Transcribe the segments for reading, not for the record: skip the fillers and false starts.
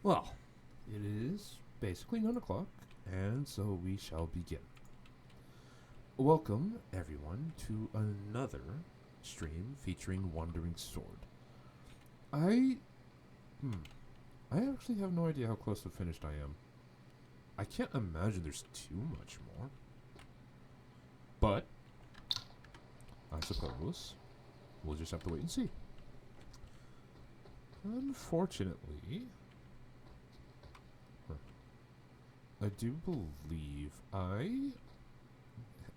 Well, it is basically 9 o'clock, and so we shall begin. Welcome, everyone, to another stream featuring Wandering Sword. I. I actually have no idea how close to finished I am. I can't imagine there's too much more. But, I suppose, we'll just have to wait and see. Unfortunately, I do believe I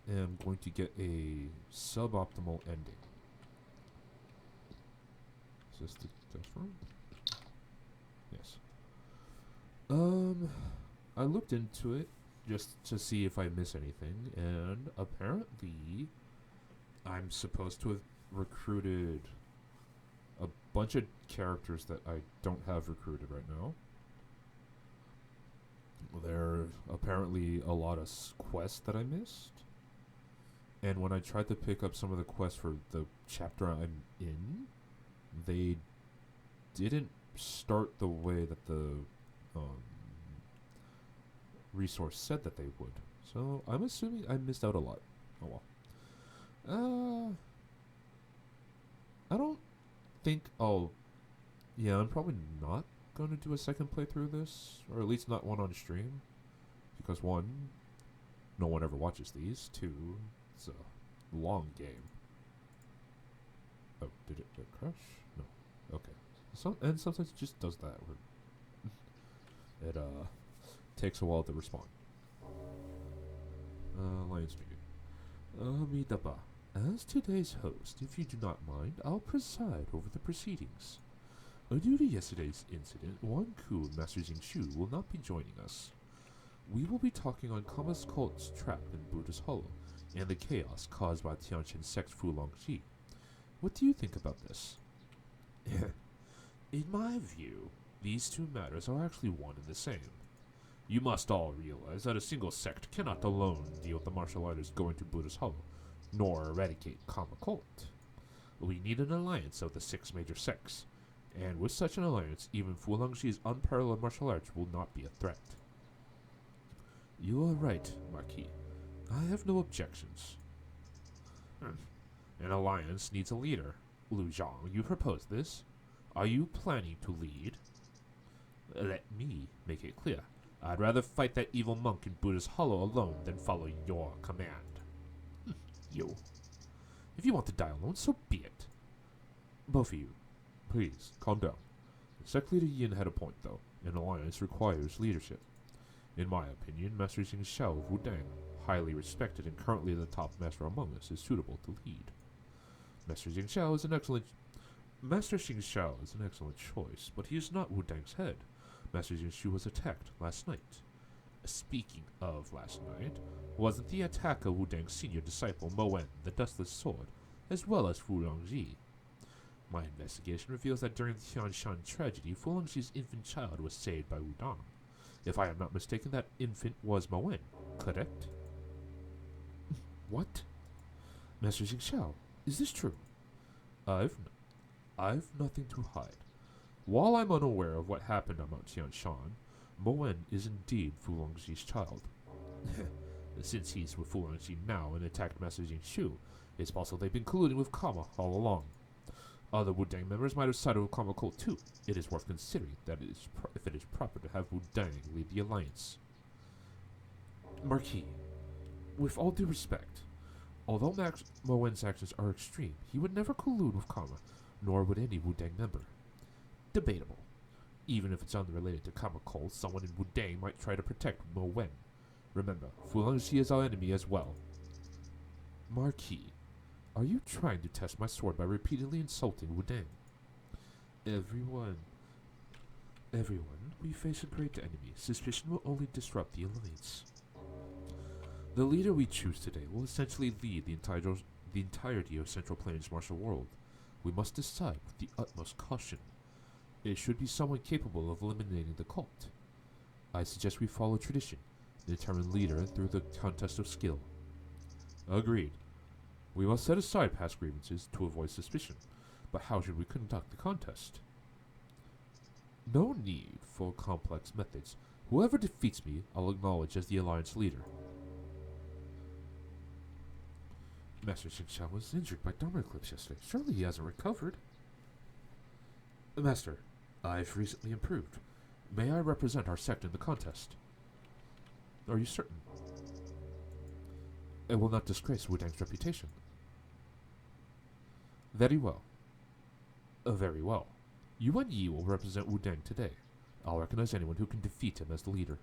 am going to get a suboptimal ending. Is this the test room? Yes. I looked into it just to see if I miss anything, and apparently I'm supposed to have recruited a bunch of characters that I don't have recruited right now. There are apparently a lot of quests that I missed. And when I tried to pick up some of the quests for the chapter I'm in, they didn't start the way that the resource said that they would. So I'm assuming I missed out a lot. Oh well. I don't think I'll... Yeah, I'm probably not going to do a second playthrough of this, or at least not one on stream. Because one, no one ever watches these. Two, it's a long game. Oh, did it crash? No. Okay. And sometimes it just does that. It takes a while to respond. Alliance meeting. Amidaba. As today's host, if you do not mind, I'll preside over the proceedings. Due to yesterday's incident, Wan Ku and Master Shu will not be joining us. We will be talking on Kama's cult's trap in Buddha's Hollow, and the chaos caused by Tianqian's sect Fulongji. What do you think about this? In my view, these two matters are actually one and the same. You must all realize that a single sect cannot alone deal with the martial artists going to Buddha's Hollow, nor eradicate Kama cult. We need an alliance of the 6 major sects, and with such an alliance, even Fulongji's unparalleled martial arts will not be a threat. You are right, Marquis. I have no objections. An alliance needs a leader. Lu Zhang, you propose this? Are you planning to lead? Let me make it clear. I'd rather fight that evil monk in Buddha's Hollow alone than follow your command. You. If you want to die alone, so be it. Both of you, please, calm down. Sect leader Yin had a point, though. An alliance requires leadership. In my opinion, Master Xing Xiao of Wudang, highly respected and currently the top master among us, is suitable to lead. Master Xing Xiao is an excellent choice, but he is not Wudang's head. Master Xing Shu was attacked last night. Speaking of last night, wasn't the attack of Wudang's senior disciple Mo Wen, the Dustless Sword, as well as Fu Longji? My investigation reveals that during the Tianshan tragedy, Fu Longji's infant child was saved by Wudang. If I am not mistaken, that infant was Mo Wen, correct? What? Master Xing Xiao, is this true? I've nothing to hide. While I'm unaware of what happened on Mount Tianshan, Mo Wen is indeed Fu Longji's child. Since he's with Fu Longji now and attacked Master Xing Shu, it's possible they've been colluding with Kama all along. Other Wudang members might have sided with Kama cult too. It is worth considering that if it is proper to have Wudang lead the alliance. Marquis, with all due respect, although Mo Wen's actions are extreme, he would never collude with Kama, nor would any Wudang member. Debatable. Even if it's unrelated to Kama cult, someone in Wudang might try to protect Mo Wen. Remember, Fu Longji is our enemy as well. Marquis, are you trying to test my sword by repeatedly insulting Wudang? Everyone, we face a great enemy. Suspicion will only disrupt the alliance. The leader we choose today will essentially lead the entirety of Central Plains' martial world. We must decide with the utmost caution. It should be someone capable of eliminating the cult. I suggest we follow tradition, determine leader through the contest of skill. Agreed. We must set aside past grievances to avoid suspicion, but how should we conduct the contest? No need for complex methods. Whoever defeats me, I'll acknowledge as the Alliance leader. Master Xingqiao was injured by Dharma Eclipse yesterday. Surely he hasn't recovered. Master, I've recently improved. May I represent our sect in the contest? Are you certain? It will not disgrace Wudang's reputation. Very well. Very well. Yuan Yi will represent Wudang today. I'll recognize anyone who can defeat him as the leader.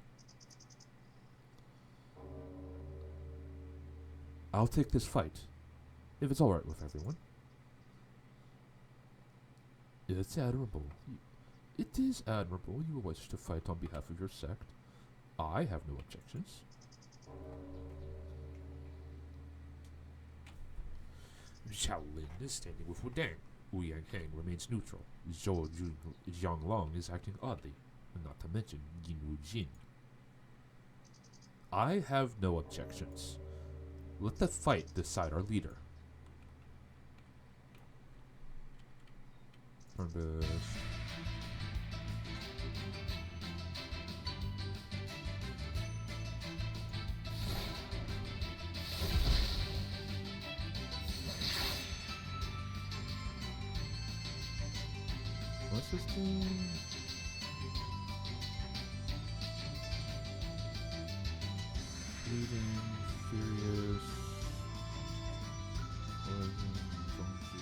I'll take this fight, if it's alright with everyone. It's admirable. It is admirable you wish to fight on behalf of your sect. I have no objections. Shaolin is standing with Wudang. Wu Yangheng remains neutral. Zhou Jianglong is acting oddly, not to mention Yin Wu Jin. I have no objections. Let the fight decide our leader. Turn this. What's this thing? Bleeding, furious, poison, funky.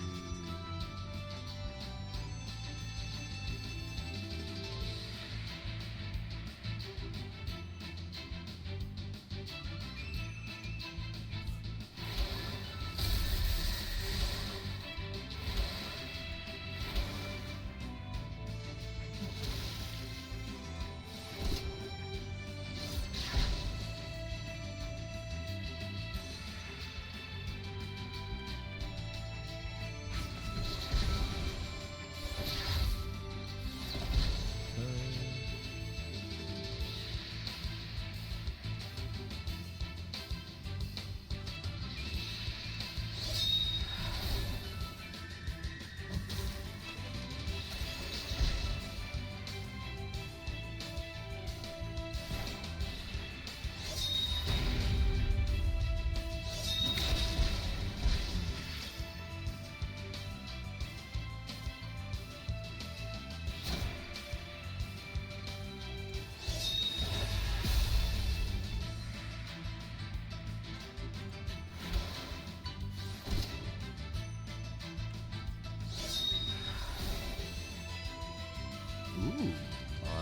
Ooh,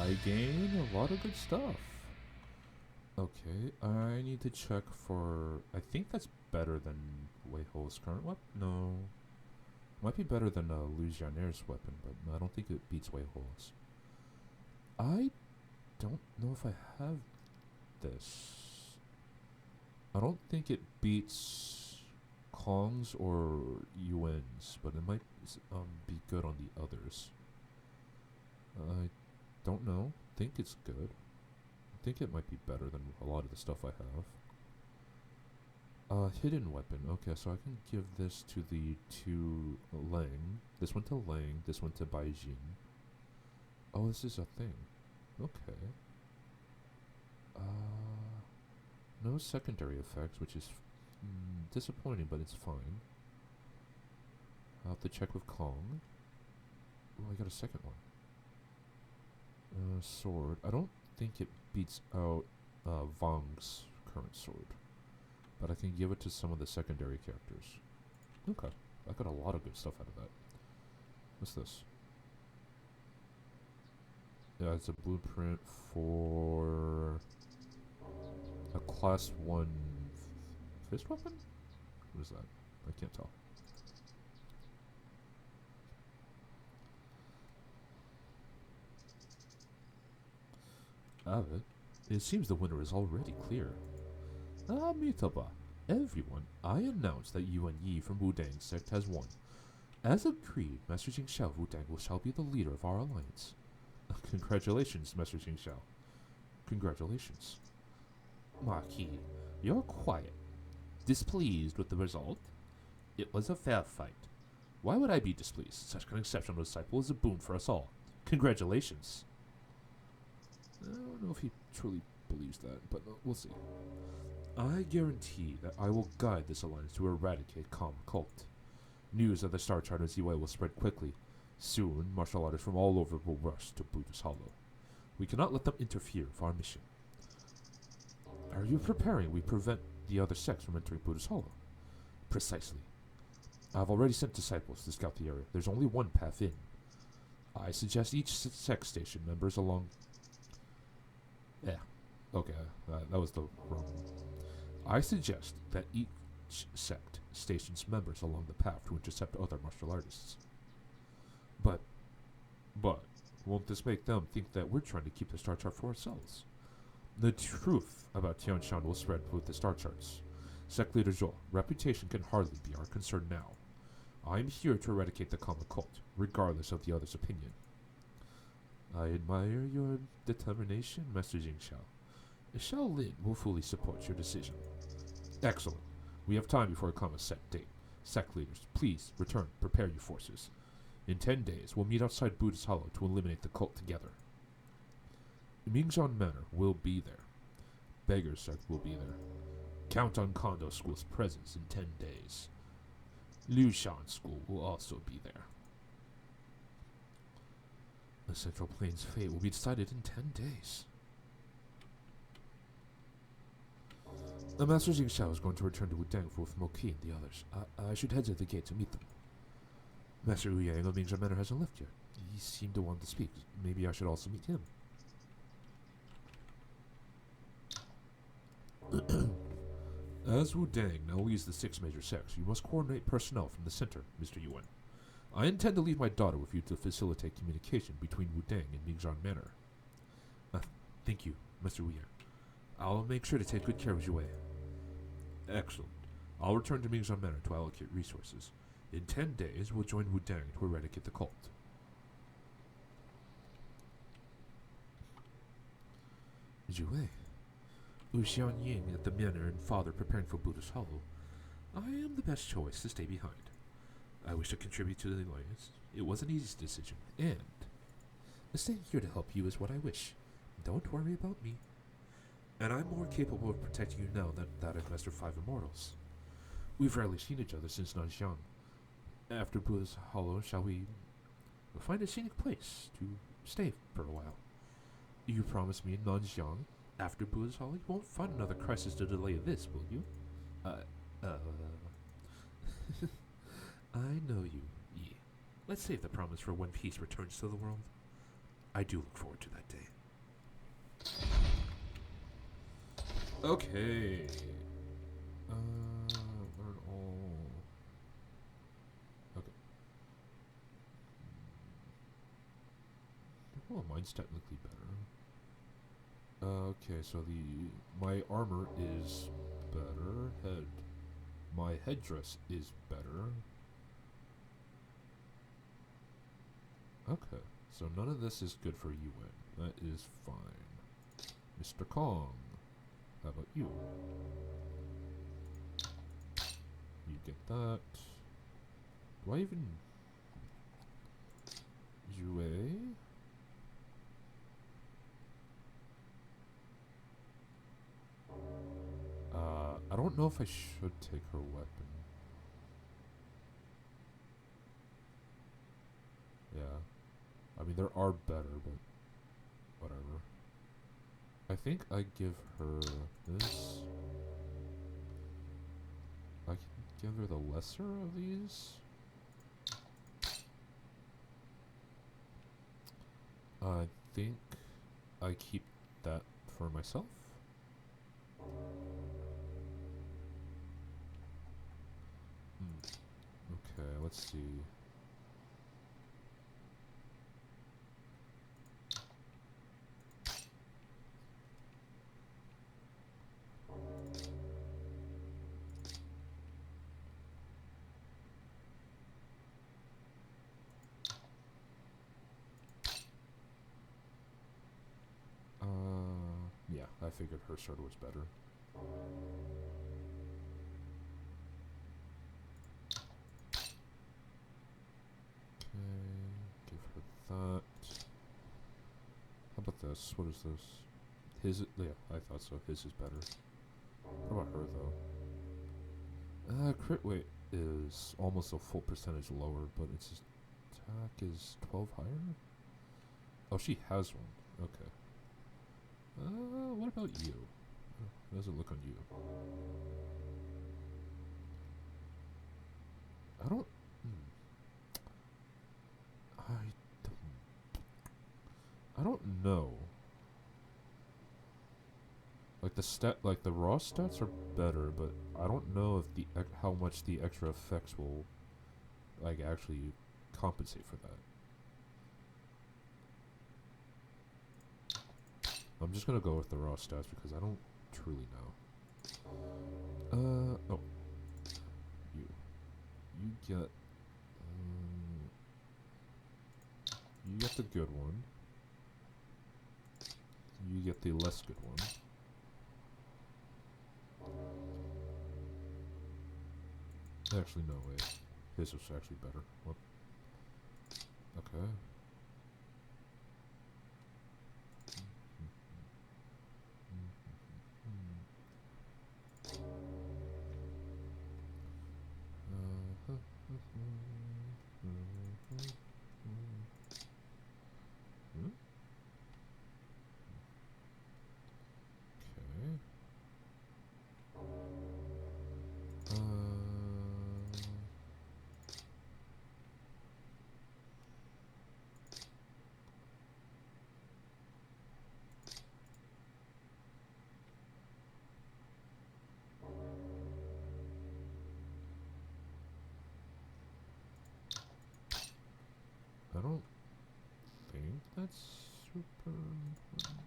I gain a lot of good stuff. Okay, I need to check for... I think that's better than Wei Ho's current weapon? No. Might be better than Liu Jian'er's weapon, but I don't think it beats Wei Ho's. I don't know if I have this. I don't think it beats Kong's or Yuan's, but it might be good on the others. I don't know. Think it's good. I think it might be better than a lot of the stuff I have. Hidden weapon. Okay, so I can give this to the two Lang. This one to Lang. This one to Baijin. Oh, this is a thing. Okay. No secondary effects, which is disappointing, but it's fine. I'll have to check with Kong. Oh, I got a second one. Sword. I don't think it beats out Vang's current sword, but I can give it to some of the secondary characters. Okay, I got a lot of good stuff out of that. What's this? Yeah, it's a blueprint for a class 1 fist weapon? What is that? I can't tell. Avid, it seems the winner is already clear. Amitabha, everyone, I announce that Yuan Yi from Wudang's sect has won. As agreed, Master Xingqiao Wudang shall be the leader of our alliance. Congratulations, Master Xingqiao. Congratulations. Marquis, you're quiet. Displeased with the result? It was a fair fight. Why would I be displeased? Such an exceptional disciple is a boon for us all. Congratulations. I don't know if he truly believes that, but we'll see. I guarantee that I will guide this alliance to eradicate Common Cult. News of the Star Charter ZY will spread quickly. Soon, martial artists from all over will rush to Buddha's Hollow. We cannot let them interfere with our mission. Are you preparing we prevent the other sects from entering Buddha's Hollow? Precisely. I've already sent disciples to scout the area. There's only one path in. I suggest each sect station members along... Yeah, okay, that was the wrong one. I suggest that each sect stations members along the path to intercept other martial artists. But, won't this make them think that we're trying to keep the star chart for ourselves? The truth about Tianshan will spread with the star charts. Sect Leader Zhou, reputation can hardly be our concern now. I am here to eradicate the Common Cult, regardless of the other's opinion. I admire your determination, Master Jingxiao. Shaolin will fully support your decision. Excellent. We have time before a common set date. Sect leaders, please return. Prepare your forces. In 10 days, we'll meet outside Buddha's Hollow to eliminate the cult together. Mingzhan Manor will be there. Beggar's Sect will be there. Count on Kondo School's presence in 10 days. Liushan School will also be there. The Central Plains' fate will be decided in 10 days. The Master Jingxiao is going to return to Wudang with Moqi and the others. I should head to the gate to meet them. Master Wu Yang of Mingzhan Manor hasn't left yet. He seemed to want to speak. Maybe I should also meet him. As Wudang now leads the 6 major sects, you must coordinate personnel from the center, Mr. Yuan. I intend to leave my daughter with you to facilitate communication between Wudang and Mingzhan Manor. Thank you, Mr. Wu Yang. I'll make sure to take good care of Zhuwei. Excellent. I'll return to Mingzhan Manor to allocate resources. In 10 days, we'll join Wudang to eradicate the cult. Zhuwei. Wu Xianying at the manor and father preparing for Buddha's Hollow. I am the best choice to stay behind. I wish to contribute to the alliance. It was an easy decision, and staying here to help you is what I wish. Don't worry about me. And I'm more capable of protecting you now than that of Master Five Immortals. We've rarely seen each other since Nanxiang. After Buddha's Hollow, shall we find a scenic place to stay for a while? You promise me in Nanxiang, after Buddha's Hollow, you won't find another crisis to delay this, will you? I know you, Yi. Let's save the promise for when peace returns to the world. I do look forward to that day. Okay. Learn all. Okay. Well, mine's technically better. Okay, so my armor is better. My headdress is better. Okay, so none of this is good for Yuan. That is fine. Mr. Kong, how about you? You get that. Do I even... Yue? I don't know if I should take her weapon. Yeah. I mean, there are better, but whatever. I think I give her this. I can give her the lesser of these. I think I keep that for myself. Okay, let's see. Yeah, I figured her sword was better. Okay, give her that. How about this. What is this? His, yeah, I thought so. His is better. What about her, though? Crit rate is almost a full percentage lower, but its attack is 12 higher? Oh, she has one. Okay. What about you? How does it look on you? I don't... I don't know. Like the raw stats are better, but I don't know if how much the extra effects will, like, actually compensate for that. I'm just gonna go with the raw stats because I don't truly know. Oh. You get the good one. You get the less good one. Actually, no, wait. His was actually better. What? Okay. I don't think that's super important.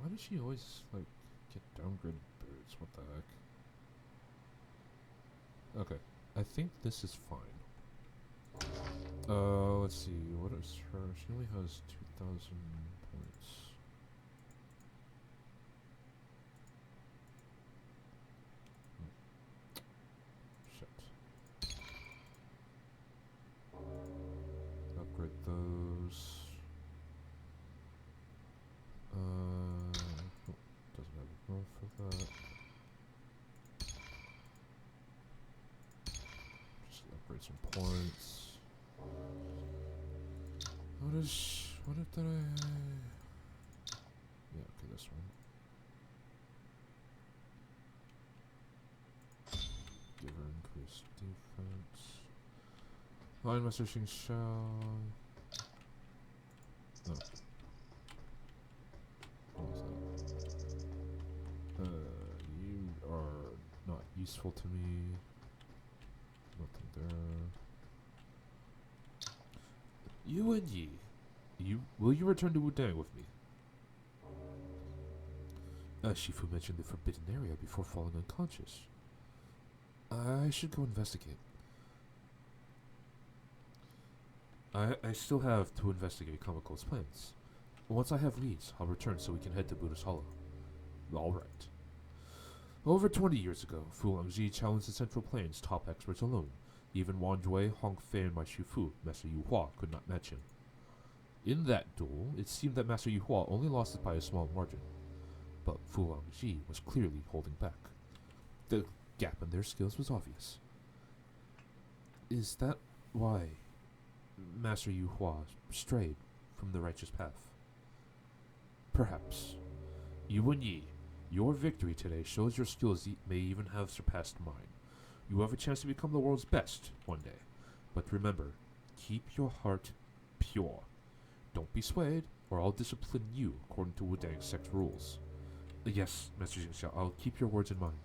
Why does she always, like, get downgraded boots? What the heck? Okay, I think this is fine. Let's see, what is her? She only has 2,000 points. Shit. Upgrade those. Doesn't have enough for that. Just upgrade some points. What did I... Yeah, okay, this one. Give her increased defense. Line Master Xing Shao. No. What was that? You are not useful to me. Nothing there. You and Yi. Will you return to Wudang with me? Shifu mentioned the forbidden area before falling unconscious. I should go investigate. I still have to investigate Kamako's plans. Once I have leads, I'll return so we can head to Buddha's Hollow. Alright. Over 20 years ago, Fu Longji challenged the Central Plains top experts alone. Even Wan Jue, Hong Fei, and my Shifu, Master Yu Hua, could not match him. In that duel, it seemed that Master Yu Hua only lost it by a small margin. But Fu Longji was clearly holding back. The gap in their skills was obvious. Is that why Master Yu Hua strayed from the righteous path? Perhaps. Yuan Yi, your victory today shows your skills may even have surpassed mine. You have a chance to become the world's best one day. But remember, keep your heart pure. Don't be swayed, or I'll discipline you according to Wudang's sect rules. Yes, Master Jingxiao, I'll keep your words in mind.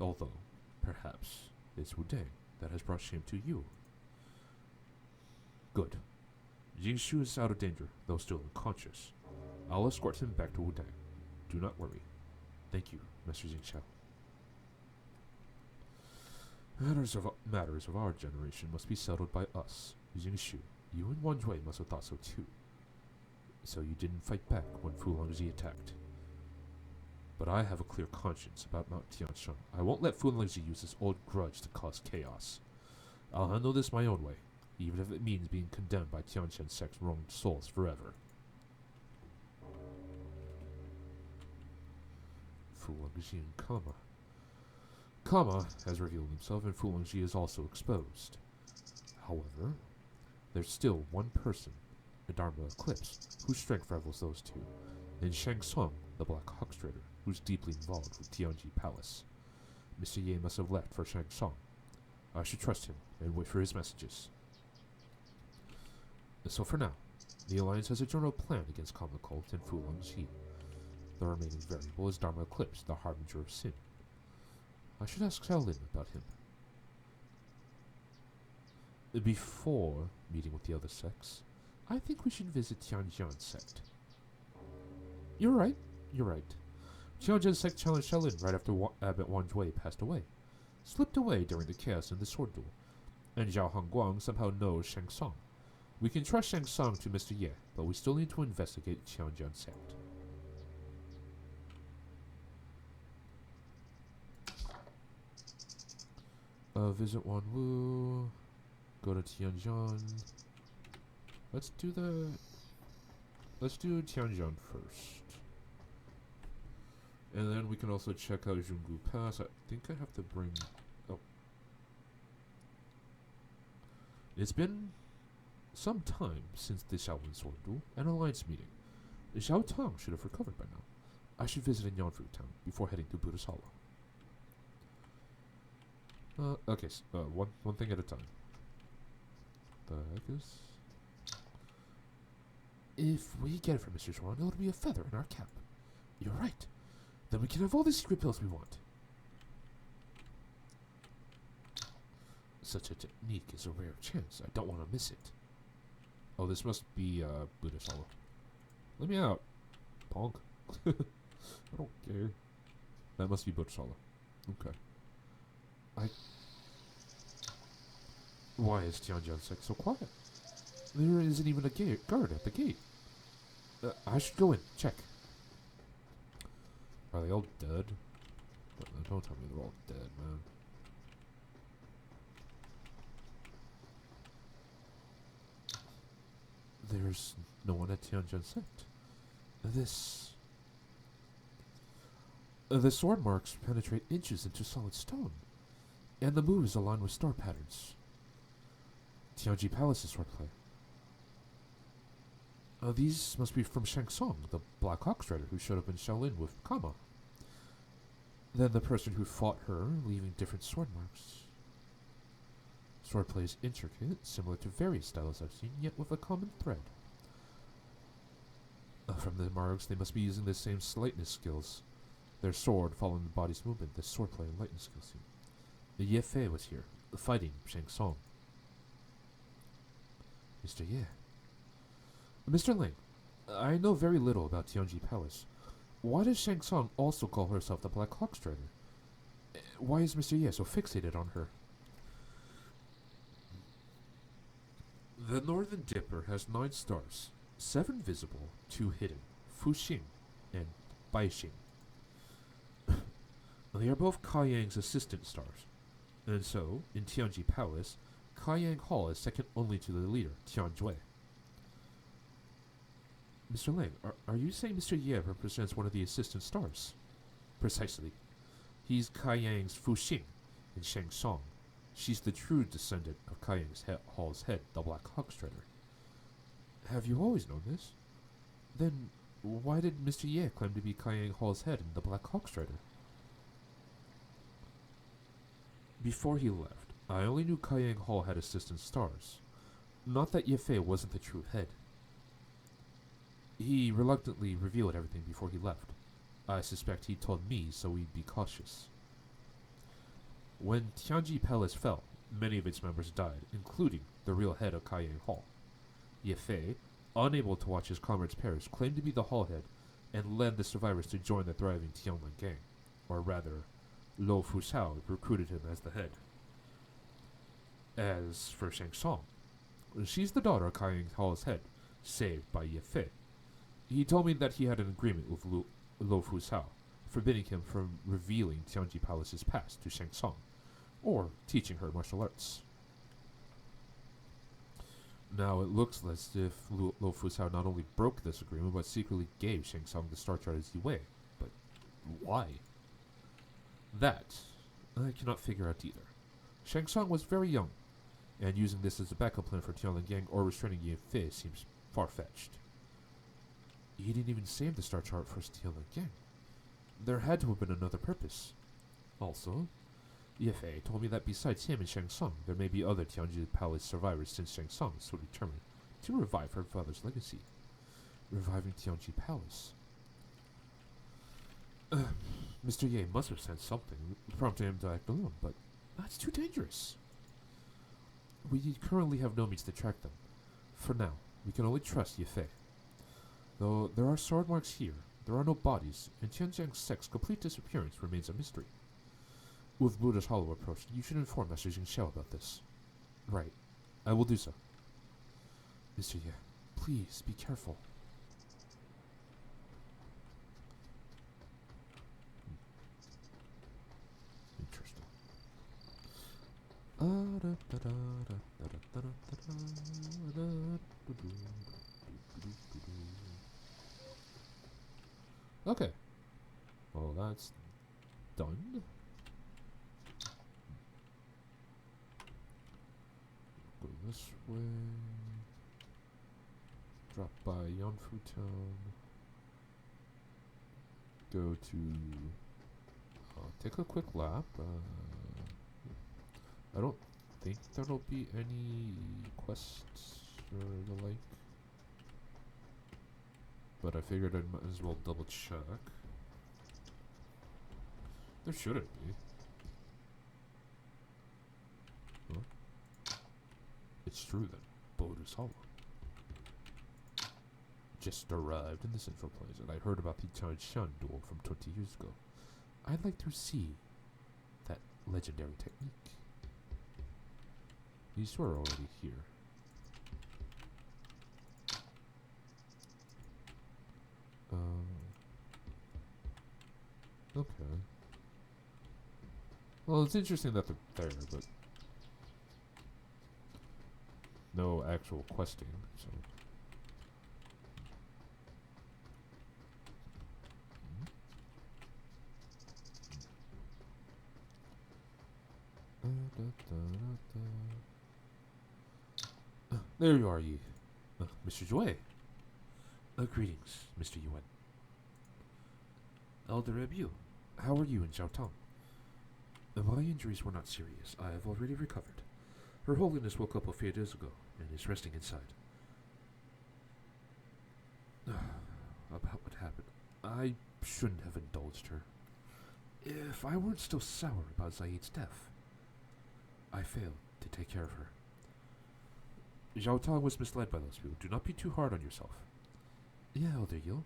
Although, perhaps, it's Wudang that has brought shame to you. Good. Jingshu is out of danger, though still unconscious. I'll escort him back to Wudang. Do not worry. Thank you, Master Jingxiao. Matters of our generation must be settled by us, Jingshu. You and Wan Jue must have thought so too. So you didn't fight back when Fu Longzhi attacked. But I have a clear conscience about Mount Tianshan. I won't let Fu Longzhi use his old grudge to cause chaos. I'll handle this my own way, even if it means being condemned by Tianshan sect's wronged souls forever. Fu Longzhi and Kama. Kama has revealed himself, and Fu Longzhi is also exposed. However, there's still one person, the Dharma Eclipse, whose strength rivals those two, and Shang Tsung, the Black Hawk Trader, who's deeply involved with Tianji Palace. Mr. Ye must have left for Shang Tsung. I should trust him and wait for his messages. So for now, the Alliance has a general plan against Kama Cult and Fu Longzhi. The remaining variable is Dharma Eclipse, the Harbinger of Sin. I should ask Xiaolin about him. Before meeting with the other sects, I think we should visit Tianjian sect. You're right. Tianjian sect challenged Xiaolin right after Abbot Wan Jue passed away. Slipped away during the chaos in the sword duel. And Zhao Hongguang somehow knows Shang Tsung. We can trust Shang Tsung to Mr. Ye, but we still need to investigate Tianjian sect. Visit Wanwu. Go to Tianjian. Let's do Tianjian first. And then we can also check out Zhonggu Pass. I think I have to bring... Oh. It's been some time since the Shaolin Sword Duel and Alliance meeting. Xiao Tong should have recovered by now. I should visit in Yanfu Town before heading to Buddha's Hollow. Okay, one thing at a time. The heck is... If we get it from Mr. Zhuan, it'll be a feather in our cap. You're right. Then we can have all the secret pills we want. Such a technique is a rare chance. I don't want to miss it. Oh, this must be Buddha's Hollow. Let me out, punk. I don't care. That must be Buddha's Hollow. Okay. Why is Tianjian sect so quiet? There isn't even a guard at the gate. I should go in, check. Are they all dead? Don't tell me they're all dead, man. There's no one at Tianjian sect. The sword marks penetrate inches into solid stone, and the moves align with star patterns. Tianji Palace's swordplay. These must be from Shang Tsung, the Black Hawk Trader who showed up in Shaolin with Kama. Then the person who fought her, leaving different sword marks. Swordplay is intricate, similar to various styles I've seen, yet with a common thread. From the marks, they must be using the same lightness skills. Their sword following the body's movement, the swordplay and lightness skills seem. The Ye Fei was here, fighting Shang Tsung. Mr. Ye. Mr. Ling, I know very little about Tianji Palace. Why does Shang Tsung also call herself the Black Hawk Trader? Why is Mr. Ye so fixated on her? The Northern Dipper has 9 stars, 7 visible, 2 hidden, Fuxing and Baixing. They are both Kaiyang's assistant stars, and so, in Tianji Palace, Kaiyang Hall is second only to the leader, Tian Jue. Mr. Lang, are you saying Mr. Ye represents one of the assistant stars? Precisely. He's Kaiyang's Fuxing in Shang Song. She's the true descendant of Kaiyang's Hall's head, the Black Hawk Strider. Have you always known this? Then why did Mr. Ye claim to be Kaiyang Hall's head and the Black Hawk Strider? Before he left, I only knew Kaiyang Hall had assistant stars. Not that Ye Fei wasn't the true head. He reluctantly revealed everything before he left. I suspect he told me so we'd be cautious. When Tianji Palace fell, many of its members died, including the real head of Kaiyang Hall. Ye Fei, unable to watch his comrades perish, claimed to be the Hall head and led the survivors to join the thriving Tianlan gang. Or rather, Lo Fusao recruited him as the head. As for Shang Song, she's the daughter of Kaiyang Hall's head, saved by Ye Fei. He told me that he had an agreement with Lo Fusao, forbidding him from revealing Tianji Palace's past to Shang Song, or teaching her martial arts. Now it looks as if Lo Fusao not only broke this agreement, but secretly gave Shang Song the Star Chart as Yue. But why? That I cannot figure out either. Shang Song was very young, and using this as a backup plan for Tianlan Gang or restraining Ye Fei seems far-fetched. He didn't even save the Star Chart for Tianlan Gang. There had to have been another purpose. Also, Ye Fei told me that besides him and Shang Song, there may be other Tianji Palace survivors since Shang Song is so determined to revive her father's legacy. Reviving Tianji Palace. Mr. Ye must have sensed something, prompting him to act alone, but that's too dangerous. We currently have no means to track them. For now, we can only trust Ye Fei. Though there are sword marks here, there are no bodies, and Tianjiang's sect's complete disappearance remains a mystery. With Buddha's Hollow approached, you should inform Master Jingxiao about this. Right. I will do so. Mr. Ye, please be careful. Interesting. Okay. Well, that's done. Go this way. Drop by Yanfu Town. Go to... take a quick lap. I don't think there'll be any quests or the like. But I figured I might as well double check. There shouldn't be. Huh? It's true then. Boru's Hollow. Just arrived in the Central Plaza, and I heard about the Taishan duel from 20 years ago. I'd like to see that legendary technique. These two are already here. Okay. Well, it's interesting that they're there, but no actual questing, so. There you are, Yi. Mr. Jue. Greetings, Mr. Yuan. Elder Rebu, how are you in Jiaotong? My injuries were not serious. I have already recovered. Her Holiness woke up a few days ago and is resting inside. About what happened, I shouldn't have indulged her. If I weren't still sour about Zaid's death, I failed to take care of her. Jiaotong was misled by those people. Do not be too hard on yourself. Yeah, Elder Yil.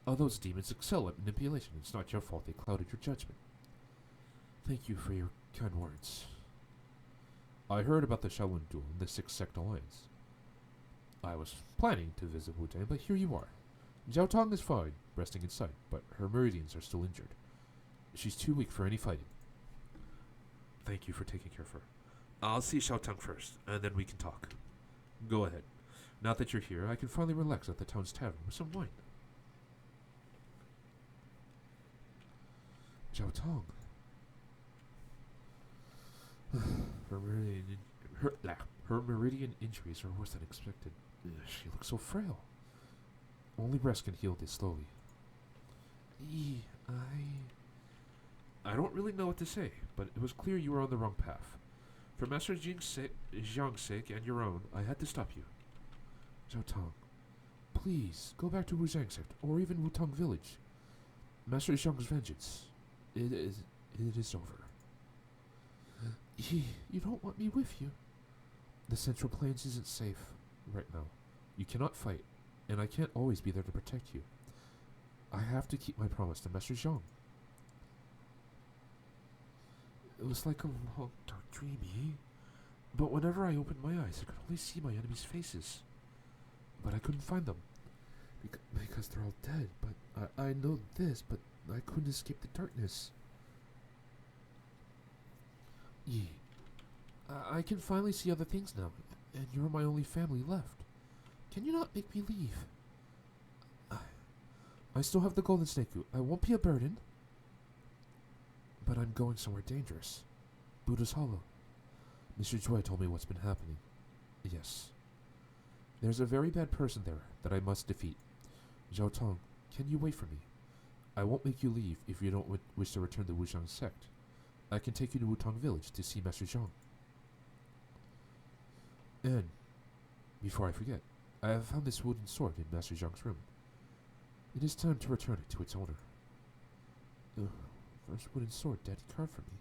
Those demons excel at manipulation. It's not your fault they clouded your judgment. Thank you for your kind words. I heard about the Shaolin duel and the Six Sect Alliance. I was planning to visit Wu-Tang, but here you are. Jiaotong is fine, resting inside, but her meridians are still injured. She's too weak for any fighting. Thank you for taking care of her. I'll see Xiaotong first, and then we can talk. Go ahead. Now that you're here, I can finally relax at the town's tavern with some wine. Jiaotong, Her meridian, her meridian injuries are worse than expected. She looks so frail. Only rest can heal this slowly. I don't really know what to say, but it was clear you were on the wrong path. For Master Zhang's sake and your own, I had to stop you. Zhao Tong, please go back to Wuzhang sect or even Wutong village. Master Zhang's vengeance, it is over. You don't want me with you. The Central Plains isn't safe right now. You cannot fight, and I can't always be there to protect you. I have to keep my promise to Master Zhang. It was like a long, dark dream, but whenever I opened my eyes, I could only see my enemies' faces. But I couldn't find them, because they're all dead. But I know this, but I couldn't escape the darkness. I can finally see other things now, and you're my only family left. Can you not make me leave? I still have the Golden Snake. I won't be a burden. But I'm going somewhere dangerous. Buddha's Hollow. Mr. Joy told me what's been happening. Yes. There's a very bad person there that I must defeat. Zhao Tong, can you wait for me? I won't make you leave if you don't wish to return to Wuzhang sect. I can take you to Wutong village to see Master Zhang. And, before I forget, I have found this wooden sword in Master Zhang's room. It is time to return it to its owner. First wooden sword Daddy carved for me.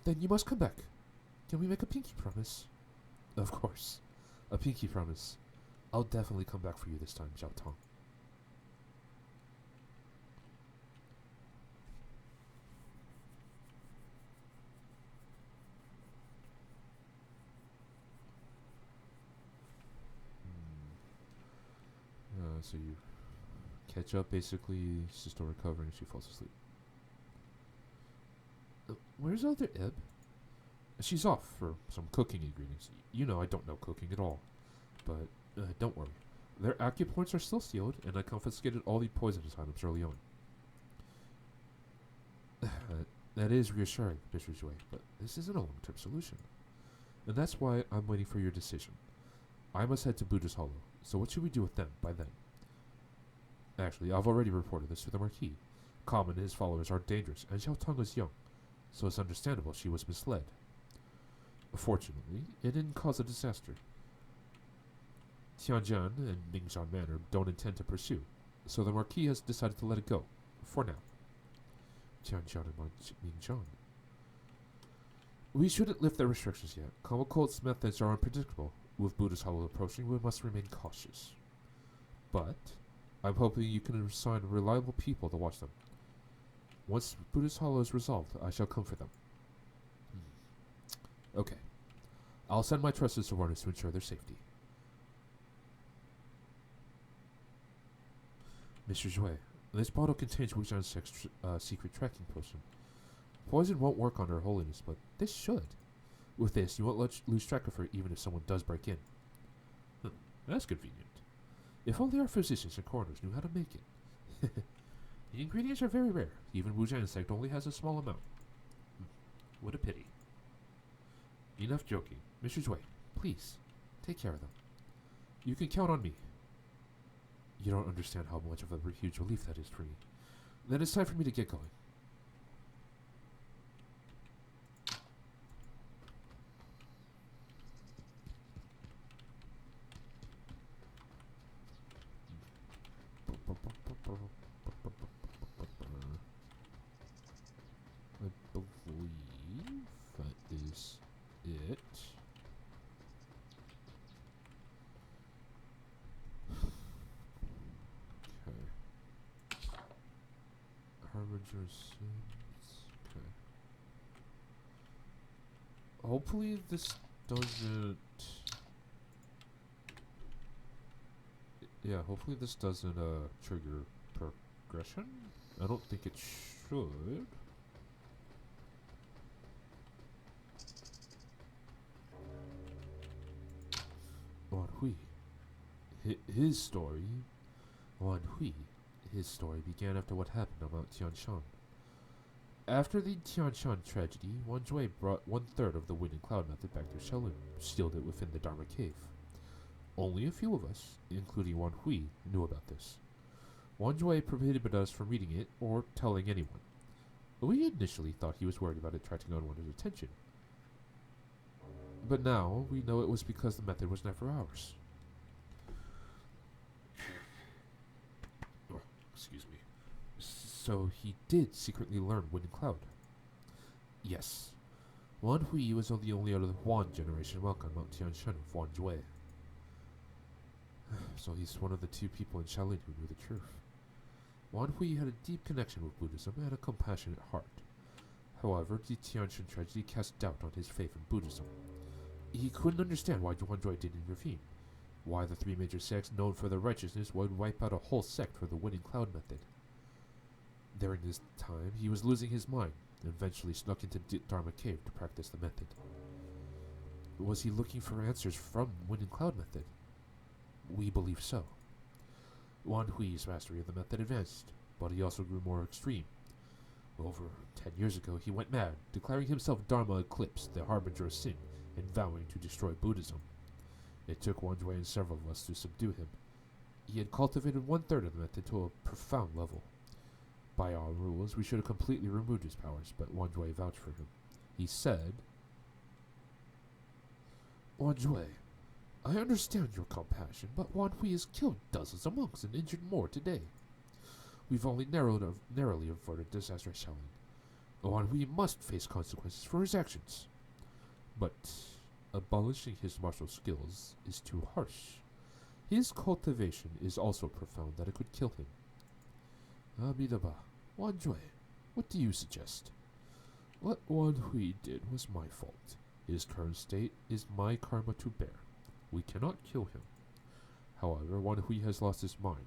Then you must come back. Can we make a pinky promise? Of course. A pinky promise. I'll definitely come back for you this time, Zhao Tong. So you catch up, basically. She's still recovering. She falls asleep. Where's Elder Ebb? She's off for some cooking ingredients. You know I don't know cooking at all. But don't worry. Their acupoints are still sealed, and I confiscated all the poisonous items early on. That is reassuring, Mr. Joy, but this isn't a long-term solution. And that's why I'm waiting for your decision. I must head to Buddha's Hollow, so what should we do with them by then? Actually, I've already reported this to the Marquis. Kam and his followers are dangerous, and Xiao Tong is young, so it's understandable she was misled. Fortunately, it didn't cause a disaster. Tianjian and Ningzhan Manor don't intend to pursue, so the Marquis has decided to let it go, for now. Tianjian and Ningzhan. We shouldn't lift their restrictions yet. Common Cold's methods are unpredictable. With Buddha's Hollow approaching, we must remain cautious. But I'm hoping you can assign reliable people to watch them. Once Buddha's Hollow is resolved, I shall come for them. Okay. I'll send my trusted subordinates to ensure their safety. Mr. Zhui, this bottle contains Wu Zhan's secret tracking potion. Poison won't work on Her Holiness, but this should. With this, you won't lose track of her even if someone does break in. That's convenient. If only our physicians and coroners knew how to make it. The ingredients are very rare. Even Wu Zhan's sect only has a small amount. What a pity. Enough joking. Mr. Zhui, please, take care of them. You can count on me. You don't understand how much of a huge relief that is for me. Then it's time for me to get going. I believe that is it. Okay. Harbinger Sins. Okay. Hopefully this doesn't... Yeah, hopefully this doesn't trigger progression. I don't think it should. Wan Hui. His story. Wan Hui. His story began after what happened on Mount Tianshan. After the Tianshan tragedy, Wan Jue brought one-third of the wind and cloud method back to Shaolin, sealed it within the Dharma cave. Only a few of us, including Wan Hui, knew about this. Wan Jue prohibited us from reading it or telling anyone. We initially thought he was worried about attracting unwanted attention. But now we know it was because the method was never ours. Oh, excuse me. So he did secretly learn Wind and Cloud. Yes. Wan Hui was the only out of the Wan generation welcome Mount Tianshan of Wan Jue. So he's one of the two people in Shaolin who knew the truth. Wan Hui had a deep connection with Buddhism and a compassionate heart. However, the Tianshan tragedy cast doubt on his faith in Buddhism. He couldn't understand why Wan Jue didn't intervene, why the three major sects known for their righteousness would wipe out a whole sect for the Wind and Cloud method. During this time, he was losing his mind and eventually snuck into Dharma Cave to practice the method. Was he looking for answers from Wind and Cloud method? We believe so. Wan Hui's mastery of the method advanced, but he also grew more extreme. Over 10 years ago, he went mad, declaring himself Dharma Eclipse, the harbinger of sin, and vowing to destroy Buddhism. It took Wan Jue and several of us to subdue him. He had cultivated one-third of the method to a profound level. By our rules, we should have completely removed his powers, but Wan Jue vouched for him. He said, Wan Jue, I understand your compassion, but Wan Hui has killed dozens of monks and injured more today. We've only narrowly averted disaster at Shaolin. Wan Hui must face consequences for his actions. But abolishing his martial skills is too harsh. His cultivation is also profound that it could kill him. Amidaba, Wan Jue, what do you suggest? What Wan Hui did was my fault. His current state is my karma to bear. We cannot kill him. However, Wan Hui has lost his mind.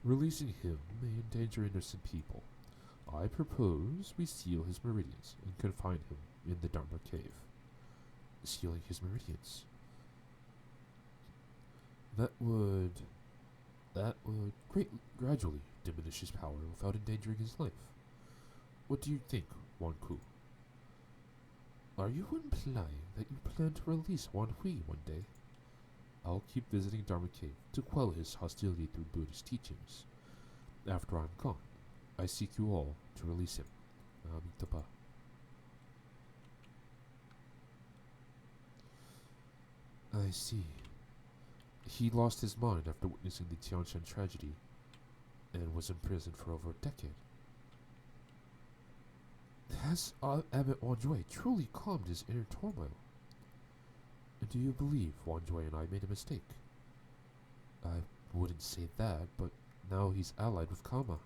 Releasing him may endanger innocent people. I propose we seal his meridians and confine him in the Dharma cave. Sealing his meridians. That would gradually diminish his power without endangering his life. What do you think, Wan Ku? Are you implying that you plan to release Wan Hui one day? I'll keep visiting Dharma Cave to quell his hostility through Buddhist teachings. After I'm gone, I seek you all to release him. Amitabha. I see. He lost his mind after witnessing the Tianshan tragedy and was imprisoned for over a decade. Has Abbot Wan Jue truly calmed his inner turmoil? Do you believe Wan Jue and I made a mistake? I wouldn't say that, but now he's allied with Kama.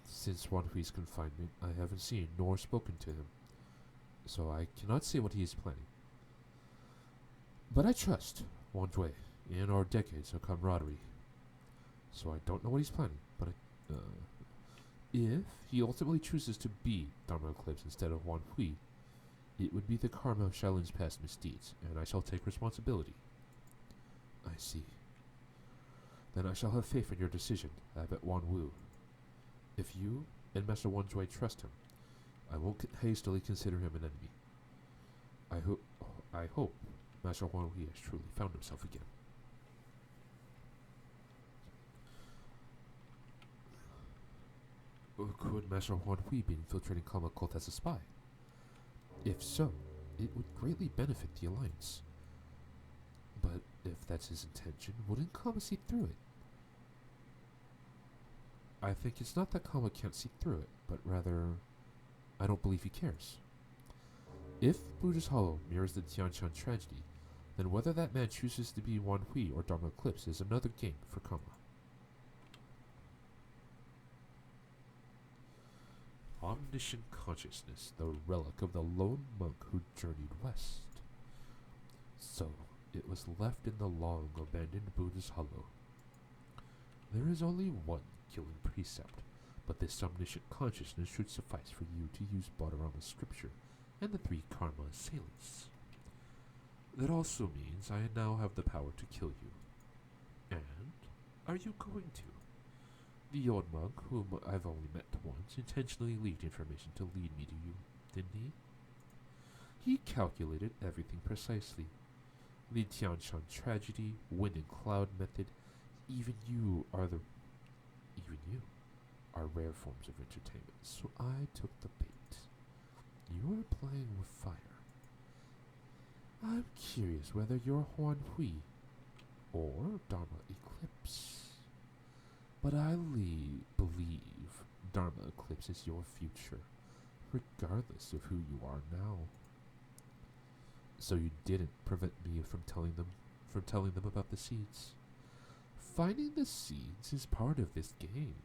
Since Wan Hui's confinement, I haven't seen nor spoken to him, so I cannot say what he is planning. But I trust Wan Jue in our decades of camaraderie, so I don't know what he's planning, but if he ultimately chooses to be Dharma Eclipse instead of Wan Hui, it would be the karma of Shaolin's past misdeeds, and I shall take responsibility. I see. Then I shall have faith in your decision, Abbot Wan Wu. If you and Master Wan Jue trust him, I won't hastily consider him an enemy. I hope Master Wan Hui has truly found himself again. Or could Master Wan Hui be infiltrating Kama cult as a spy? If so, it would greatly benefit the Alliance. But if that's his intention, wouldn't Kama see through it? I think it's not that Kama can't see through it, but rather, I don't believe he cares. If Buddha's Hollow mirrors the Tianshan tragedy, then whether that man chooses to be Wan Hui or Dharma Eclipse is another game for Kama. Omniscient consciousness, the relic of the lone monk who journeyed west. So, it was left in the long abandoned Buddha's Hollow. There is only one killing precept, but this omniscient consciousness should suffice for you to use Baudrillard scripture and the 3 karma assailants. That also means I now have the power to kill you. And are you going to? The old monk, whom I've only met once, intentionally leaked information to lead me to you, didn't he? He calculated everything precisely. The Tianshan tragedy, wind and cloud method, even you are rare forms of entertainment, so I took the bait. You are playing with fire. I'm curious whether you're Huan Hui or Dharma Eclipse. But I believe Dharma Eclipse is your future, regardless of who you are now. So you didn't prevent me from telling them about the seeds. Finding the seeds is part of this game,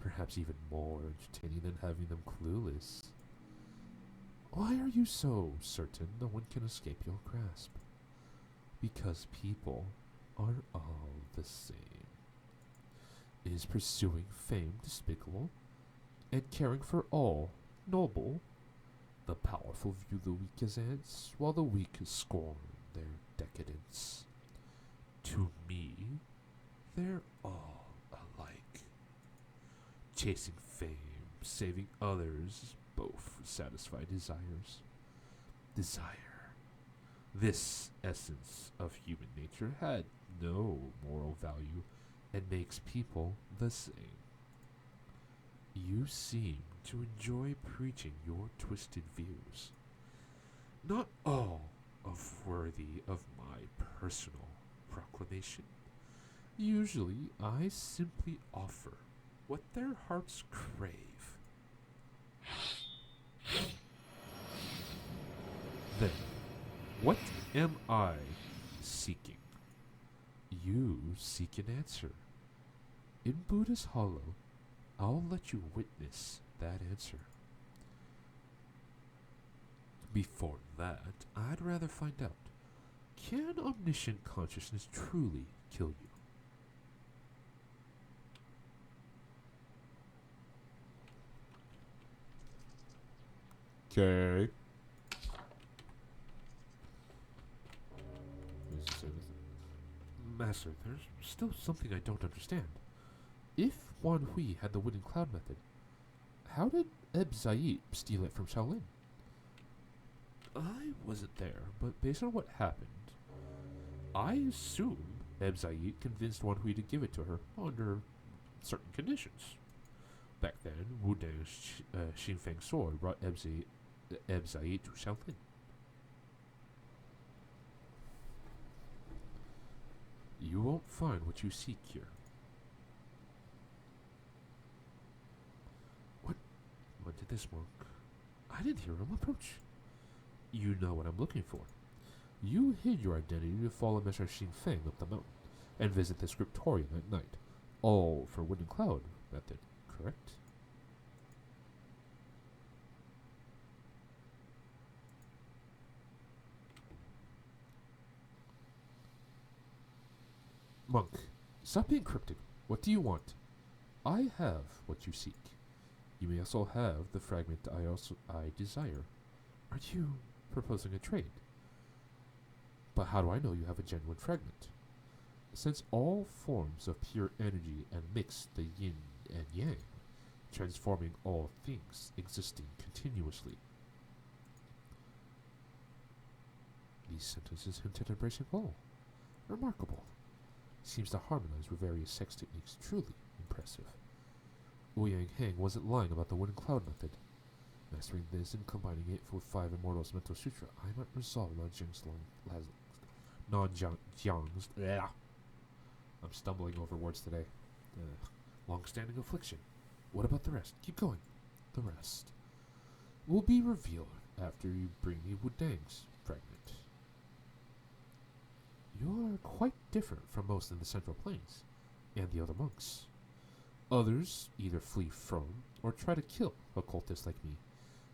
perhaps even more entertaining than having them clueless. Why are you so certain no one can escape your grasp? Because people are all the same. Is pursuing fame despicable, and caring for all noble? The powerful view the weak as ants, while the weak scorn their decadence. To me, they're all alike. Chasing fame, saving others, both satisfy desires. Desire. This essence of human nature had no moral value and makes people the same. You seem to enjoy preaching your twisted views. Not all of worthy of my personal proclamation. Usually, I simply offer what their hearts crave. Then, what am I seeking? You seek an answer. In Buddha's Hollow, I'll let you witness that answer. Before that, I'd rather find out, can omniscient consciousness truly kill you? Okay. Master, there's still something I don't understand. If Wan Hui had the wind and cloud method, how did Eb Zayit steal it from Shaolin? I wasn't there, but based on what happened, I assume Eb Zayit convinced Wan Hui to give it to her under certain conditions. Back then, Wu Dang's Xingfeng sword brought Eb Zayit to Shaolin. You won't find what you seek here. What did this monk? I didn't hear him approach. You know what I'm looking for. You hid your identity to follow Mr. Xingfeng up the mountain and visit the scriptorium at night. All for wind and cloud method, correct? Monk, stop being cryptic. What do you want? I have what you seek. You may also have the fragment I desire. Are you proposing a trade? But how do I know you have a genuine fragment? Since all forms of pure energy and mix the yin and yang, transforming all things existing continuously. These sentences hint at embracing all. Remarkable. Seems to harmonize with various sex techniques. Truly impressive. Ouyang Heng wasn't lying about the wind and cloud method. Mastering this and combining it with 5 Immortals Mental Sutra, I might resolve non-Jiang's. I'm stumbling over words today. Long-standing affliction. What about the rest? Keep going. The rest will be revealed after you bring me Wu Dang's fragment. You're quite different from most in the Central Plains and the other monks. Others either flee from or try to kill occultists like me,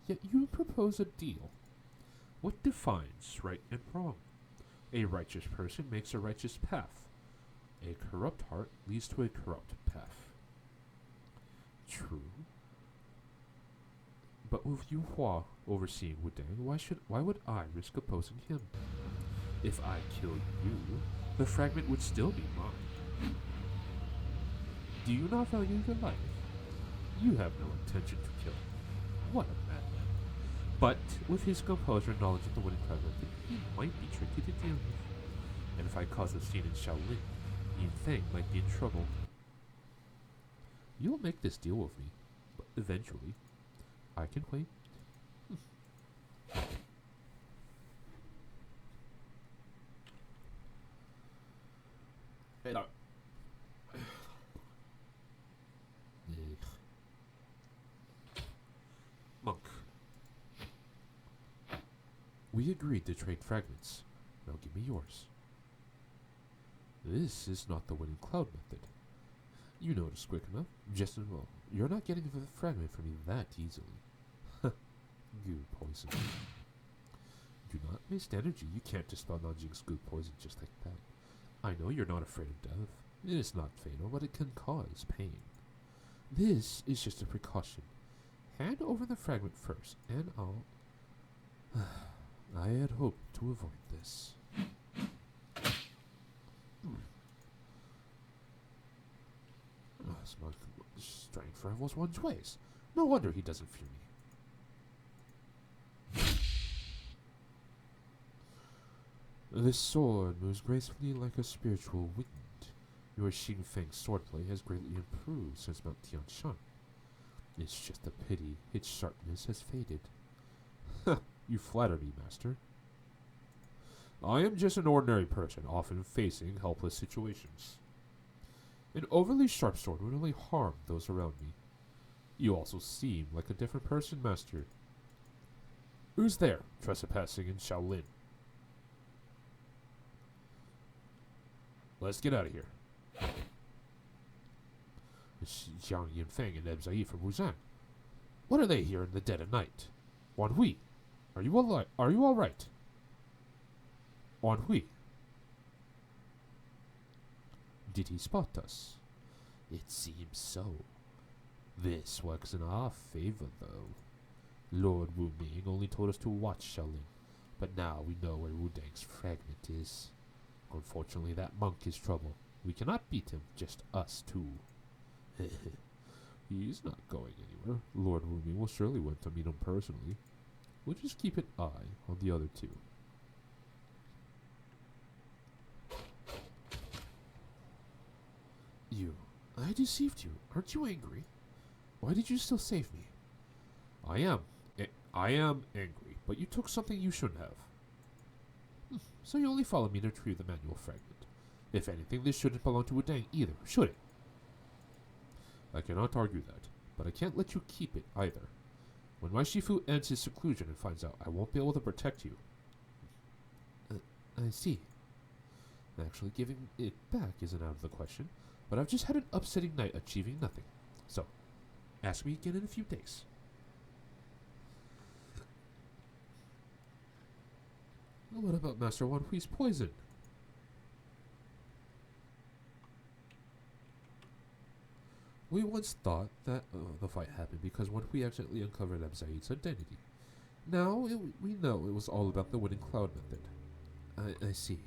yet you propose a deal. What defines right and wrong? A righteous person makes a righteous path. A corrupt heart leads to a corrupt path. True. But with Yu Hua overseeing Wu Dang, why would I risk opposing him? If I kill you, the fragment would still be mine. Do you not value your life? You have no intention to kill. What a madman. But with his composure and knowledge of the winning cloud method, he might be tricky to deal with. And if I cause a scene in Shaolin, Yin Feng might be in trouble. You'll make this deal with me, but eventually, I can wait. Hey, no. Monk. We agreed to trade fragments. Now give me yours. This is not the winning cloud method. You noticed quick enough. Just as well. You're not getting the fragment from me that easily. Goo poison. Do not waste energy. You can't dispel non-jinx goo poison just like that. I know you're not afraid of death. It is not fatal, but it can cause pain. This is just a precaution. Hand over the fragment first, and I'll... I had hoped to avoid this. This monk strength rivals one's ways. No wonder he doesn't fear me. This sword moves gracefully like a spiritual wind. Your Xing Feng swordplay has greatly improved since Mount Tianshan. It's just a pity its sharpness has faded. You flatter me, master. I am just an ordinary person, often facing helpless situations. An overly sharp sword would only harm those around me. You also seem like a different person, master. Who's there, trespassing in Shaolin? Let's get out of here. It's Jiang Yinfeng and Ebzai from Wuzan. What are they here in the dead of night? Wan Hui, are you all right? Wan Hui. Did he spot us? It seems so. This works in our favor, though. Lord Wu Ming only told us to watch Shaolin, but now we know where Wu Dang's fragment is. Unfortunately, that monk is trouble. We cannot beat him, just us two. He's not going anywhere. Lord Wu Ming will surely want to meet him personally. We'll just keep an eye on the other two. I deceived you. Aren't you angry? Why did you still save me? I am angry, but you took something you shouldn't have. So you only followed me to retrieve the manual fragment. If anything, this shouldn't belong to Wudang either, should it? I cannot argue that, but I can't let you keep it either. When my Shifu ends his seclusion and finds out, I won't be able to protect you. I see. Actually, giving it back isn't out of the question, but I've just had an upsetting night achieving nothing. So, ask me again in a few days. What about Master Wan Hui's poison? We once thought that the fight happened because Wan Hui accidentally uncovered Abzaid's identity. Now we know it was all about the winning cloud method. I see.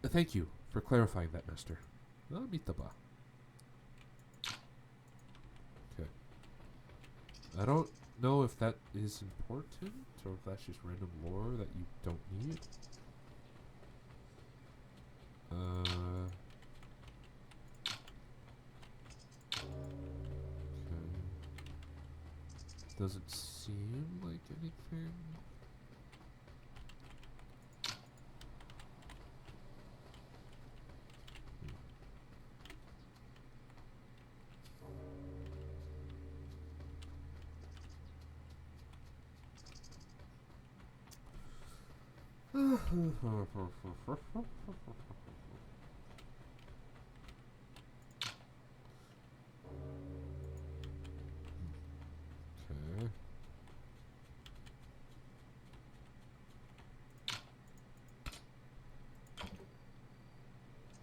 Thank you for clarifying that, Master. Amitabha. Okay. I don't know if that is important or if that's just random lore that you don't need. Okay. Doesn't seem like anything. Okay.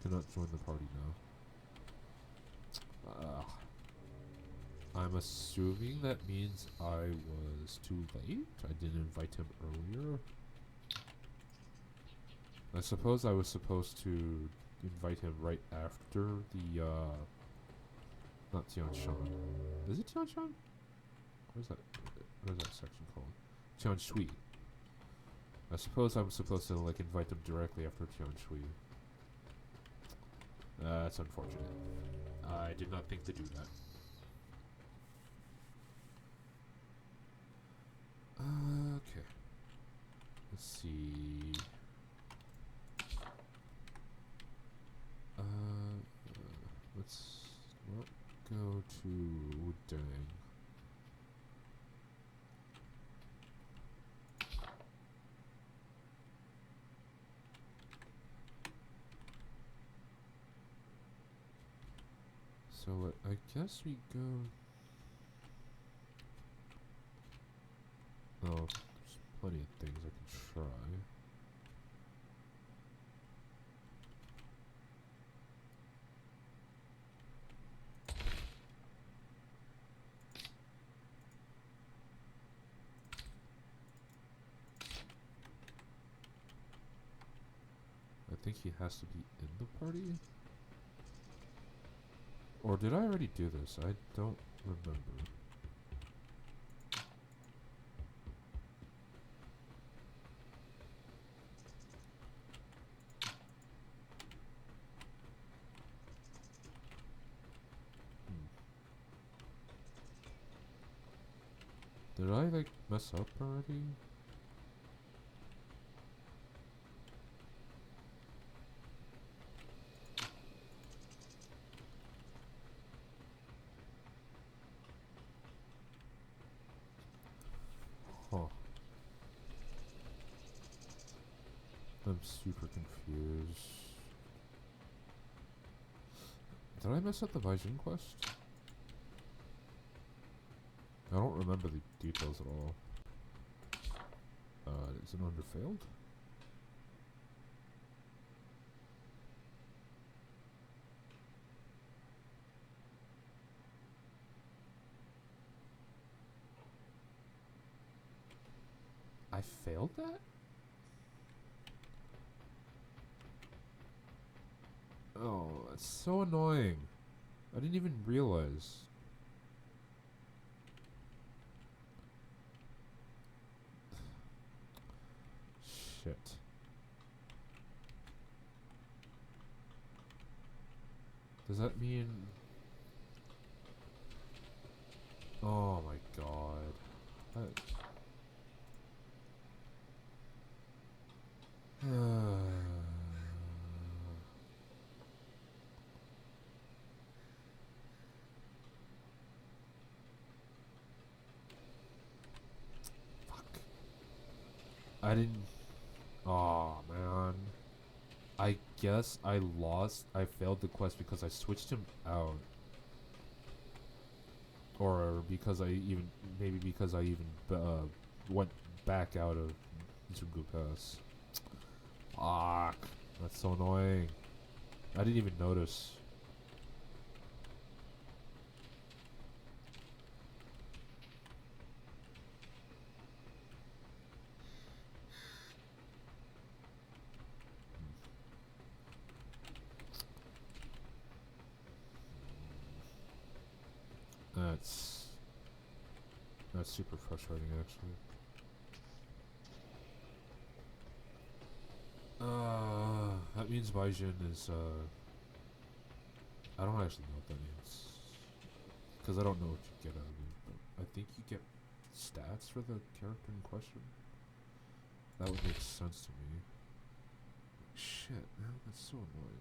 Cannot join the party now. I'm assuming that means I was too late. I didn't invite him earlier. I suppose I was supposed to invite him right after the Not Tian Shan. Is it Tian Shan? What is that section called? Tian Shui. I suppose I'm supposed to like invite them directly after Tian Shui. That's unfortunate. I did not think to do that. Okay. Let's see. Let's not go to Dang. So I guess we go. Oh, there's plenty of things I can try. I think he has to be in the party? Or did I already do this? I don't remember. Did I like mess up already? Huh. I'm super confused. Did I mess up the Baijin quest? I don't remember the details at all. Is it under failed? I failed that? Oh, that's so annoying. I didn't even realize. Shit. Does that mean... Oh my god. Fuck. I didn't... Oh man. I guess I failed the quest because I switched him out. Or because maybe because I even went back out of Zungu Pass. Fuck. That's so annoying. I didn't even notice. That's super frustrating, actually. That means Baijin is, I don't actually know what that means. Because I don't know what you get out of it, but I think you get stats for the character in question. That would make sense to me. Shit, man, that's so annoying.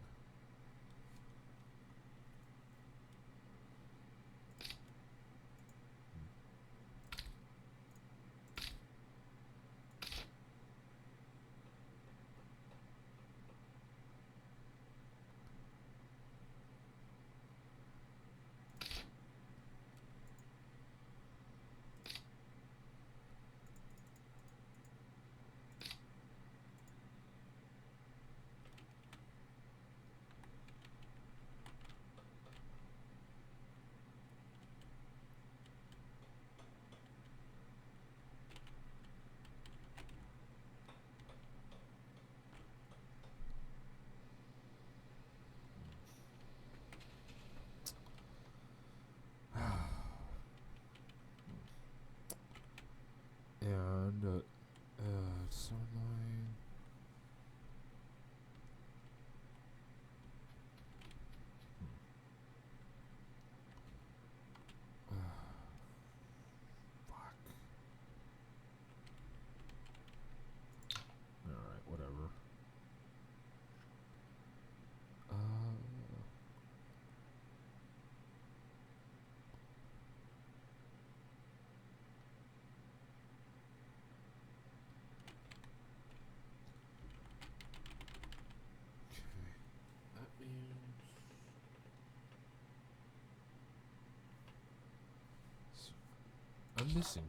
I'm missing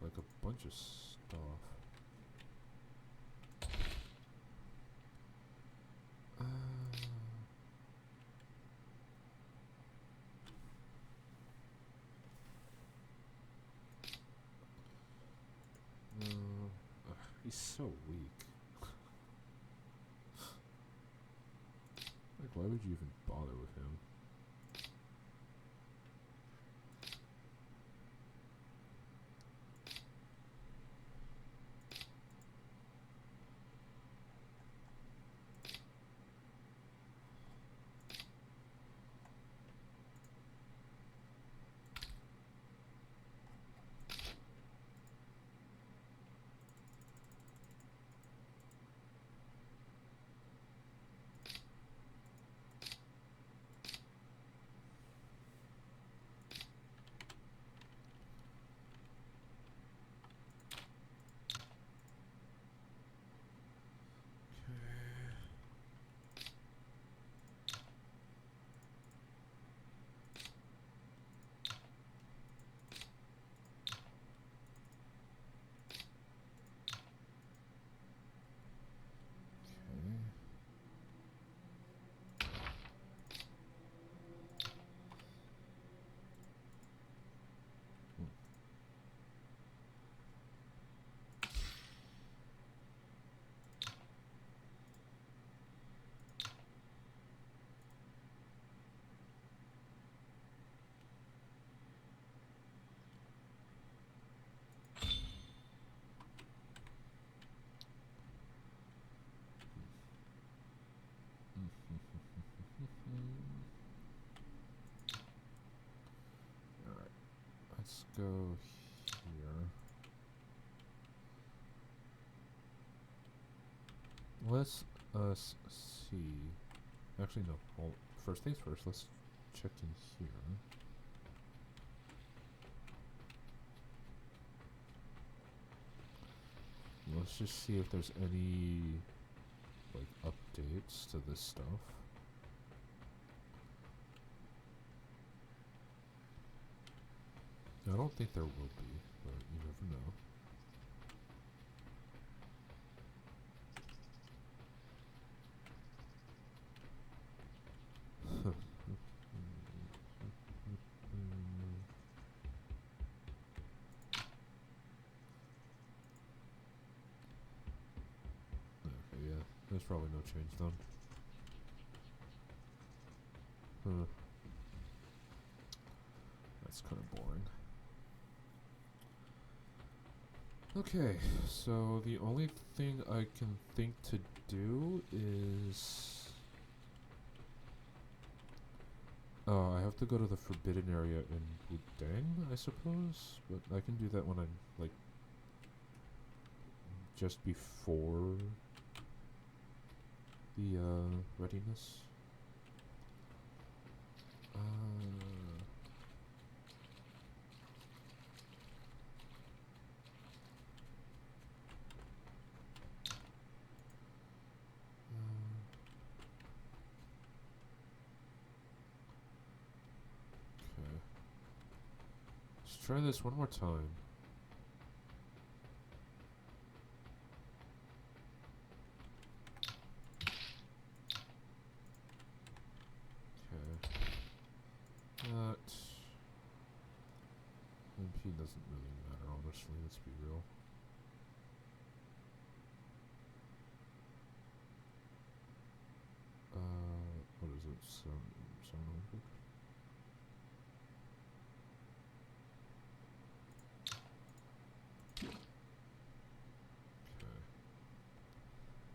like a bunch of stuff. He's so weak. Like, why would you even bother with him? Alright, let's go here. Let's us see. Actually, no. Well, first things first, let's check in here. Let's just see if there's any, like, updates to this stuff. I don't think there will be, but you never know. Okay, yeah, there's probably no change done. That's kind of boring. Okay, so the only thing I can think to do is... I have to go to the forbidden area in Wudang, I suppose? But I can do that when I'm, like, just before the, readiness. Let's try this one more time. Okay. That MP doesn't really matter, honestly, let's be real. What is it? 700?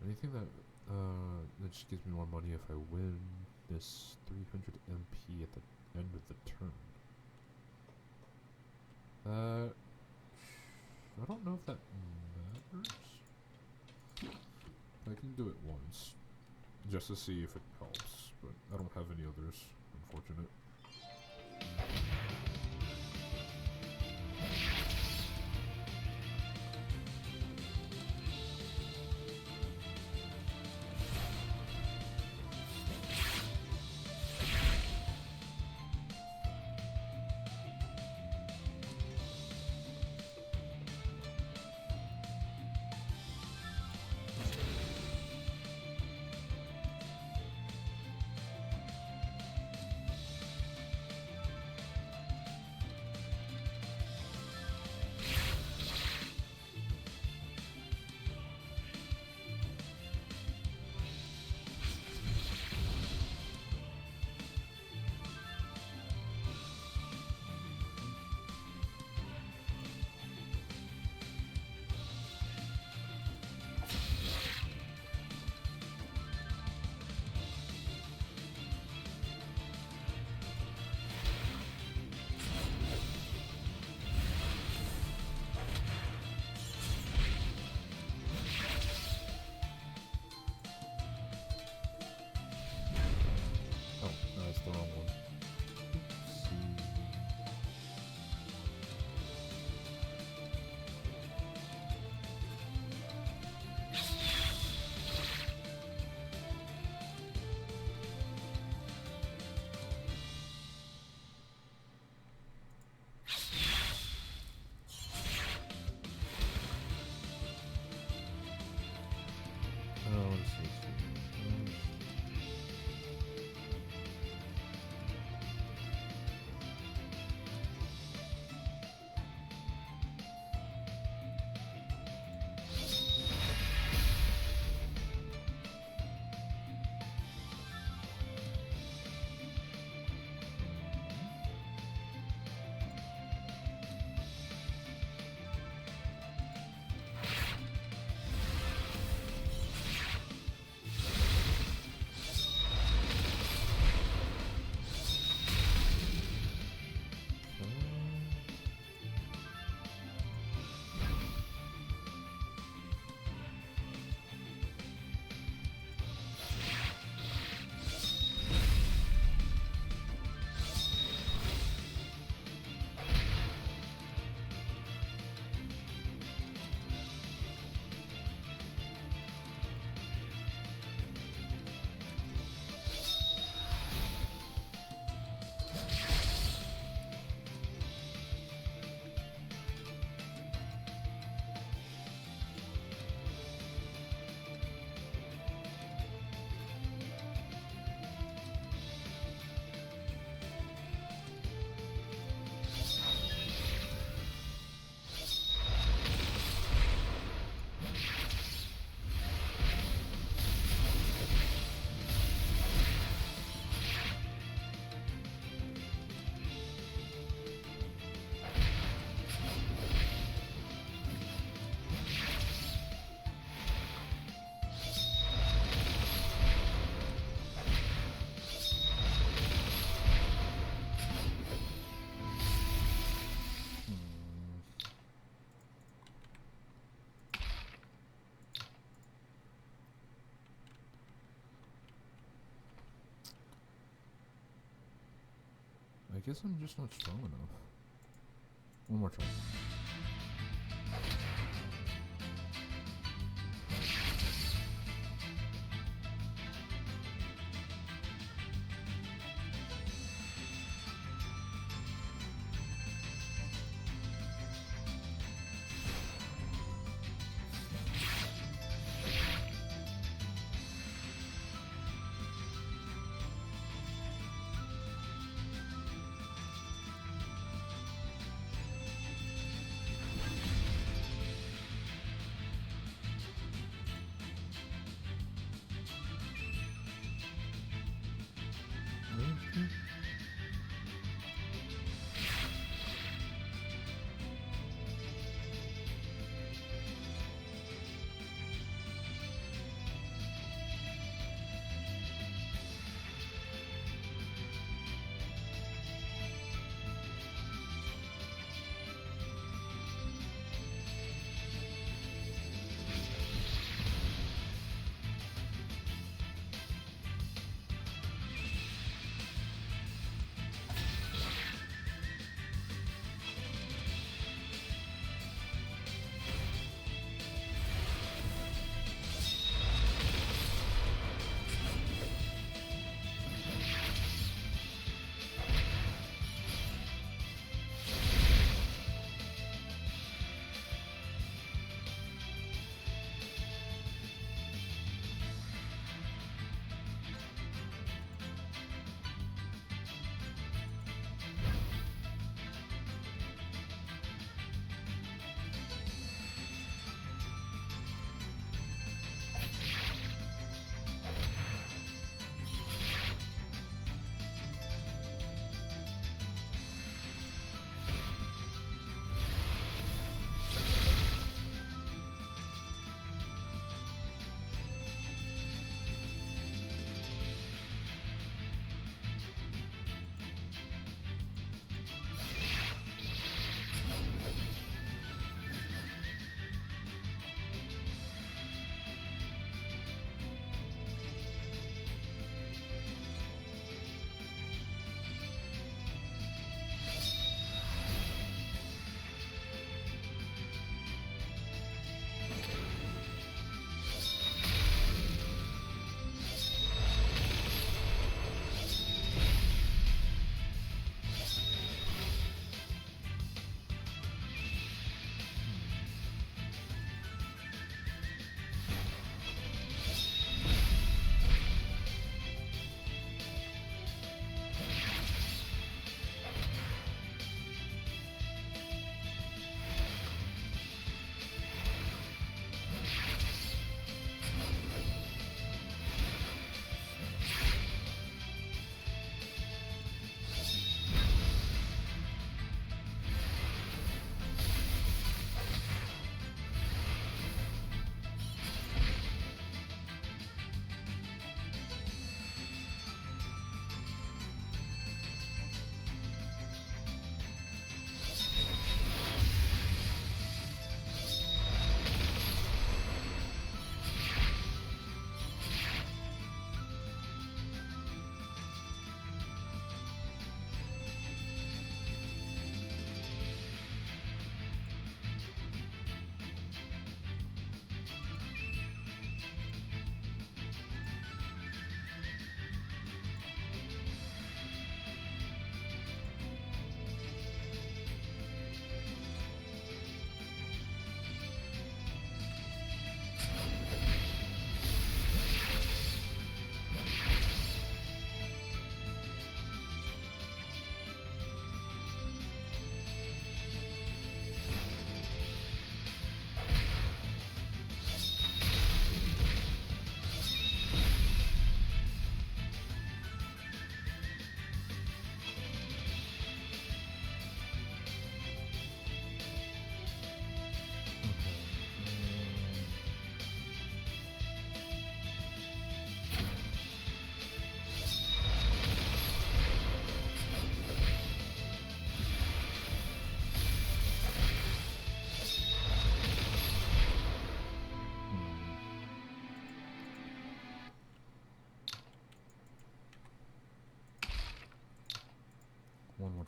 Anything that just gives me more money if I win this 300 MP at the end of the turn. I don't know if that matters. I can do it once, just to see if it helps, but I don't have any others, unfortunate. guess I'm just not strong enough. One more try.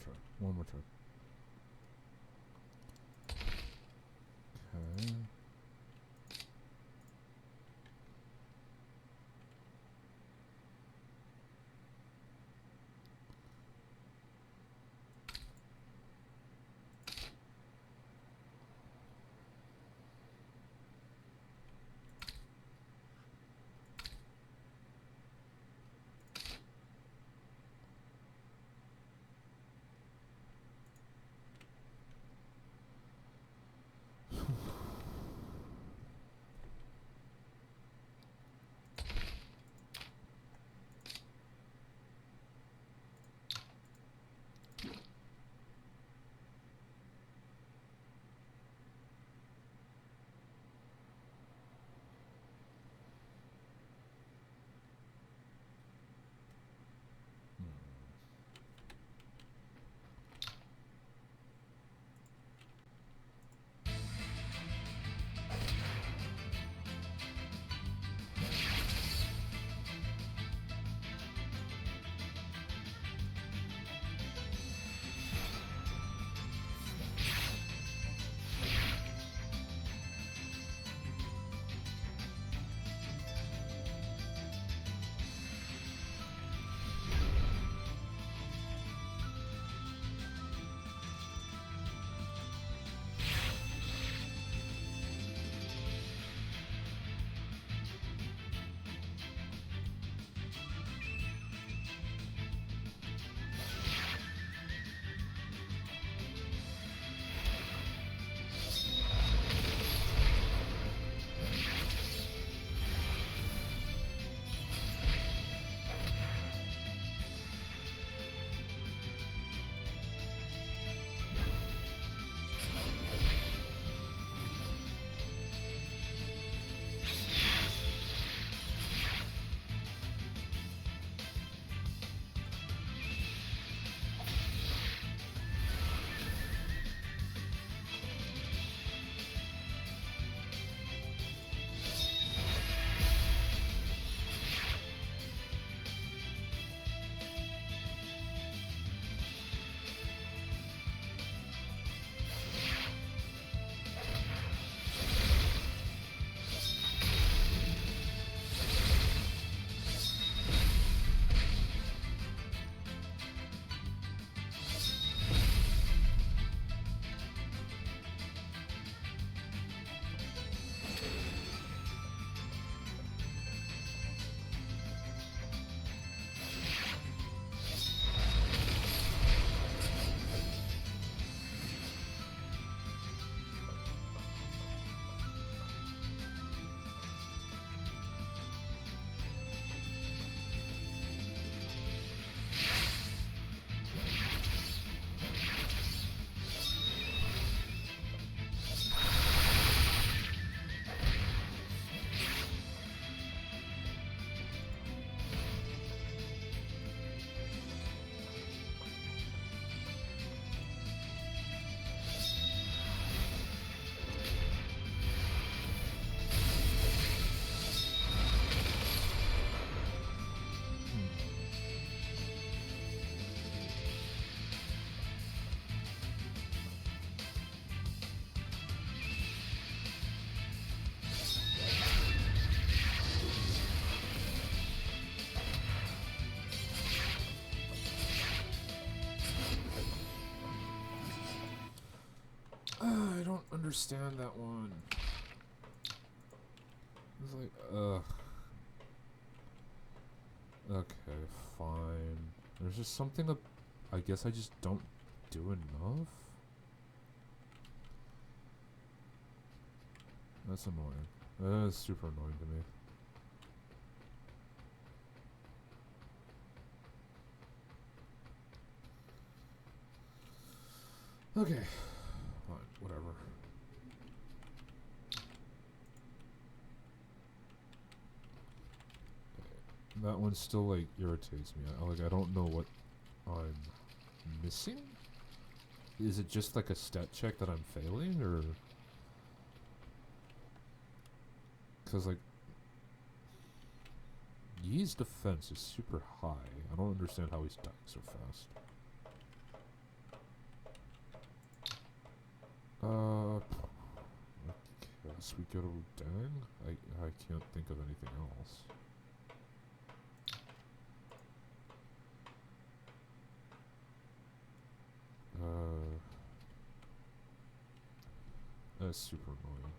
try. One more try. Okay. I don't understand that one. It's like, ugh. Okay, fine. There's just something that I guess I just don't do enough. That's annoying. That's super annoying to me. Okay. Fine, whatever. That one still, like, irritates me. I don't know what I'm missing? Is it just, like, a stat check that I'm failing, or... Because, like... Yi's defense is super high. I don't understand how he's dying so fast. guess we go to Wudang? I can't think of anything else. That's super annoying.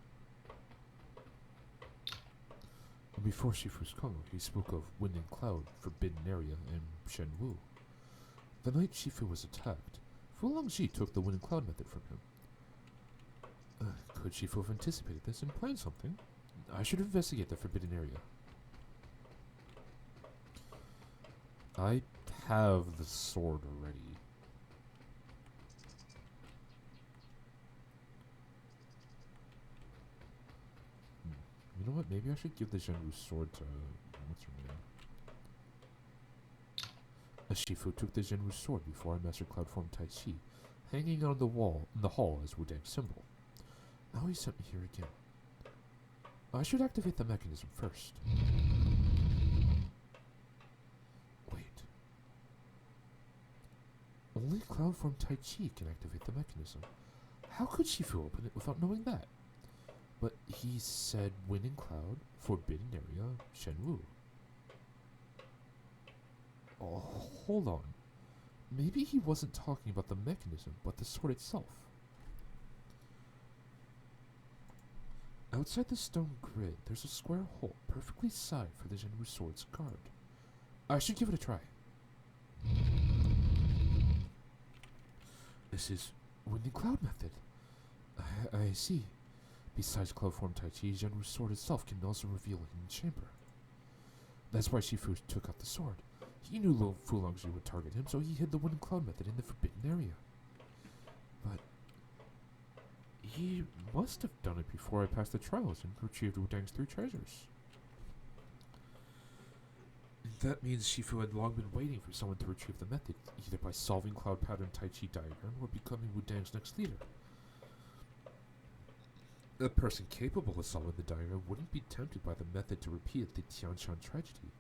And before Shifu's call, he spoke of Wind and Cloud, Forbidden Area, and Shenwu. The night Shifu was attacked, Fu Longji took the Wind and Cloud method from him. Could Shifu have anticipated this and planned something? I should investigate the Forbidden Area. I have the sword already. You know what? Maybe I should give the Zhenwu sword to... what's her name? Shifu took the Zhenwu sword before I mastered Cloud Form Tai Chi, hanging on the wall in the hall as Wudang's symbol. Now he sent me here again. I should activate the mechanism first. Wait. Only Cloud Form Tai Chi can activate the mechanism. How could Shifu open it without knowing that? But he said Wind and Cloud, Forbidden Area, Shenwu. Oh, hold on. Maybe he wasn't talking about the mechanism, but the sword itself. Outside the stone grid, there's a square hole perfectly sized for the Zhenwu sword's guard. I should give it a try. This is Wind and Cloud method. I see. Besides Cloud Form Tai Chi, Zhenwu's sword itself can also reveal a hidden chamber. That's why Shifu took out the sword. He knew Fu Longji would target him, so he hid the Wind and Cloud method in the Forbidden Area. But he must have done it before I passed the trials and retrieved Wudang's 3 treasures. That means Shifu had long been waiting for someone to retrieve the method, either by solving Cloud Pattern Tai Chi diagram or becoming Wudang's next leader. A person capable of solving the diagram wouldn't be tempted by the method to repeat the Tianshan tragedy,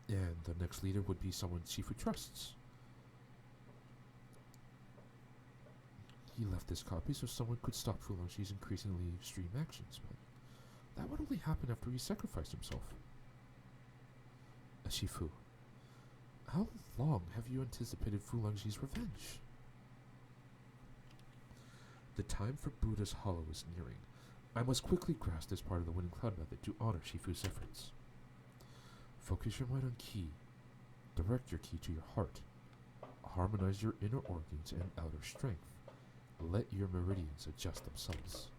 and the next leader would be someone Shifu trusts. He left this copy so someone could stop Fu Longji's increasingly extreme actions, but that would only happen after he sacrificed himself. Shifu, how long have you anticipated Fu Longji's revenge? The time for Buddha's Hollow is nearing. I must quickly grasp this part of the Wind and Cloud method to honor Shifu's efforts. Focus your mind on Ki. Direct your Ki to your heart. Harmonize your inner organs and outer strength. Let your meridians adjust themselves.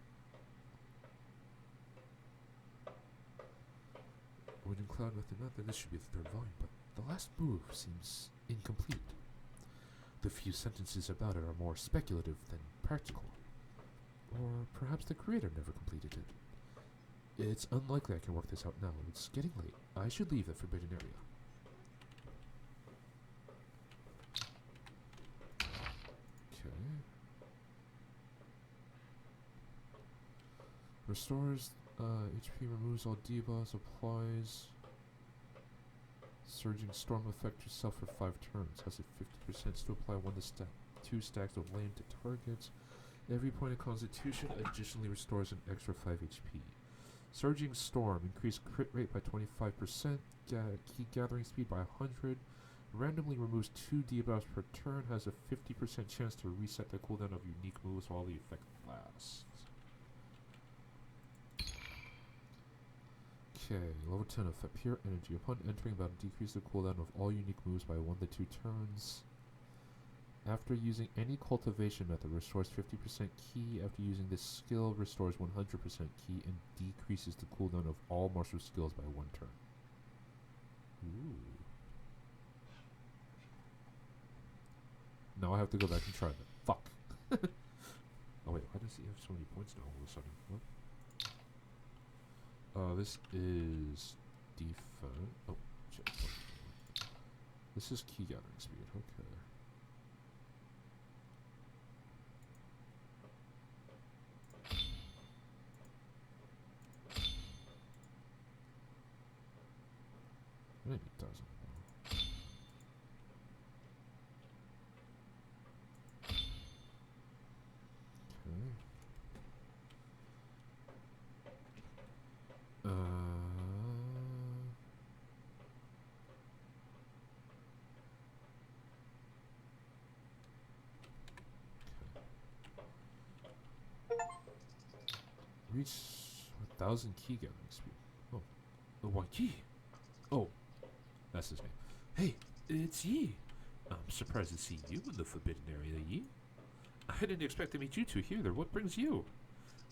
Wind and Cloud method, this should be the 3rd volume, but the last move seems incomplete. The few sentences about it are more speculative than practical. Or perhaps the creator never completed it. It's unlikely I can work this out now. It's getting late. I should leave the Forbidden Area. Okay. Restores HP, removes all debuffs, applies Surging Storm effect yourself for 5 turns. Has a 50% to apply 1 to 2 stacks of lane to targets. Every point of Constitution additionally restores an extra 5 HP. Surging Storm, increased crit rate by 25%, key gathering speed by 100, randomly removes 2 debuffs per turn, has a 50% chance to reset the cooldown of unique moves while the effect lasts. Okay, level 10 effect, Pure Energy. Upon entering battle, decrease the cooldown of all unique moves by 1 to 2 turns. After using any cultivation method, restores 50% ki. After using this skill, restores 100% ki and decreases the cooldown of all martial skills by 1 turn. Ooh. Now I have to go back and try that. Fuck. Oh wait, why does he have so many points now all of a sudden? What? This is defense. Oh, shit. This is key gathering speed. Okay. Maybe it doesn't. Okay. Reach 1,000 key gathering speed. Oh, the 1 key. Oh, that's his name. Hey, it's Yi. I'm surprised to see you in the forbidden area, Yi. I didn't expect to meet you two here. What brings you?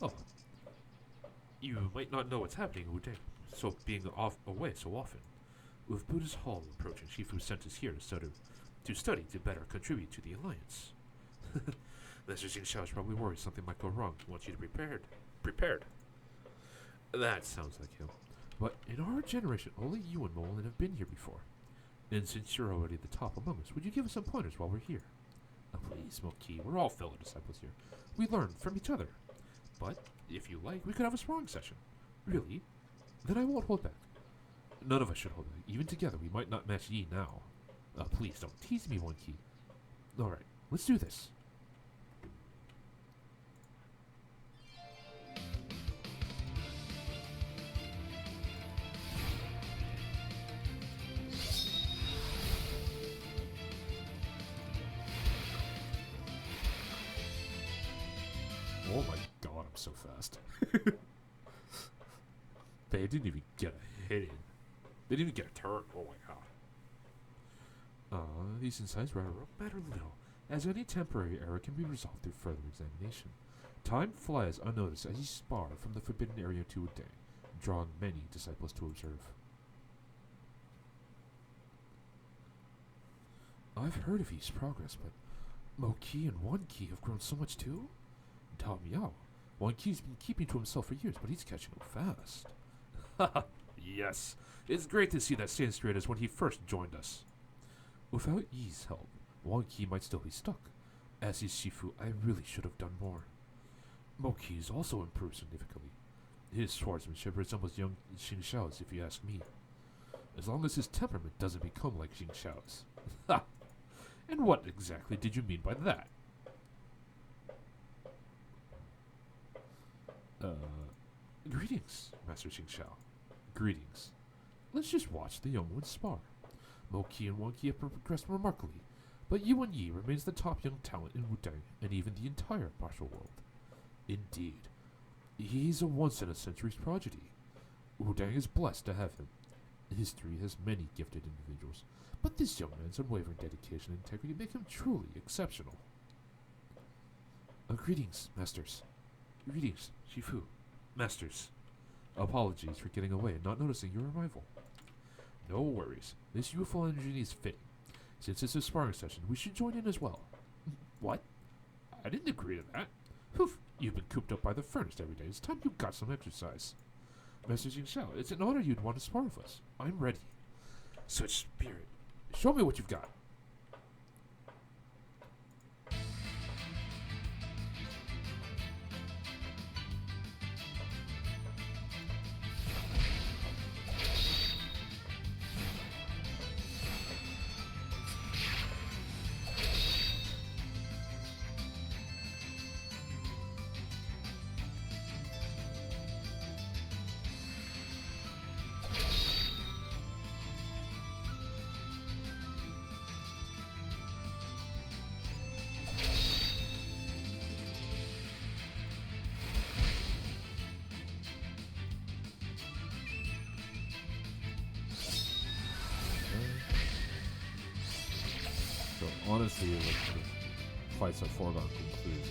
Oh, you might not know what's happening in Wudang, so being away so often. With Buddha's Hall approaching, Shifu sent us here to study to better contribute to the Alliance. Mr. Jingxiao is probably worried something might go wrong. He wants you to be prepared. That sounds like him. But in our generation, only you and Molin have been here before. And since you're already the top among us, would you give us some pointers while we're here? Oh, please, Moki, we're all fellow disciples here. We learn from each other. But, if you like, we could have a sparring session. Really? Then I won't hold back. None of us should hold back. Even together, we might not match Yi now. Please don't tease me, 1 key. Alright, let's do this. Oh my god, I'm so fast. They didn't even get a hit in. They didn't even get a turn. Oh my god. These insights matter little, as any temporary error can be resolved through further examination. Time flies unnoticed as you spar from the forbidden area to a day, drawing many disciples to observe. I've heard of Yi's progress, but Moki and 1 key have grown so much too? Tao Miao, 1 key's been keeping to himself for years, but he's catching up fast. Haha, yes. It's great to see that same straight as when he first joined us. Without Yi's help, 1 key might still be stuck. As is Shifu, I really should have done more. Moki's also improved significantly. His swordsmanship resembles young Xingxiao's, if you ask me. As long as his temperament doesn't become like Xingxiao's. Ha! And what exactly did you mean by that? Greetings, Master Xingxiao. Greetings. Let's just watch the young ones spar. Moki and 1 key have progressed remarkably, but Yuan Yi remains the top young talent in Wudang and even the entire martial world. Indeed, he's a once-in-a-century prodigy. Wudang is blessed to have him. History has many gifted individuals, but this young man's unwavering dedication and integrity make him truly exceptional. Greetings, Masters. Greetings, Shifu. Masters. Apologies for getting away and not noticing your arrival. No worries. This youthful energy is fitting. Since it's a sparring session, we should join in as well. What? I didn't agree to that. Poof, you've been cooped up by the furnace every day. It's time you got some exercise. Master Jingxiao, it's an honor you'd want to spar with us. I'm ready. Such spirit. Show me what you've got. So honestly, like, the fights are foregone conclusion.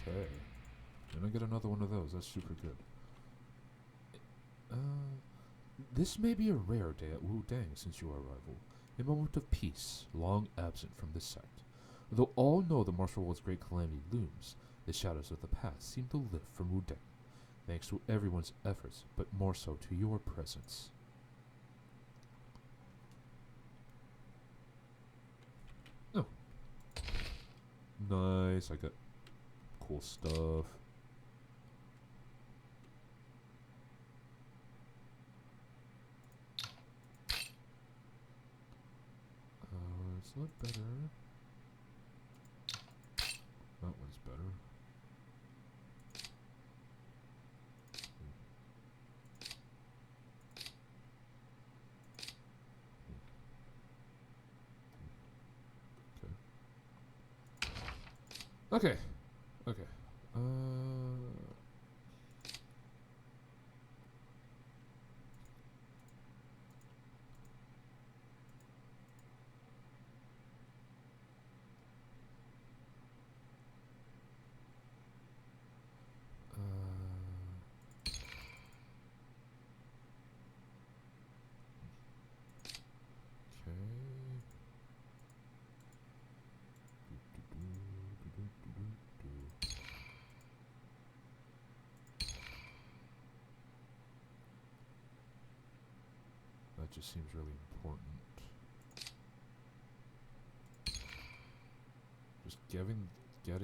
Okay. And I get another one of those. That's super good. This may be a rare day at Wu Dang since your arrival, a moment of peace, long absent from this sect. Though all know the martial world's great calamity looms, the shadows of the past seem to lift from Wu Dang, thanks to everyone's efforts, but more so to your presence. Oh. Nice, I got cool stuff. It's a lot better. That one's better. Okay. Okay. That just seems really important. Just getting the I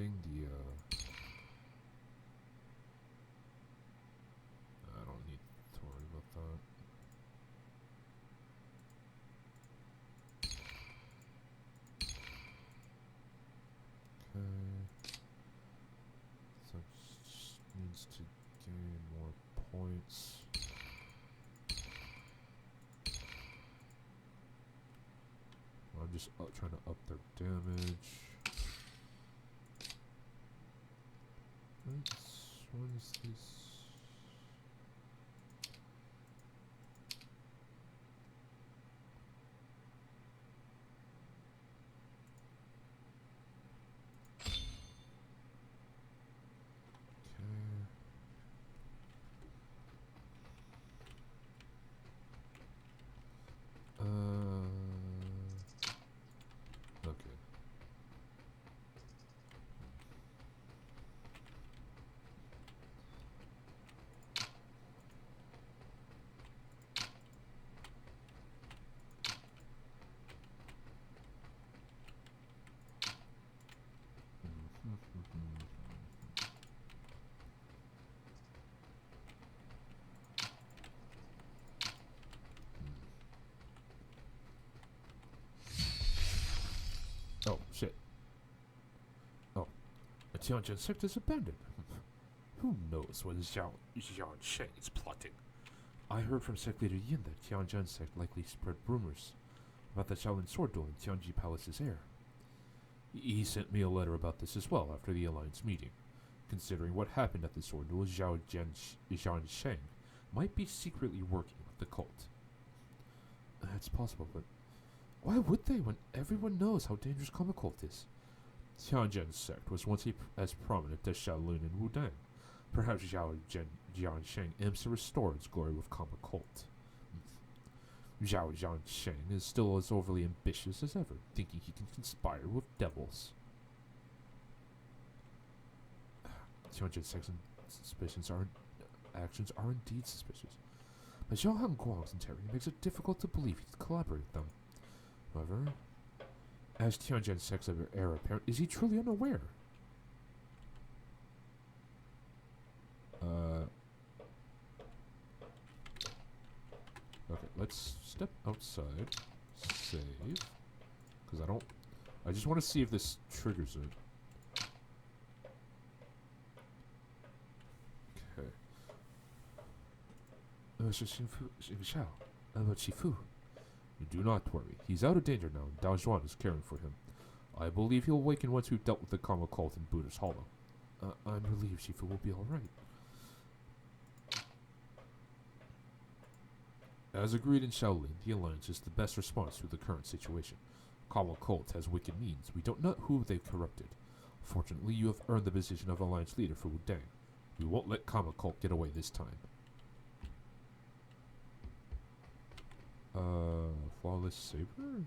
don't need to worry about that. Okay. So it just needs to gain more points. I'm just trying to up their damage. What is this? Okay. Oh, shit. Oh, the Tianjin sect is abandoned. Who knows what Xiao Sheng is plotting? I heard from sect leader Yin that Tianjin sect likely spread rumors about the Shaolin sword duel in Tianji Palace's heir. He sent me a letter about this as well after the alliance meeting. Considering what happened at the sword duel, Zhao Sheng might be secretly working with the cult. That's possible, but why would they when everyone knows how dangerous Karma Cult is? Tianjin's sect was once as prominent as Shaolin and Wudang. Perhaps Jiansheng aims to restore its glory with Karma Cult. Zhao Jiansheng is still as overly ambitious as ever, thinking he can conspire with devils. Tianjin's actions are indeed suspicious, but Zhao Hanguang's integrity makes it difficult to believe he'd collaborate with them. However, as Tianjin sect's heir apparent, is he truly unaware? Okay, let's step outside, save, because I just want to see if this triggers it. Okay. Shifu. You do not worry. He's out of danger now, and Dao Zhuan is caring for him. I believe he'll awaken once we've dealt with the Karma Cult in Buddha's Hollow. I'm relieved Shifu will be alright. As agreed in Shaolin, the Alliance is the best response to the current situation. Karma Cult has wicked means. We don't know who they've corrupted. Fortunately, you have earned the position of Alliance leader for Wudang. We won't let Karma Cult get away this time. Flawless Saber?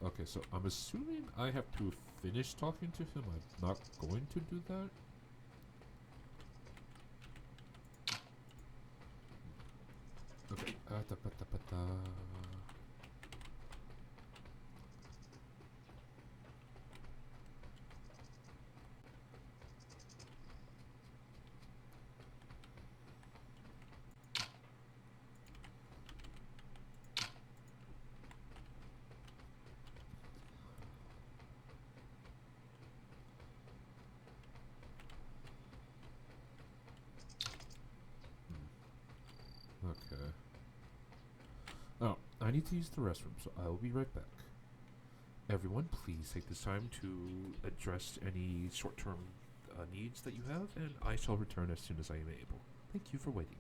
Okay, so I'm assuming I have to finish talking to him. I'm not going to do that. Okay. Okay. Oh, I need to use the restroom, so I will be right back. Everyone, please take this time to address any short-term needs that you have, and I shall return as soon as I am able. Thank you for waiting.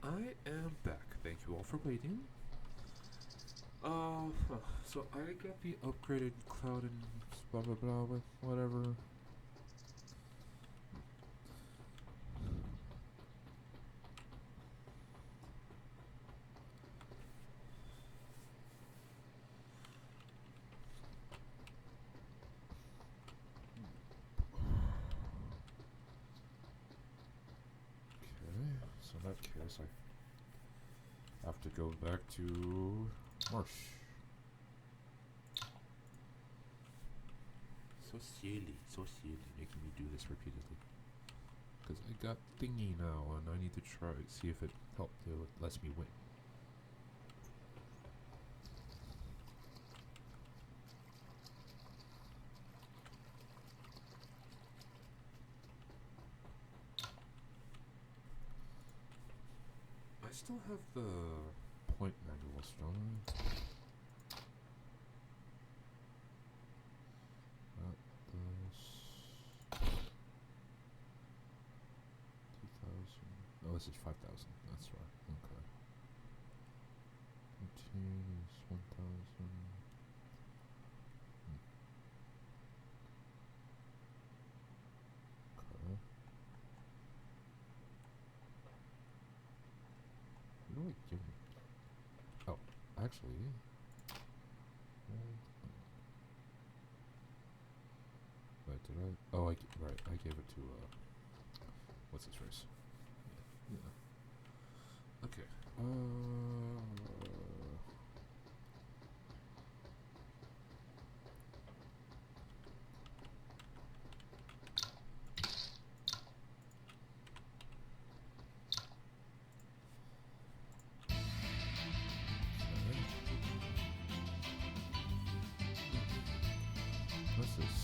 I am back. Thank you all for waiting. So I got the upgraded cloud and blah blah blah, whatever. Okay, so in that case, I have to go back to Marsh. So silly, making me do this repeatedly. Because I got thingy now, and I need to try see if it lets me win. I still have the point manuals, don't I? Oh, this is 5,000. That's right. Okay. 15 is 1,000. Okay. You know what? Give me. Oh, actually. Wait, did I? Oh, right. I gave it to what's his race? Yeah. Okay. What's this?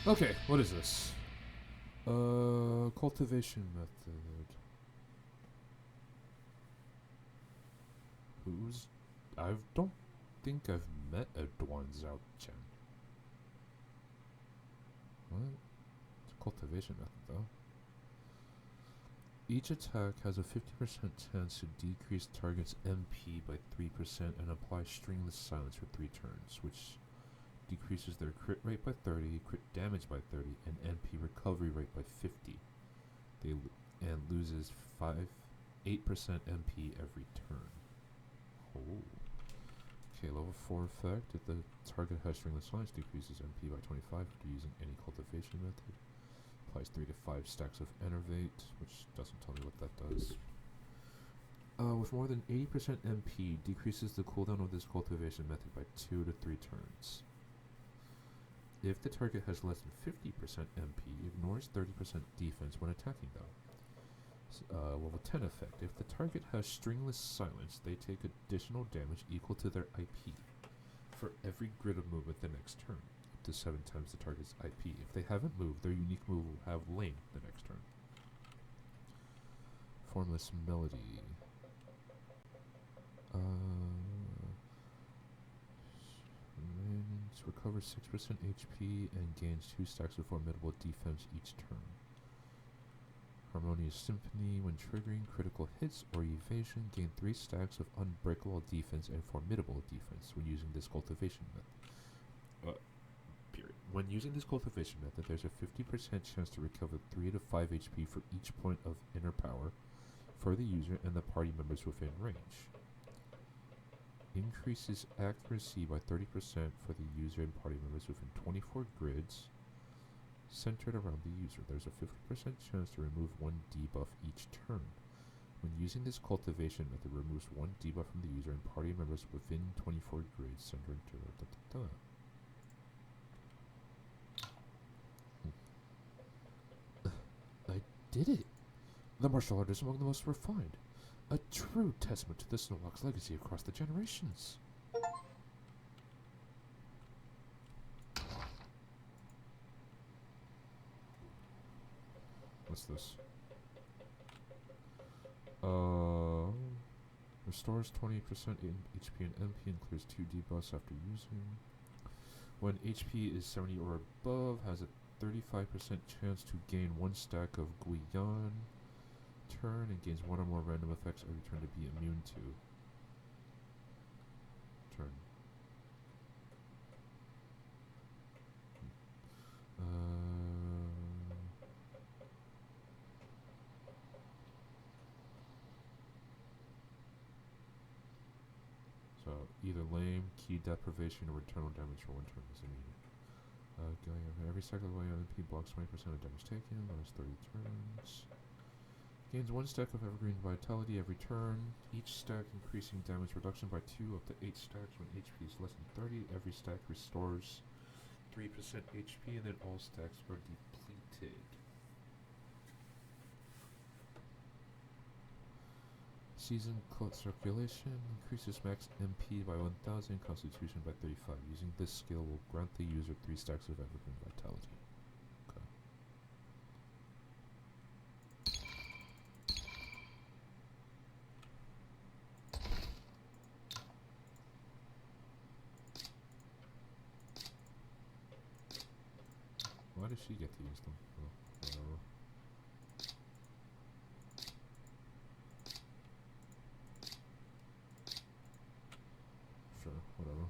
Okay, what is this? Cultivation method. Who's... I don't think I've met a Duan Zhao Chen. What? It's a cultivation method, though. Each attack has a 50% chance to decrease target's MP by 3% and apply stringless silence for 3 turns, which decreases their crit rate by 30, crit damage by 30, and MP recovery rate by 50. And loses 8% MP every turn. Oh. Okay, level 4 effect. If the target has stringless silence, decreases MP by 25 after using any cultivation method. Applies 3 to 5 stacks of Enervate, which doesn't tell me what that does. With more than 80% MP, decreases the cooldown of this cultivation method by 2 to 3 turns. If the target has less than 50% MP, ignores 30% defense when attacking them. Level 10 effect. If the target has stringless silence, they take additional damage equal to their IP for every grid of movement the next turn, up to 7 times the target's IP. If they haven't moved, their unique move will have lane the next turn. Formless Melody. Recovers 6% HP and gains 2 stacks of formidable defense each turn. Harmonious Symphony. When triggering critical hits or evasion, gain 3 stacks of unbreakable defense and formidable defense when using this cultivation method. Period. When using this cultivation method, there's a 50% chance to recover 3 to 5 HP for each point of inner power for the user and the party members within range. Increases accuracy by 30% for the user and party members within 24 grids centered around the user. There's a 50% chance to remove 1 debuff each turn. When using this cultivation method, removes 1 debuff from the user and party members within 24 grids centered to I did it! The martial art is among the most refined. A true testament to the Snorlax's legacy across the generations. What's this? Restores 20% in HP and MP and clears 2 debuffs after using. When HP is 70 or above, has a 35% chance to gain 1 stack of Guiyan turn and gains 1 or more random effects every turn to be immune to. Turn. So either lame, key deprivation, or internal damage for 1 turn is immediate. Every cycle of MP blocks 20% of damage taken, lasts 30 turns. Gains 1 stack of Evergreen Vitality every turn, each stack increasing damage reduction by 2 up to 8 stacks when HP is less than 30. Every stack restores 3% HP and then all stacks are depleted. Season Cult Circulation increases max MP by 1000, Constitution by 35. Using this skill will grant the user 3 stacks of Evergreen Vitality. Okay. Why does she get to use them? Oh, whatever. Sure, whatever.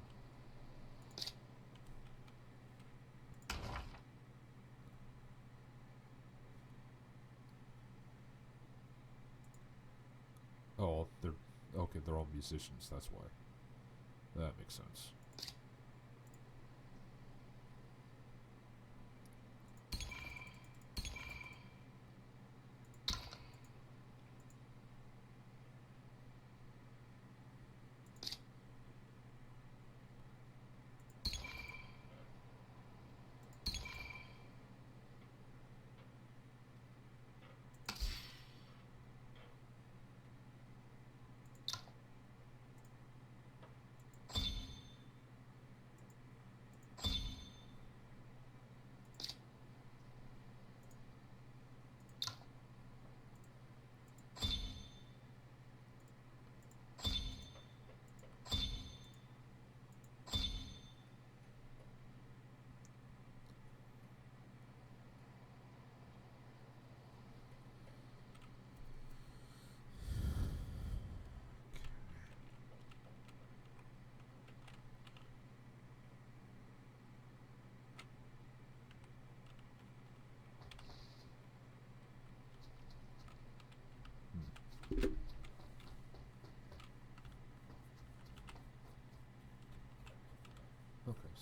Oh, they're all musicians, that's why. That makes sense.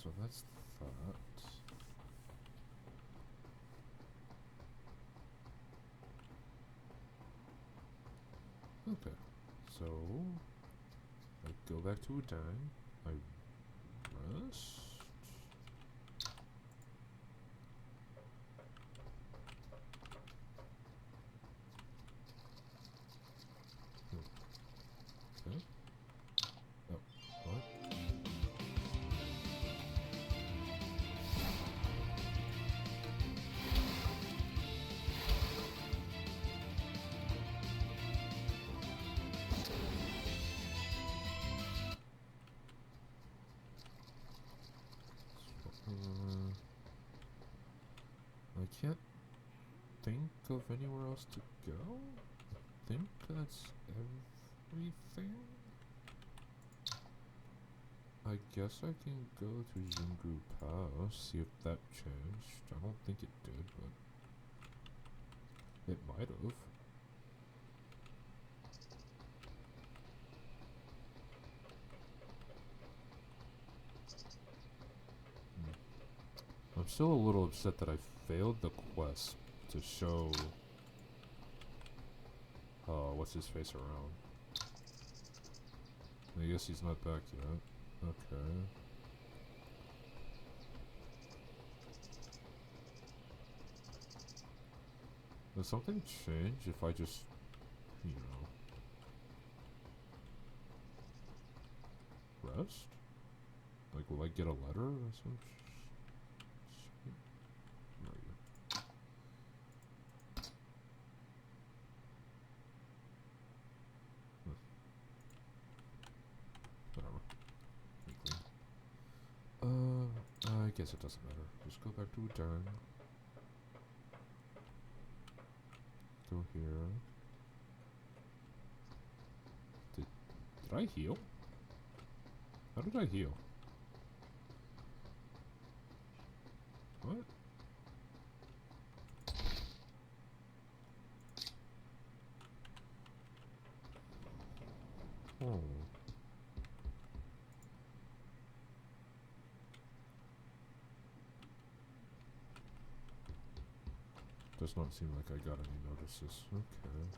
So that's that. Okay. So I go back to Udang. I rest. Okay. Oh, what? I can't think of anywhere else to go. I think that's everything. I guess I can go to Jingu Pass, see if that changed. I don't think it did, but it might have. I'm still a little upset that I failed the quest to show what's his face around. I guess he's not back yet. Okay. Does something change if I just, you know, rest? Like, will I get a letter or some shit? Where are you? Whatever. Be clean. I guess it doesn't matter. Just go back to Udang. Go here. Did I heal? How did I heal? What? Oh. Does not seem like I got any notices. Okay.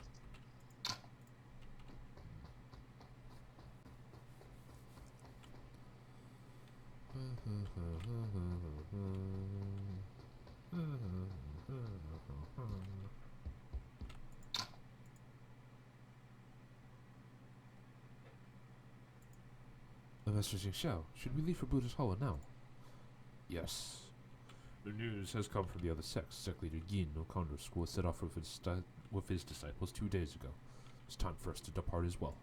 Master Xiao, should we leave for Buddha's Hollow now? Yes. The news has come from the other sects. Sect leader Yin no Condor School set off with his disciples 2 days ago. It's time for us to depart as well.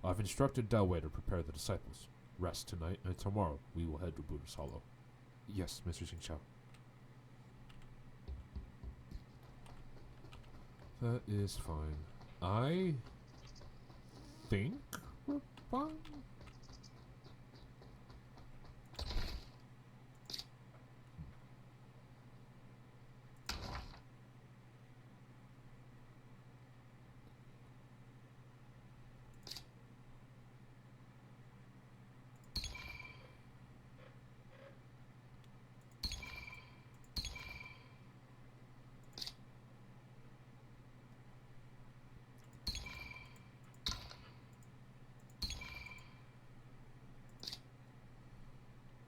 I've instructed Dao Wei to prepare the disciples. Rest tonight, and tomorrow we will head to Buddha's Hollow. Yes, Mr. Xiao. That is fine. I think we're fine.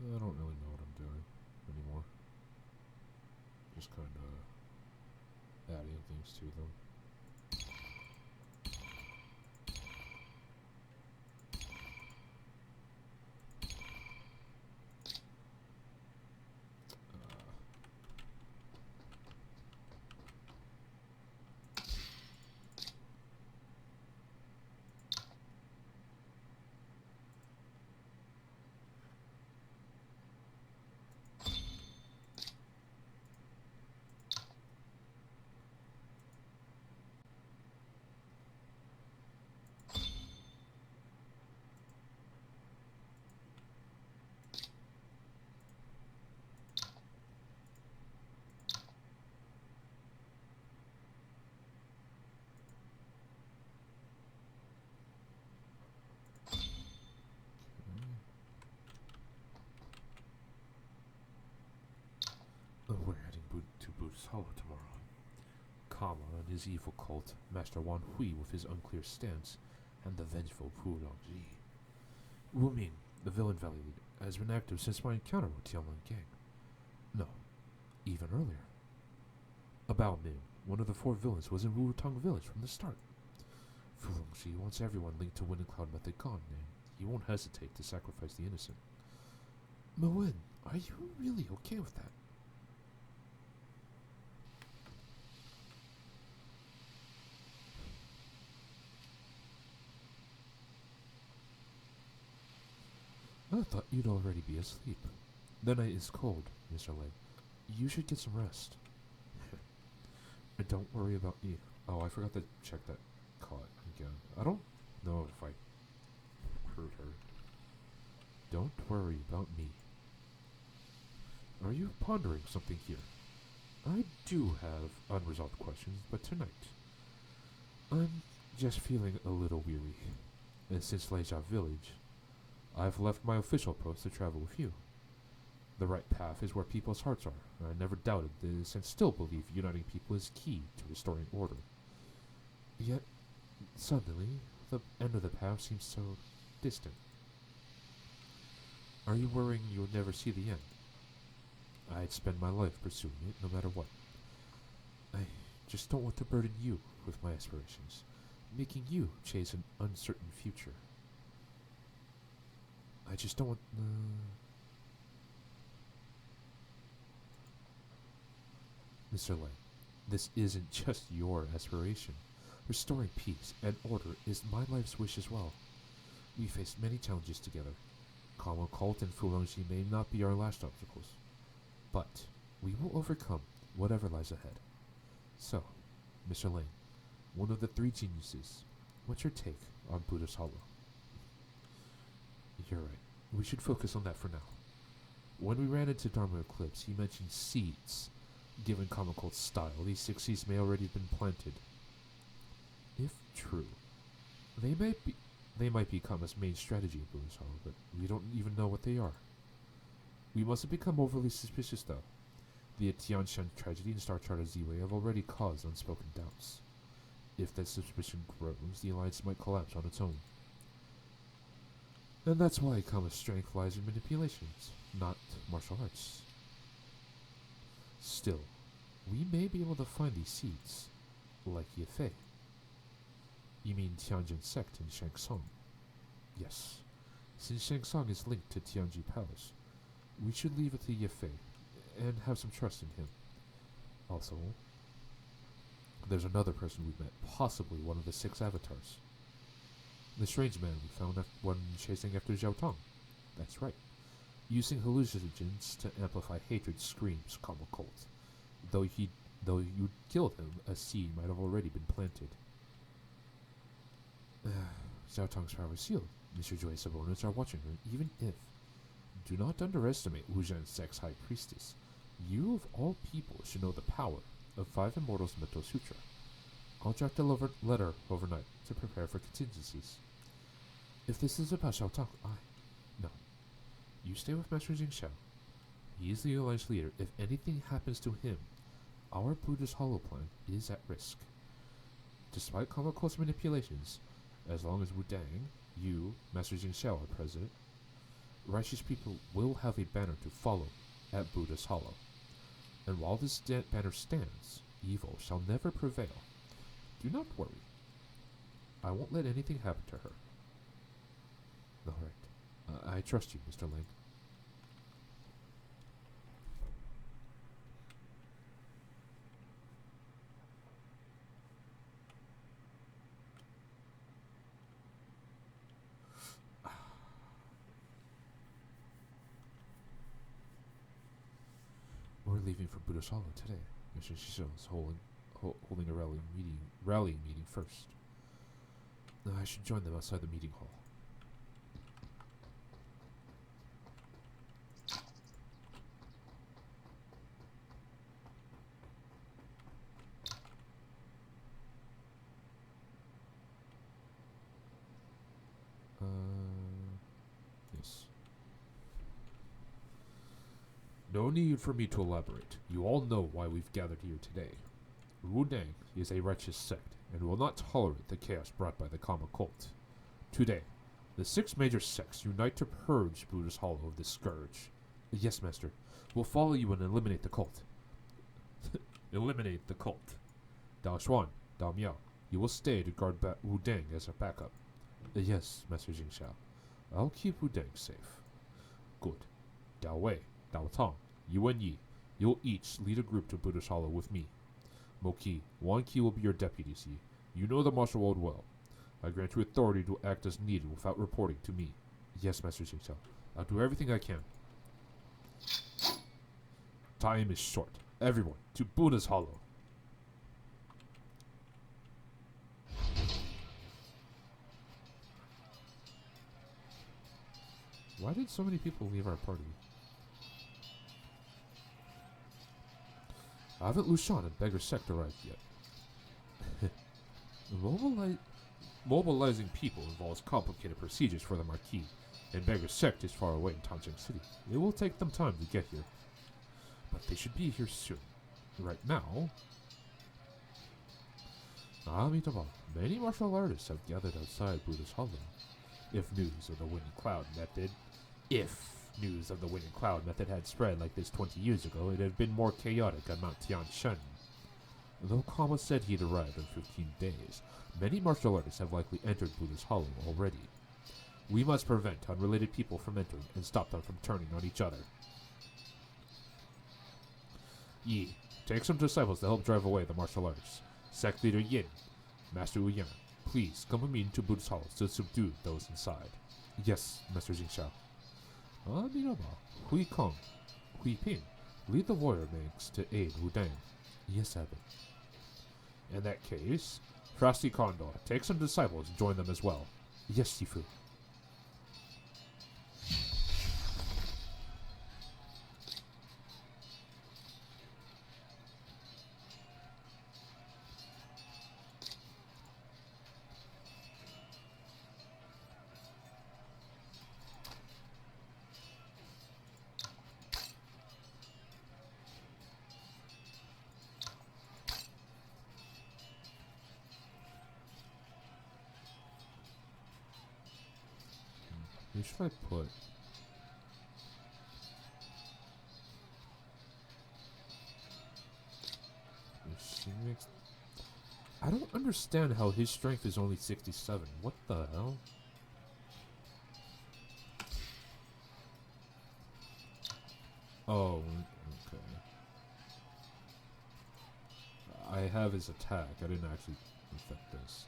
I don't really know what I'm doing anymore. Just kind of adding things to them. Hollow tomorrow. Kama and his evil cult, Master Wan Hui with his unclear stance, and the vengeful Pu Longji. Wu Ming, the villain valley leader, has been active since my encounter with Tianlan Gang. No, even earlier. About Ming, one of the 4 villains, was in Wutong Village from the start. Fu Longji wants everyone linked to Wind and Cloud Method gone, and he won't hesitate to sacrifice the innocent. Moen, are you really okay with that? I thought you'd already be asleep. The night is cold, Mr. Lei. You should get some rest. And don't worry about me. Oh, I forgot to check that caught again. I don't know if I heard her. Don't worry about me. Are you pondering something here? I do have unresolved questions, but tonight I'm just feeling a little weary. And since Leja Village, I've left my official post to travel with you. The right path is where people's hearts are. I never doubted this and still believe uniting people is key to restoring order. Yet, suddenly, the end of the path seems so distant. Are you worrying you'll never see the end? I'd spend my life pursuing it no matter what. I just don't want to burden you with my aspirations, making you chase an uncertain future. I just don't want... Mr. Lei, this isn't just your aspiration. Restoring peace and order is my life's wish as well. We faced many challenges together. Kama Cult and Fulongji may not be our last obstacles, but we will overcome whatever lies ahead. So, Mr. Lane, one of the 3 geniuses, what's your take on Buddha's Hollow? You're right. We should focus on that for now. When we ran into Dharma Eclipse, he mentioned seeds. Given Kama Cult's style, these 6 seeds may already have been planted. If true, they might be Kama's main strategy in Buddha's Hollow, but we don't even know what they are. We mustn't become overly suspicious, though. The Tianshan tragedy and Star Charter Z-Way have already caused unspoken doubts. If that suspicion grows, the alliance might collapse on its own. And that's why Kama's strength lies in manipulations, not martial arts. Still, we may be able to find these seeds, like Yefei. You mean Tianjin sect in Shangsong? Yes. Since Shangsong is linked to Tianji Palace, we should leave it to Yefei, and have some trust in him. Also, there's another person we've met, possibly one of the 6 avatars. The strange man we found when chasing after Zhao Tong. That's right. Using hallucinogens to amplify hatred screams Kama Cult. Though you killed him, a seed might have already been planted. Zhao Tong's power is sealed. Mr. Joy's subordinates are watching her, even if... Do not underestimate Wu Zhan's sex high priestess. You of all people should know the power of 5 Immortals Mito Sutra. I'll draft a letter overnight to prepare for contingencies. If this is about Xiao Tong, No. You stay with Master Jing Xiao. He is the alliance leader. If anything happens to him, our Buddhist Hollow plan is at risk. Despite Kama Cult's manipulations, as long as Wu Dang, you, Master Jing Xiao are president, righteous people will have a banner to follow at Buddha's Hollow. And while this banner stands, evil shall never prevail. Do not worry. I won't let anything happen to her. Alright. I trust you, Mr. Lang. We're leaving for Buddha's Hollow today. Mr. Shisho is holding a rallying meeting first. I should join them outside the meeting hall. Yes. No need for me to elaborate. You all know why we've gathered here today. Wudang is a righteous sect and will not tolerate the chaos brought by the Kama cult. Today, the 6 major sects unite to purge Buddha's Hollow of this scourge. Yes, Master. We'll follow you and eliminate the cult. Eliminate the cult. Dao Xuan, Dao Miao, you will stay to guard Wudang as a backup. Yes, Master Jingxiao. I'll keep Wudang safe. Good. Dao Wei, Dao Tong, you and Yi, you'll each lead a group to Buddha's Hollow with me. Moki, Wan Qi will be your deputies, Yi. You know the martial world well. I grant you authority to act as needed without reporting to me. Yes, Master Jingxiao. I'll do everything I can. Time is short. Everyone, to Buddha's Hollow. Why did so many people leave our party? Haven't Lushan and Beggar Sect arrived yet? Mobilizing people involves complicated procedures for the Marquis, and Beggar Sect is far away in Tanjing City. It will take them time to get here. But they should be here soon. Right now... Amitabha, many martial artists have gathered outside Buddha's Hollow. If news of the Winning Cloud method had spread like this 20 years ago, it had been more chaotic on Mount Tianshan. Though Kama said he'd arrived in 15 days, many martial artists have likely entered Buddha's Hollow already. We must prevent unrelated people from entering and stop them from turning on each other. Yi, take some disciples to help drive away the martial artists. Sect leader Yin, Master Wu Yan, please come with me into Buddha's Hollow to subdue those inside. Yes, Master Jingxiao. Amitabha, Hui Kong, Hui Ping, lead the warrior banks to aid Wudang. Yes, Abbot. In that case, Frosty Condor, take some disciples and join them as well. Yes, Sifu. Who should I put? She makes... I don't understand how his strength is only 67. What the hell? Oh, okay. I have his attack. I didn't actually affect this.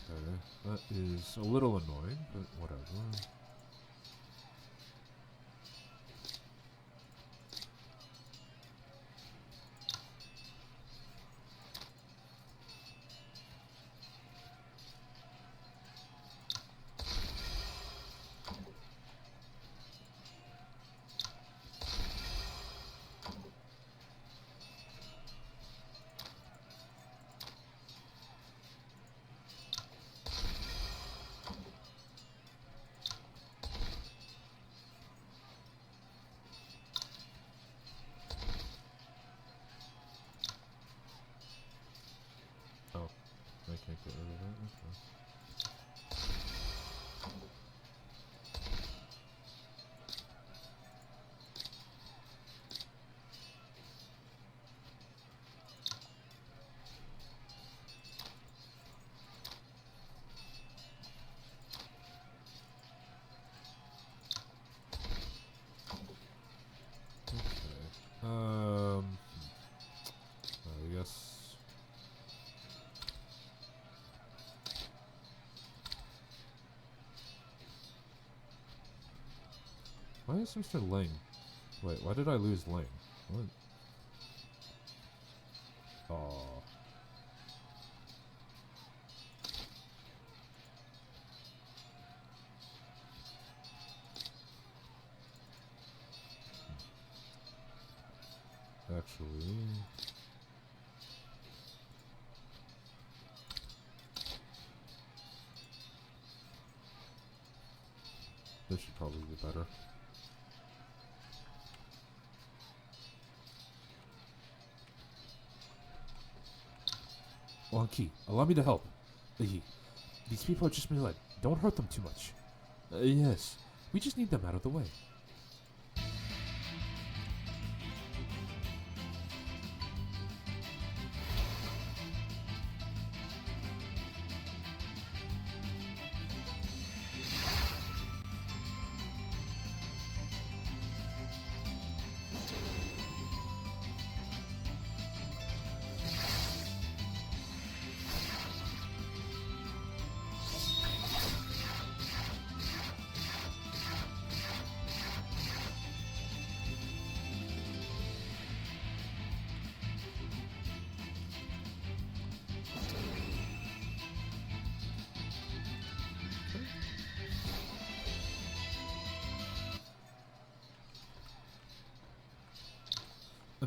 Okay, that is a little annoying, but whatever. I can't get rid of that. Okay. I guess. Why is Mr. Ling? Wait, why did I lose Ling? What? Oh. Actually... this should probably be better. Wonky, allow me to help. These people are just misled. Don't hurt them too much. Yes, we just need them out of the way.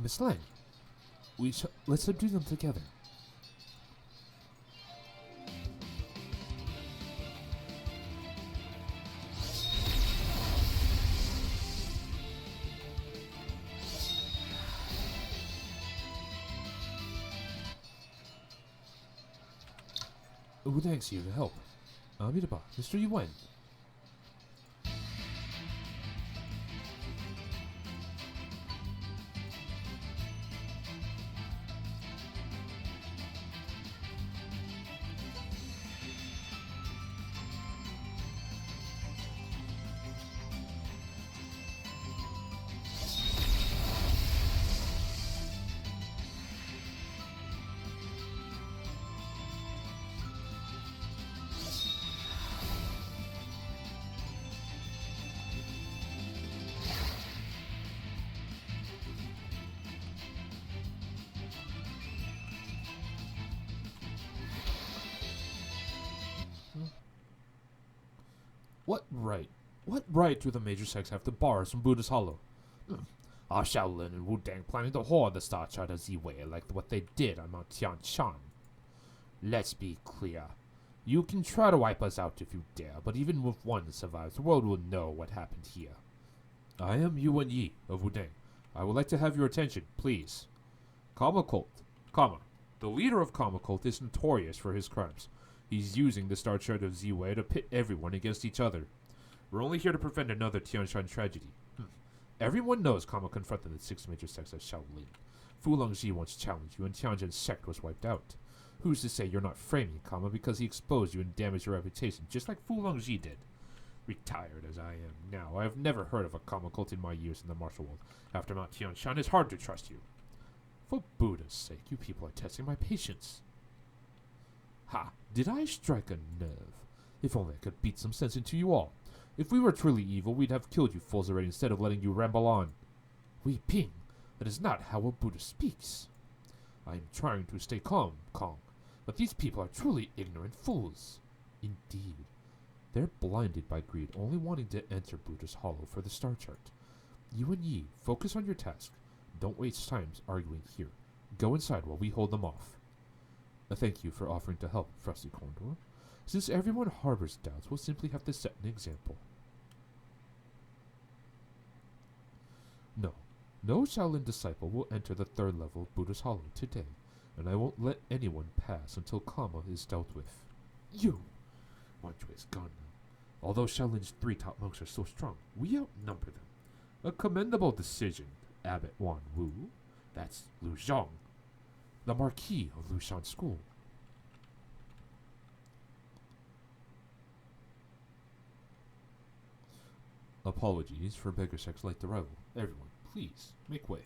Miss Lang, let's subdue them together. Who thanks you to help? Amitabha, Mr. Yuan. What right do the major sects have to borrow from Buddha's Hollow? Are Shaolin and Wu-Dang planning to hoard the Star Charter Z-Way like what they did on Mount Tianshan? Let's be clear. You can try to wipe us out if you dare, but even if one survives, the world will know what happened here. I am Yuan Yi of Wu-Dang. I would like to have your attention, please. Karma Cult. Karma. The leader of Karma Cult is notorious for his crimes. He's using the Star Charter of Z-Way to pit everyone against each other. We're only here to prevent another Tianshan tragedy. Everyone knows Karma confronted the six major sects of Shaolin. Fu Longzhi once challenged you and Tianjin's sect was wiped out. Who's to say you're not framing Karma because he exposed you and damaged your reputation just like Fu Longzhi did? Retired as I am now, I have never heard of a Karma cult in my years in the martial world. After Mount Tianshan, it's hard to trust you. For Buddha's sake, you people are testing my patience. Ha! Did I strike a nerve? If only I could beat some sense into you all. If we were truly evil, we'd have killed you fools already instead of letting you ramble on. Wei Ping, that is not how a Buddha speaks. I am trying to stay calm, Kong, but these people are truly ignorant fools. Indeed. They're blinded by greed, only wanting to enter Buddha's Hollow for the star chart. You and Yi, focus on your task. Don't waste time arguing here. Go inside while we hold them off. Thank you for offering to help, Frosty Condor. Since everyone harbors doubts, we'll simply have to set an example. No Shaolin disciple will enter the third level of Buddha's Hollow today, and I won't let anyone pass until Karma is dealt with. You! Wanju is gone now. Although Shaolin's 3 top monks are so strong, we outnumber them. A commendable decision, Abbot Wan Wu. That's Lu Zhang, the Marquis of Lushan School. Apologies for beggar sex late arrival. Everyone, please, make way.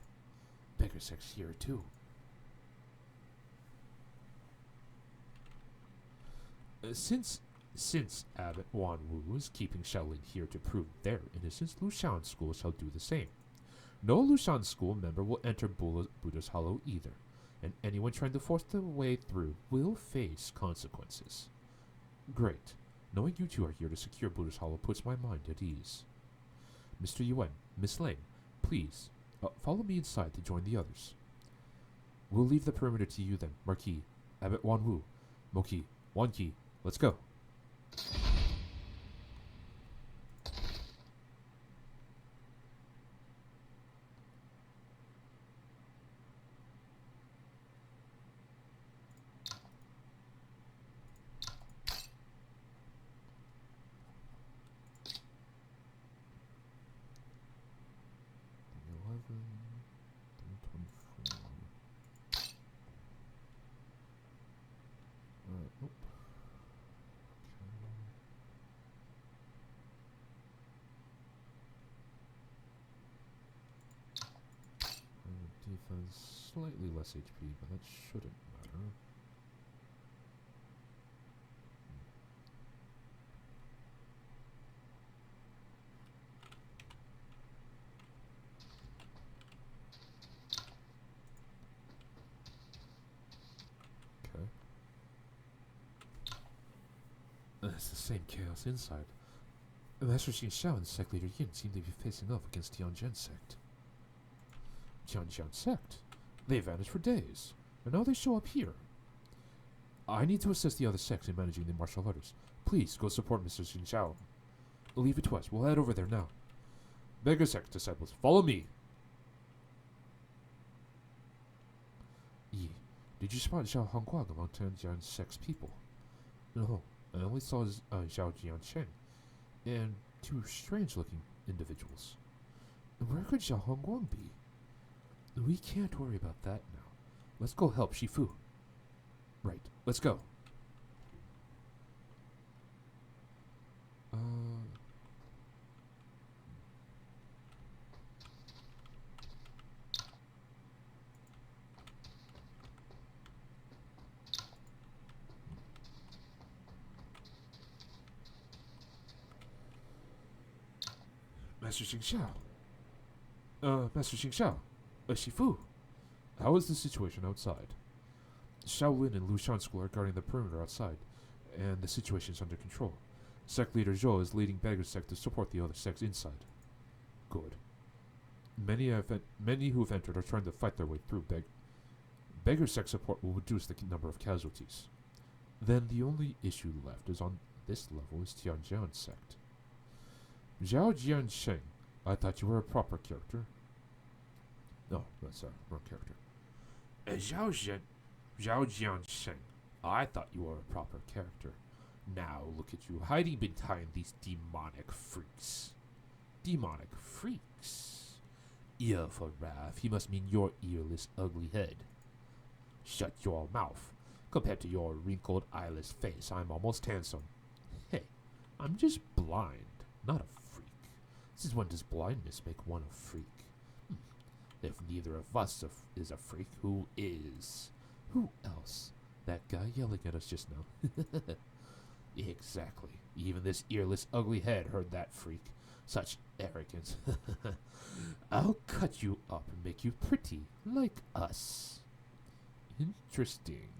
Beggar sex here too. Since Abbot Wan Wu is keeping Shaolin here to prove their innocence, Lushan School shall do the same. No Lushan School member will enter Buddha's Hollow either, and anyone trying to force their way through will face consequences. Great. Knowing you two are here to secure Buddha's Hollow puts my mind at ease. Mr. Yuan, Miss Lang, please, follow me inside to join the others. We'll leave the perimeter to you then, Marquis, Abbot Wan Wu, Moki, Wanki, let's go. slightly less HP, but that shouldn't matter. Okay. It's the same chaos inside. Master Xing Xiao and Sect Leader Yin seem to be facing off against Tianjin Sect. Tianjin Sect? They vanished for days, and now they show up here. I need to assist the other sects in managing the martial artists. Please go support Mr. Xing Xiao. Leave it to us. We'll head over there now. Beggar Sect disciples, follow me. Yi, did you spot Xiao Hongguang among Tianjin Sect's people? No, I only saw Xiao Jiansheng and two strange-looking individuals. Where could Xiao Hongguang be? We can't worry about that now. Let's go help Shifu. Right, let's go. Master Xing Xiao. Master Xing Xiao. Shifu. How is the situation outside? Shaolin and Lu Shan School are guarding the perimeter outside, and the situation is under control. Sect leader Zhou is leading Beggar Sect to support the other sects inside. Good. Many who have entered are trying to fight their way through. Beggar Sect support will reduce the number of casualties. Then the only issue left is on this level is Tianjian Sect. Zhao Jiansheng, I thought you were a proper character. No, that's a wrong character. Zhao Jiansheng, I thought you were a proper character. Now look at you hiding behind these demonic freaks. Demonic freaks? Ear for wrath, he must mean your earless, ugly head. Shut your mouth. Compared to your wrinkled, eyeless face, I'm almost handsome. Hey, I'm just blind, not a freak. Since when does blindness make one a freak? If neither of us is a freak, who is? Who else? That guy yelling at us just now. Exactly. Even this earless, ugly head heard that freak. Such arrogance. I'll cut you up and make you pretty, like us. Interesting.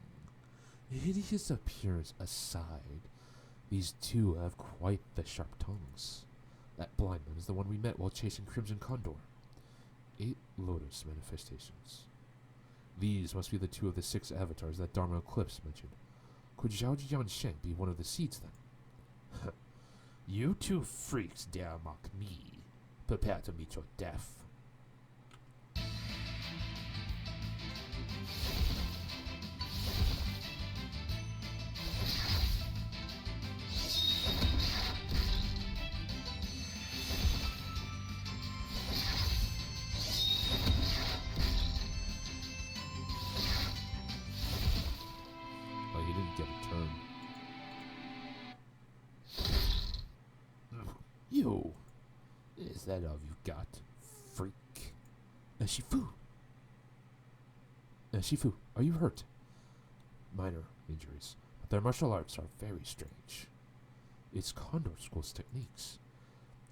Hideous appearance aside, these two have quite the sharp tongues. That blind man is the one we met while chasing Crimson Condor. 8 Lotus manifestations. These must be the 2 of the 6 avatars that Dharma Eclipse mentioned. Could Zhao Jiansheng be one of the seeds then? You 2 freaks dare mock me. Prepare to meet your death. You! Is that all you've got, freak? Shifu! Shifu, are you hurt? Minor injuries, but their martial arts are very strange. It's Condor School's techniques.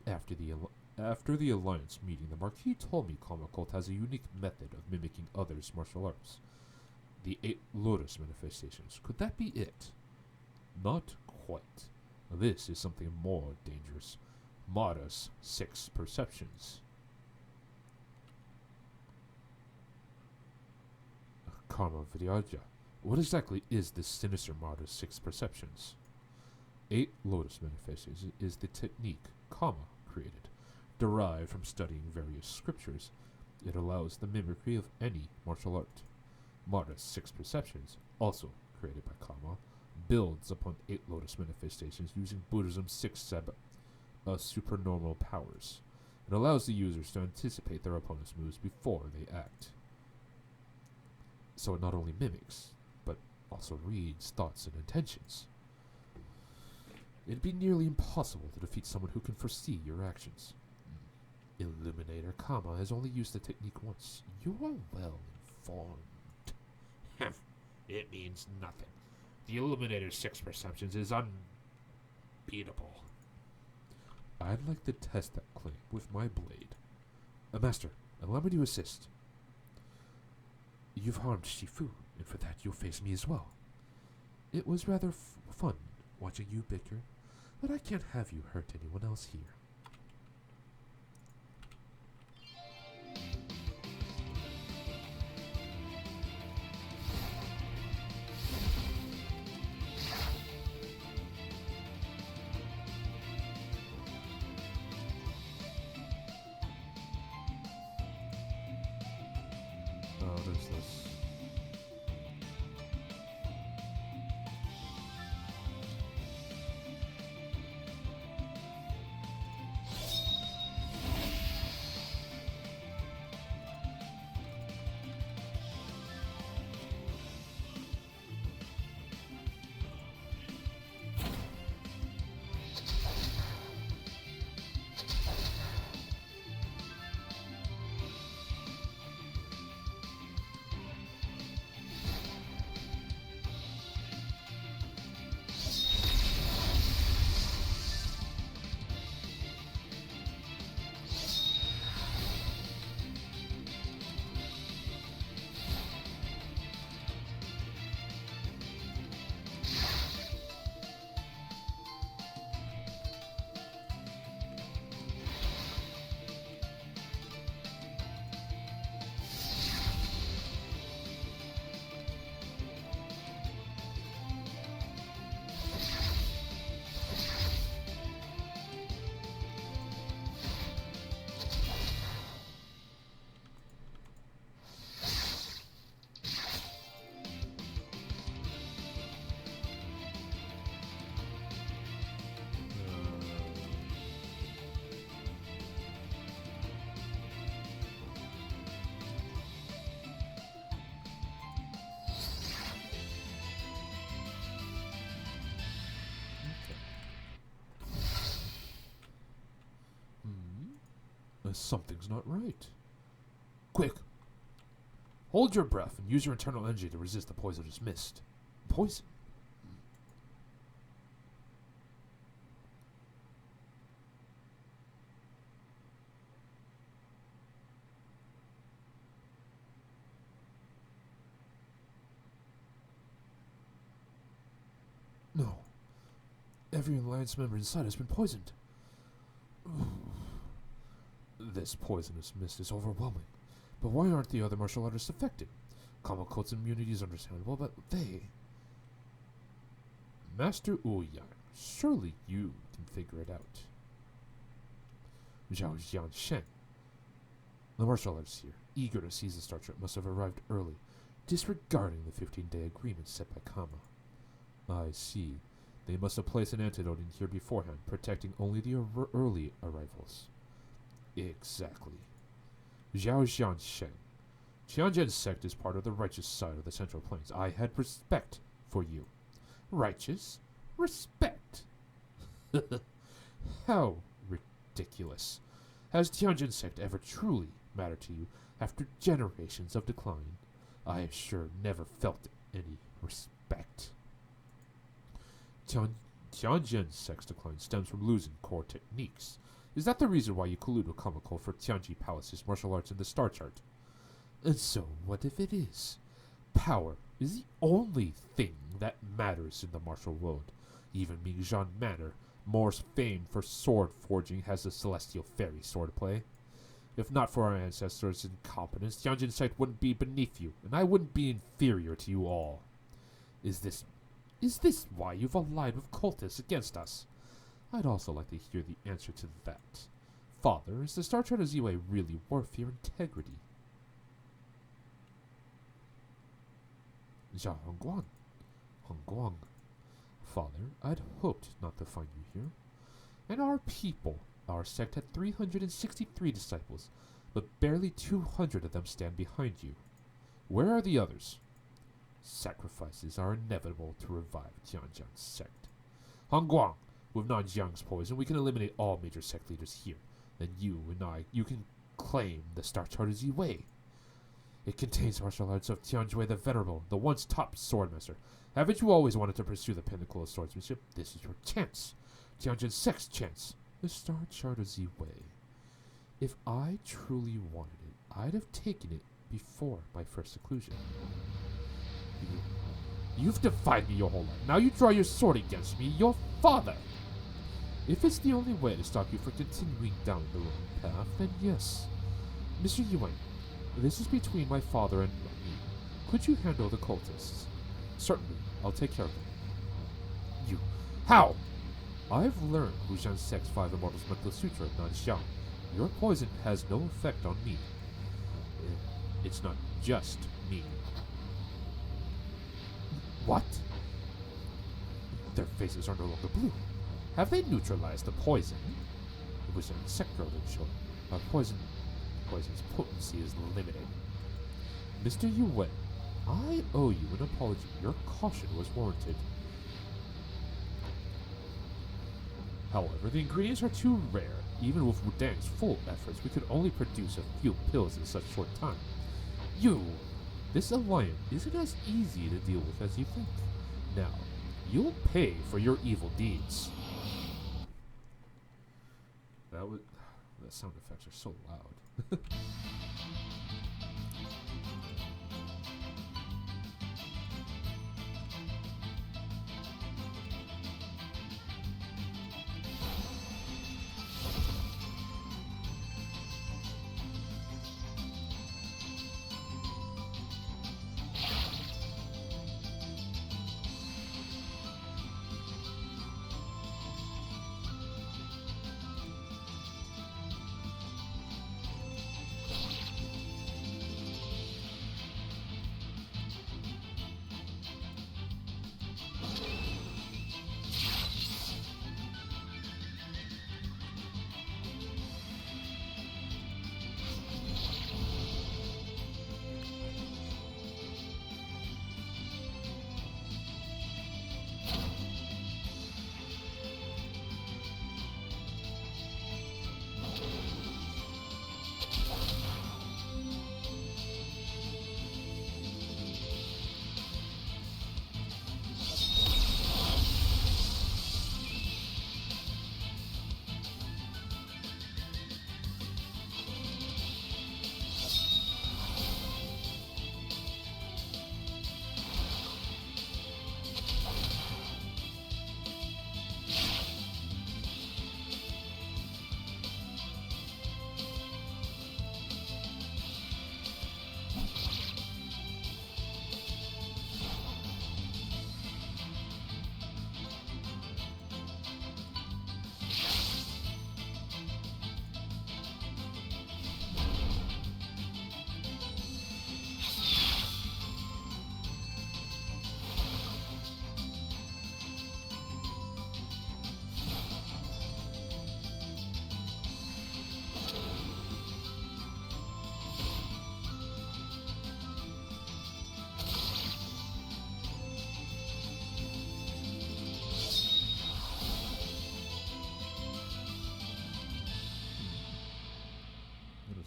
After the Alliance meeting, the Marquis told me Karma Cult has a unique method of mimicking others' martial arts. The 8 Lotus manifestations. Could that be it? Not quite. This is something more dangerous. Mara's 6 perceptions. Karma Vidyaja. What exactly is this sinister Mara's 6 perceptions? 8 Lotus manifestations is the technique Karma created, derived from studying various scriptures. It allows the mimicry of any martial art. Mara's 6 perceptions, also created by Karma, builds upon 8 Lotus manifestations using Buddhism's 6 supernormal powers. It allows the users to anticipate their opponent's moves before they act. So it not only mimics, but also reads thoughts and intentions. It'd be nearly impossible to defeat someone who can foresee your actions. Illuminator Kama has only used the technique once. You are well formed. It means nothing. The Illuminator's 6 perceptions is unbeatable. I'd like to test that claim with my blade. Master, allow me to assist. You've harmed Shifu, and for that you'll face me as well. It was rather fun watching you bicker, but I can't have you hurt anyone else here. Oh, there's this. Something's not right. Quick! Hold your breath and use your internal energy to resist the poisonous mist. Poison? No. Every alliance member inside has been poisoned. This poisonous mist is overwhelming. But why aren't the other martial artists affected? Kamako's immunity is understandable, but they... Master Ouyang, surely you can figure it out. Zhao Jiansheng. The martial artists here, eager to seize the Star Trek, must have arrived early, disregarding the 15-day agreement set by Kama. I see. They must have placed an antidote in here beforehand, protecting only the early arrivals. Exactly. Zhao Jiansheng. Tianjin's sect is part of the righteous side of the Central Plains. I had respect for you. Righteous? Respect? How ridiculous. Has Tianjin sect ever truly mattered to you after generations of decline? I have sure never felt any respect. Tianjin's sect's decline stems from losing core techniques. Is that the reason why you collude with Kamako for Tianji Palace's martial arts in the star chart? And so, what if it is? Power is the only thing that matters in the martial world. Even Mingzhan Manor, more famed for sword forging, has a celestial fairy swordplay. If not for our ancestors' incompetence, Tianjin sect wouldn't be beneath you, and I wouldn't be inferior to you all. Is this why you've allied with cultists against us? I'd also like to hear the answer to that. Father, is the Star Treader Ziwei really worth your integrity? Zhao Hongguang. Hongguang. Father, I'd hoped not to find you here. And our people, our sect had 363 disciples, but barely 200 of them stand behind you. Where are the others? Sacrifices are inevitable to revive Jianjiang's sect. Hongguang, with Nanjiang's poison, we can eliminate all major sect leaders here. Then you and you can claim the Star Charter Ziwei. It contains martial arts of Tianjui the Venerable, the once top swordmaster. Haven't you always wanted to pursue the pinnacle of swordsmanship? This is your chance. Tianjin's sixth chance. The star chart of Ziwei. If I truly wanted it, I'd have taken it before my first seclusion. You've defied me your whole life. Now you draw your sword against me, your father. If it's the only way to stop you from continuing down the wrong path, then yes. Mr. Yuan, this is between my father and me. Could you handle the cultists? Certainly, I'll take care of them. You. How? I've learned Wu Zhan's Sect's 5 Immortals Mental Sutra of Nanxiang. Your poison has no effect on me. It's not just me. What? Their faces are no longer blue. Have they neutralized the poison? It was an insectro that showed. Our poison's potency is limited. Mr. Yuan, I owe you an apology. Your caution was warranted. However, the ingredients are too rare. Even with Wudang's full efforts, we could only produce a few pills in such short time. This alliance isn't as easy to deal with as you think. Now, you'll pay for your evil deeds. The sound effects are so loud.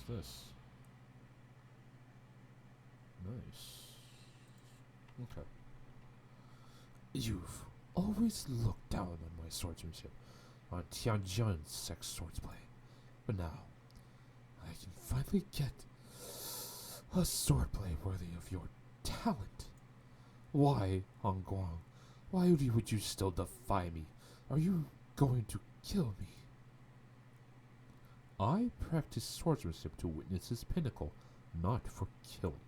This. Nice. Okay. You've always looked down on my swordsmanship, on Tianjin's sex swordsplay. But now, I can finally get a swordplay worthy of your talent. Why, Hong Guang? Why would you still defy me? Are you going to kill me? I practice swordsmanship to witness his pinnacle, not for killing.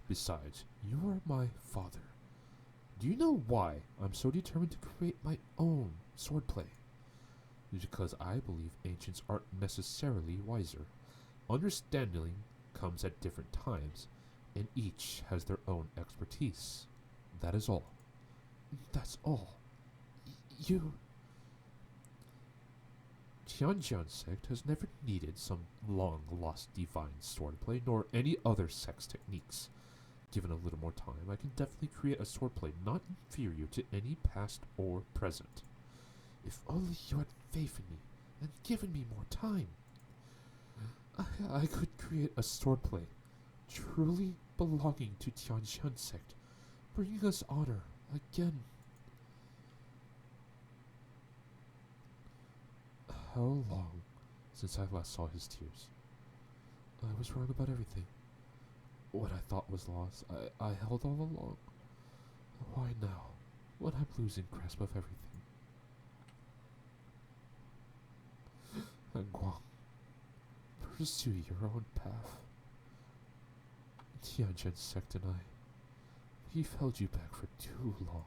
Besides, you are my father. Do you know why I'm so determined to create my own swordplay? It's because I believe ancients aren't necessarily wiser. Understanding comes at different times, and each has their own expertise. That is all. That's all. Tianjin sect has never needed some long-lost divine swordplay, nor any other sect's techniques. Given a little more time, I can definitely create a swordplay not inferior to any past or present. If only you had faith in me and given me more time. I could create a swordplay truly belonging to Tianshan sect, bringing us honor again. How long since I last saw his tears? I was wrong about everything. What I thought was lost, I held all along. Why now, when I'm losing grasp of everything? And Guang, pursue your own path. Tianjin sect and we've held you back for too long.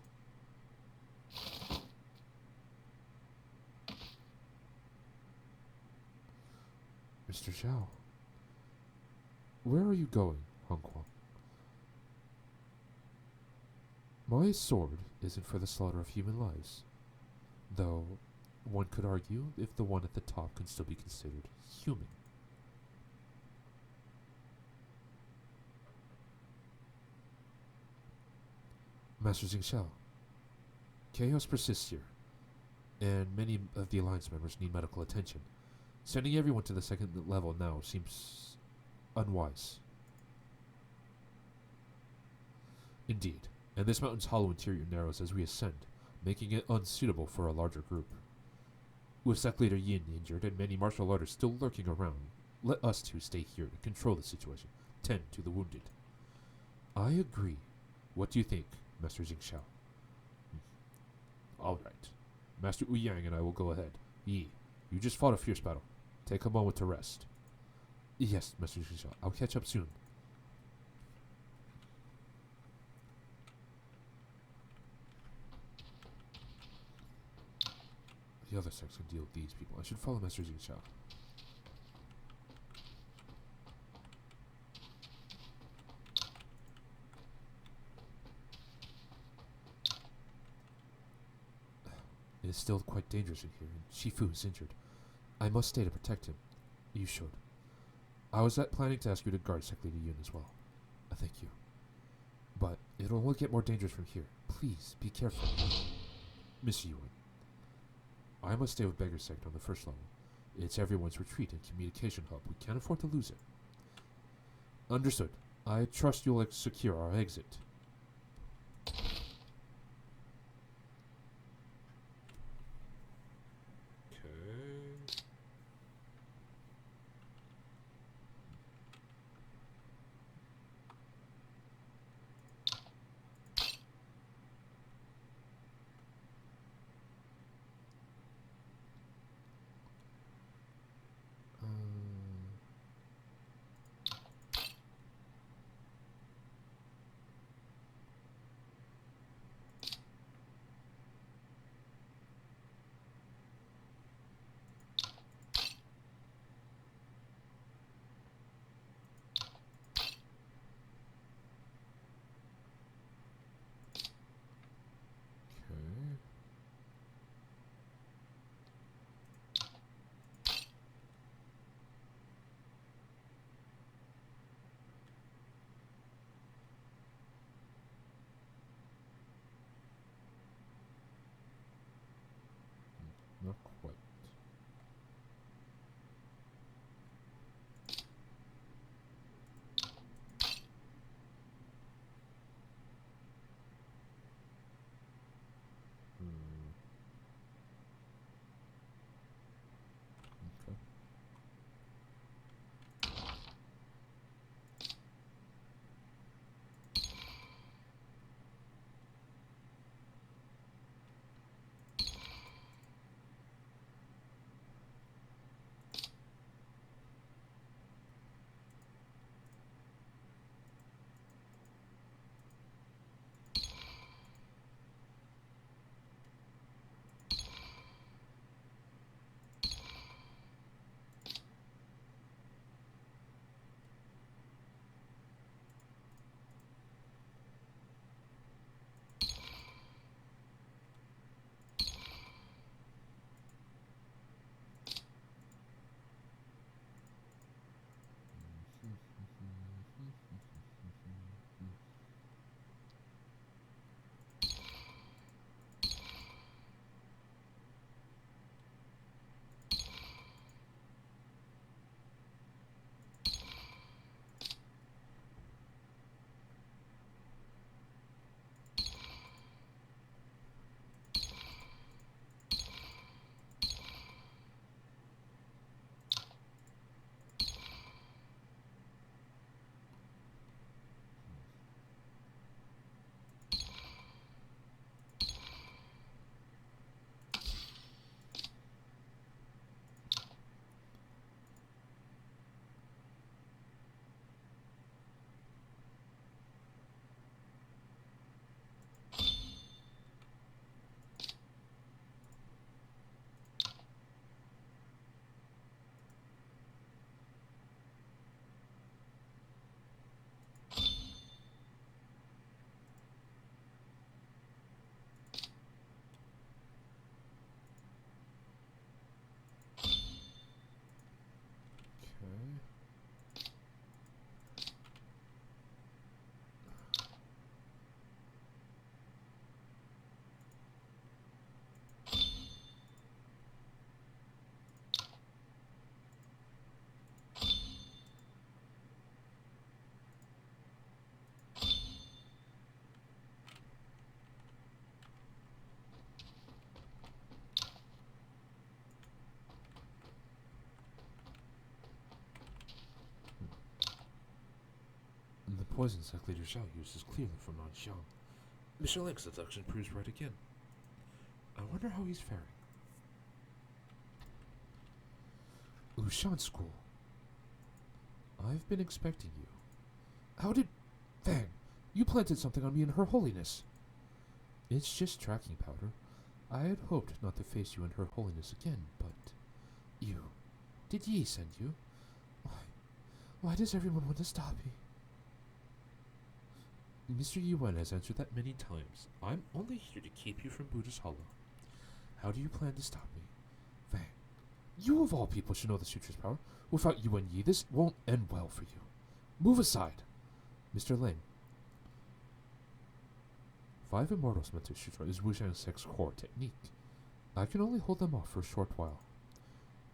Mr. Zhao, where are you going, Hong Guang? My sword isn't for the slaughter of human lives, though one could argue if the one at the top can still be considered human. Master Xingxiao, chaos persists here, and many of the Alliance members need medical attention. Sending everyone to the second level now seems unwise. Indeed, and this mountain's hollow interior narrows as we ascend, making it unsuitable for a larger group. With Sect Leader Yin injured and many martial artists still lurking around, let us two stay here to control the situation, tend to the wounded. I agree. What do you think, Master Jingxiao? All right. Master Wu Yang and I will go ahead. Yi, you just fought a fierce battle. Take a moment to rest. Yes, Master Jingxiao. I'll catch up soon. The other sects can deal with these people. I should follow Master Jingxiao. It is still quite dangerous in here, and Shifu is injured. I must stay to protect him. You should. I was planning to ask you to guard Sect Leader Yun as well. Thank you. But it'll only get more dangerous from here. Please, be careful. Miss Yuan. I must stay with Beggar Sect on the first level. It's everyone's retreat and communication hub. We can't afford to lose it. Understood. I trust you'll secure our exit. Not quite. Okay. poisons like Leader Xiao used is clearly from Nanxiang. Mr. Link's deduction proves right again. I wonder how he's faring. Lushan School. I've been expecting you. How did... Fang, you planted something on me and Her Holiness. It's just tracking powder. I had hoped not to face you and Her Holiness again, but... You. Did Yi send you? Why does everyone want to stop me? Mr. Yuan has answered that many times. I'm only here to keep you from Buddha's Hollow. How do you plan to stop me? Fang, you of all people should know the Sutra's power. Without you and Yi, this won't end well for you. Move aside. Mr. Ling. 5 Immortals Mentor Sutra is Wuxian Sect's core technique. I can only hold them off for a short while.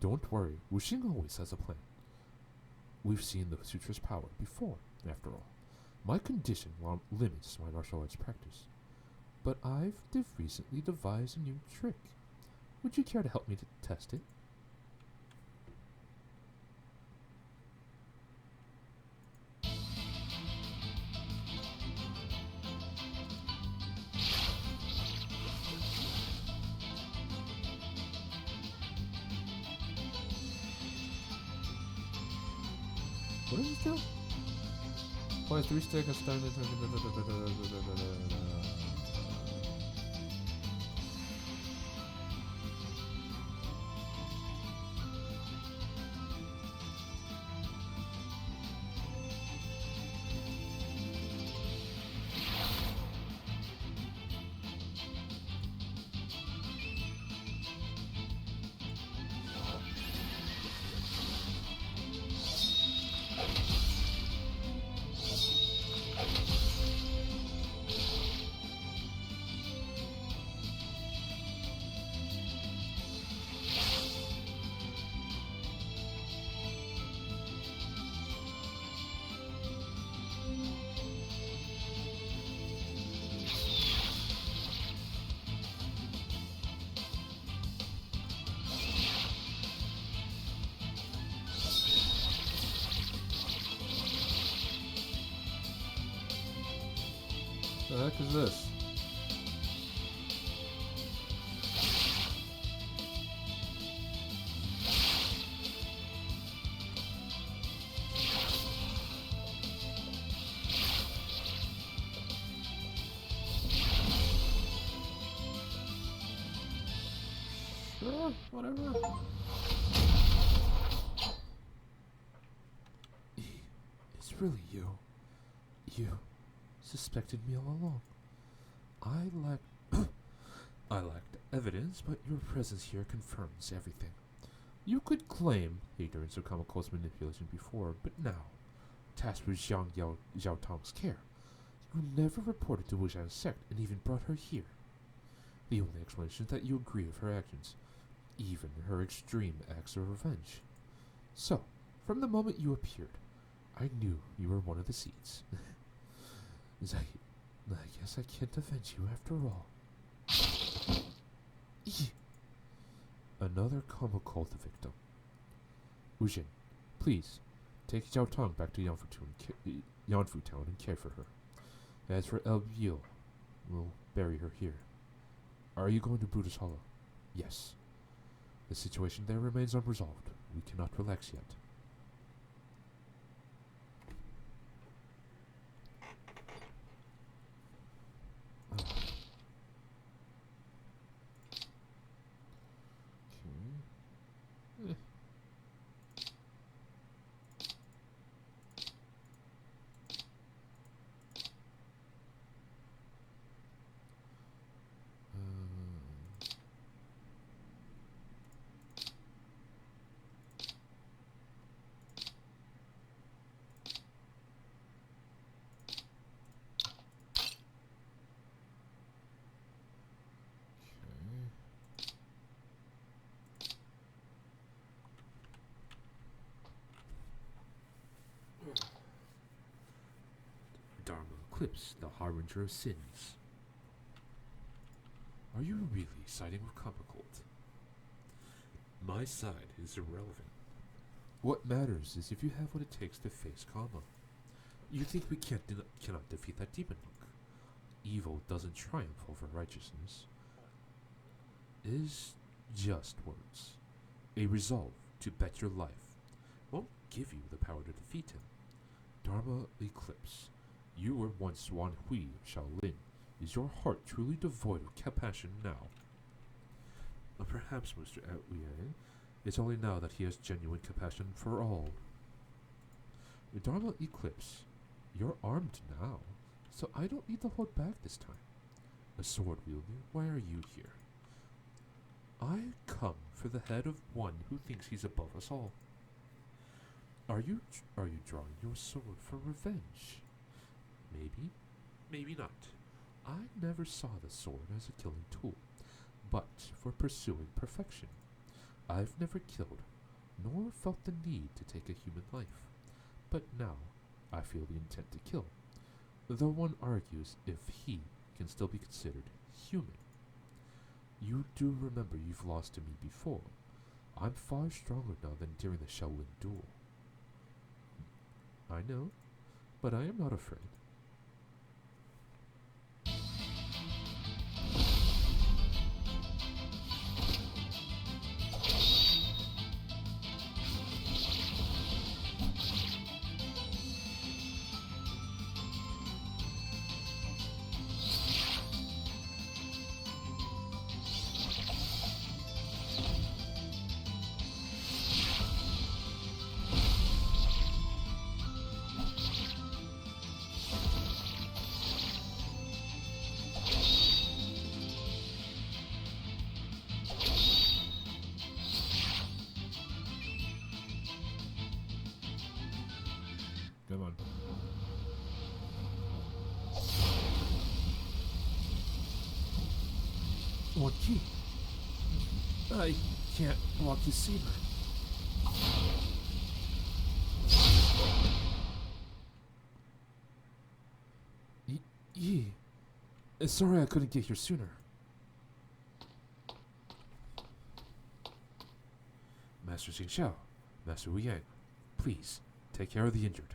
Don't worry, Wuxing always has a plan. We've seen the Sutra's power before, after all. My condition limits my martial arts practice. But I've recently devised a new trick. Would you care to help me to test it? What does this do? Apply 3 stack and stand The heck is this? Sure, whatever. It's really you. You suspected me all along. I lacked evidence, but your presence here confirms everything. You could claim ignorance of Kamako's manipulation before, but now, tasked with Zhao Tong's care, you never reported to Wuxian's sect and even brought her here. The only explanation is that you agree with her actions, even her extreme acts of revenge. So, from the moment you appeared, I knew you were one of the seeds. I guess I can't avenge you after all. Another Kama cult victim. Wujin, please, take Zhao Tong back to Yanfu Town and care for her. As for El Biel, we'll bury her here. Are you going to Buddha's Hollow? Yes. The situation there remains unresolved. We cannot relax yet. Dharma Eclipse, the harbinger of sins. Are you really siding with Kappa Cult? My side is irrelevant. What matters is if you have what it takes to face Kama. You think we cannot defeat that demon monk? Evil doesn't triumph over righteousness. It is just words. A resolve to bet your life won't give you the power to defeat him. Dharma Eclipse, you were once Wan Hui Shaolin. Is your heart truly devoid of compassion now? Perhaps, Mr. Liang. It's only now that he has genuine compassion for all. Dharma Eclipse, you're armed now, so I don't need to hold back this time. A sword wielder, why are you here? I come for the head of one who thinks he's above us all. Are you drawing your sword for revenge? Maybe, maybe not. I never saw the sword as a killing tool, but for pursuing perfection. I've never killed, nor felt the need to take a human life, but now I feel the intent to kill, though one argues if he can still be considered human. You do remember you've lost to me before. I'm far stronger now than during the Shaolin duel. I know, but I am not afraid. Come on. One key. I can't block his saber. Yi. Sorry I couldn't get here sooner. Master Xing Xiao, Master Wu Yang, please take care of the injured.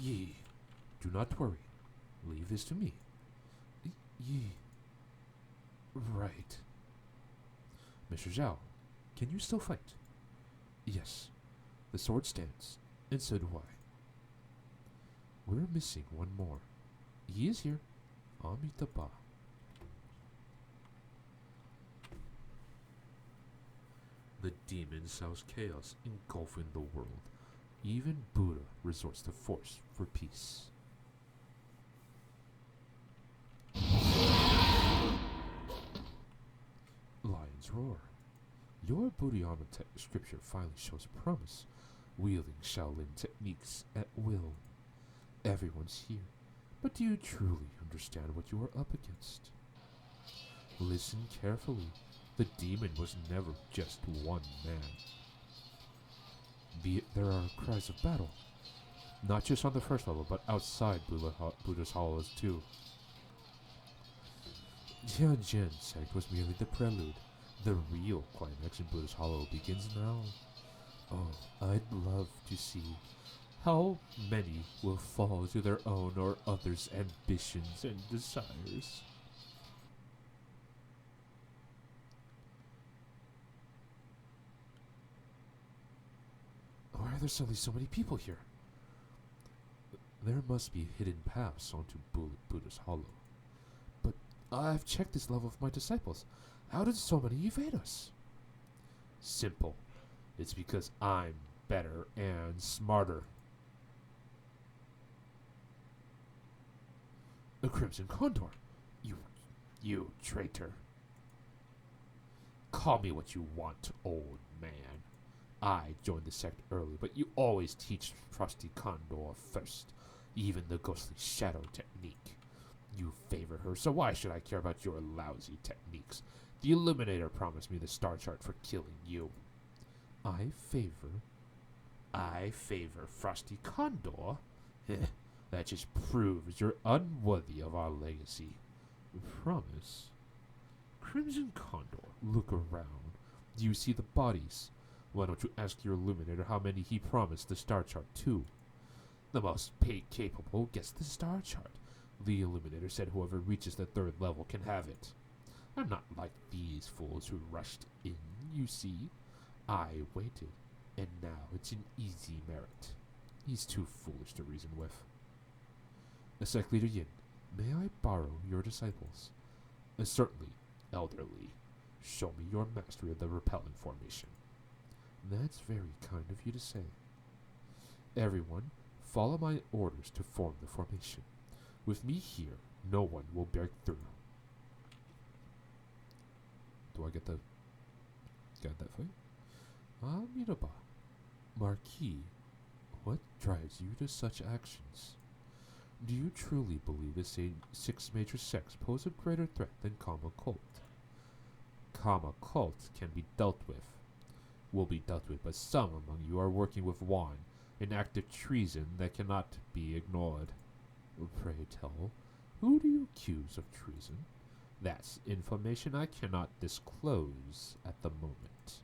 Yi, do not worry. Leave this to me. Yi. Right. Mr. Zhao, can you still fight? Yes. The sword stands, and so do I. We're missing one more. He is here. Amitabha. The demon sows chaos engulfing the world. Even Buddha resorts to force for peace. Lions roar. Your Buddhayama scripture finally shows promise, wielding Shaolin techniques at will. Everyone's here, but do you truly understand what you are up against? Listen carefully. The demon was never just one man. There are cries of battle, not just on the first level, but outside Buddha's hollows too. Tianjin sect was merely the prelude. The real climax in Buddha's Hollow begins now. Oh, I'd love to see how many will fall to their own or others' ambitions and desires. Why are there suddenly so many people here? There must be hidden paths onto Buddha's Hollow. But I've checked this level with my disciples. How did so many evade us? Simple. It's because I'm better and smarter. A Crimson Condor. You traitor. Call me what you want, old man. I joined the sect early, but you always teach Trusty Condor first, even the ghostly shadow technique. You favor her, so why should I care about your lousy techniques? The Illuminator promised me the star chart for killing you. I favor Frosty Condor? That just proves you're unworthy of our legacy. Promise? Crimson Condor, look around. Do you see the bodies? Why don't you ask your Illuminator how many he promised the star chart to? The most capable gets the star chart. The Illuminator said whoever reaches the 3rd level can have it. I'm not like these fools who rushed in, you see. I waited, and now it's an easy merit. He's too foolish to reason with. Sec Leader Yin, may I borrow your disciples? Certainly, elderly. Show me your mastery of the repellent formation. That's very kind of you to say. Everyone, follow my orders to form the formation. With me here, no one will break through. Do I get that fight? Miraba. Marquis, what drives you to such actions? Do you truly believe the 6 major sects pose a greater threat than Kama Cult? Kama Cult can be dealt with. Will be dealt with, but some among you are working with Wan, an act of treason that cannot be ignored. Pray tell, who do you accuse of treason? That's information I cannot disclose at the moment.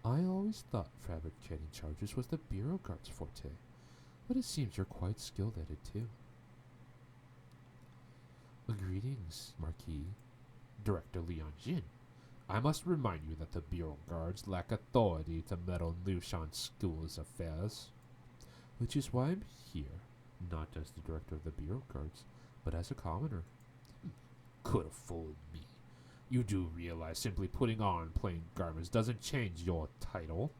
I always thought fabricating charges was the Bureau Guard's forte, but it seems you're quite skilled at it too. Greetings, Marquis. Director Leon Jin. I must remind you that the Bureau Guards lack authority to meddle in Lushan School's affairs. Which is why I'm here, not as the director of the Bureau Guards, but as a commoner. Could have fooled me. You do realize simply putting on plain garments doesn't change your title.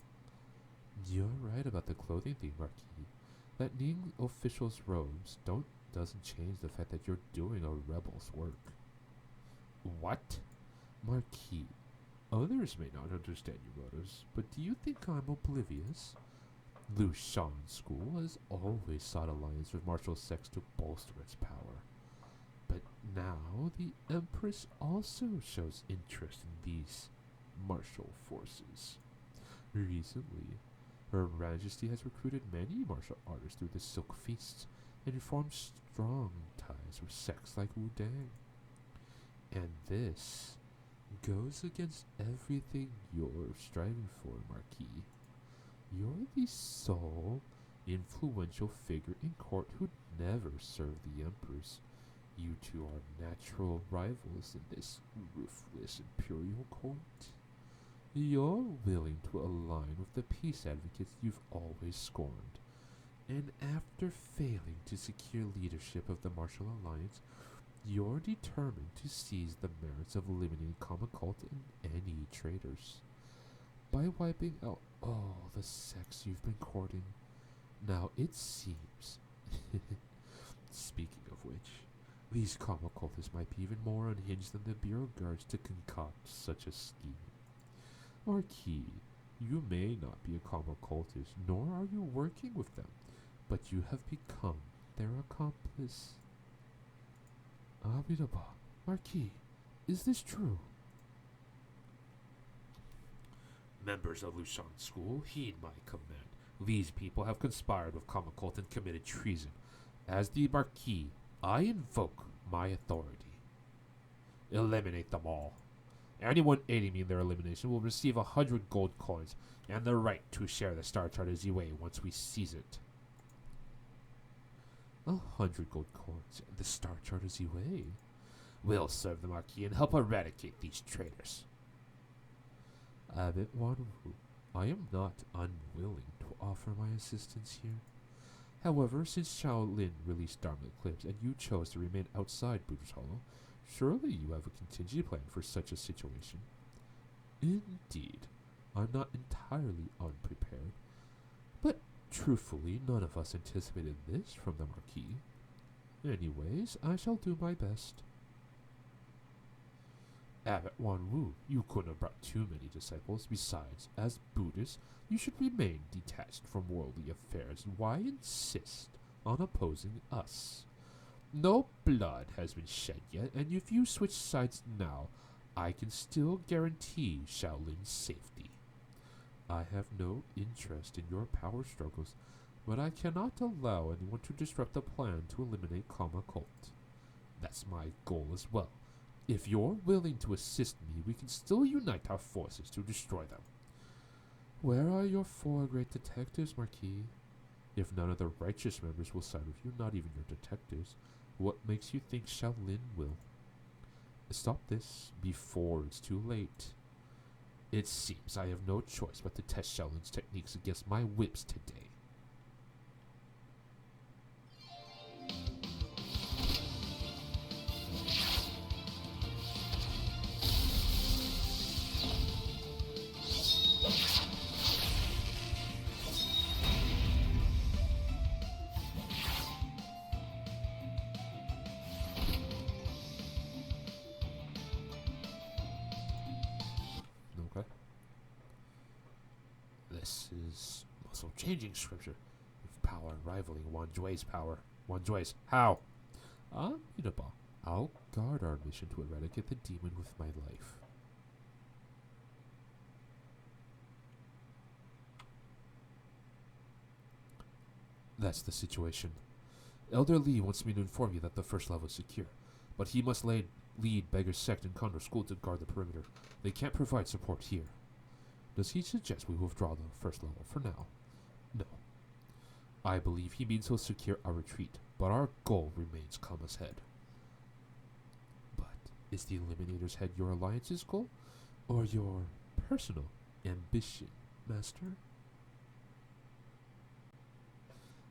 You're right about the clothing thing, Marquis. That needing officials' robes doesn't change the fact that you're doing a rebel's work. What? Marquis, others may not understand your motives, but do you think I'm oblivious? Lushan School has always sought alliance with martial sects to bolster its power. But now the Empress also shows interest in these martial forces. Recently, Her Majesty has recruited many martial artists through the Silk Feasts and formed strong ties with sects like Wudang. And this goes against everything you're striving for, Marquis. You're the sole influential figure in court who'd never serve the Empress. You two are natural rivals in this ruthless imperial court. You're willing to align with the peace advocates you've always scorned. And after failing to secure leadership of the Martial Alliance, you're determined to seize the merits of eliminating Kama Cult and any traitors. By wiping out all the sects you've been courting. Now it seems. Speaking of which, these Kama cultists might be even more unhinged than the Bureau Guards to concoct such a scheme. Marquis, you may not be a Kama cultist, nor are you working with them, but you have become their accomplice. Abhidaba, Marquis, is this true? Members of Lushan School, heed my command. These people have conspired with Kama Cult and committed treason. As the Marquis, I invoke my authority. Eliminate them all. Anyone aiding me in their elimination will receive 100 gold coins and the right to share the Star Chart as Yue once we seize it. 100 gold coins and the Star Chart as Yue will serve the Marquis and help eradicate these traitors. Abbot Wanwu, I am not unwilling to offer my assistance here. However, since Shaolin released Dharma Eclipse and you chose to remain outside Buddha's Hollow, surely you have a contingency plan for such a situation. Indeed, I'm not entirely unprepared, but truthfully, none of us anticipated this from the Marquis. Anyways, I shall do my best. Abbot Wanwu, you couldn't have brought too many disciples. Besides, as Buddhists, you should remain detached from worldly affairs. Why insist on opposing us? No blood has been shed yet, and if you switch sides now, I can still guarantee Shaolin's safety. I have no interest in your power struggles, but I cannot allow anyone to disrupt the plan to eliminate Kama Cult. That's my goal as well. If you're willing to assist me, we can still unite our forces to destroy them. Where are your 4 great detectives, Marquis? If none of the righteous members will side with you, not even your detectives, what makes you think Shaolin will? Stop this before it's too late. It seems I have no choice but to test Shaolin's techniques against my whips today. Okay. This is muscle changing scripture, with power rivaling Wanjui's power. Wanjui's how? Unbeatable. I'll guard our mission to eradicate the demon with my life. That's the situation. Elder Lee wants me to inform you that the first level is secure, but he must lead Beggar's Sect and Condor School to guard the perimeter. They can't provide support here. Does he suggest we withdraw the first level for now? No. I believe he means he'll secure our retreat, but our goal remains Kama's head. But is the Eliminator's head your alliance's goal, or your personal ambition, Master?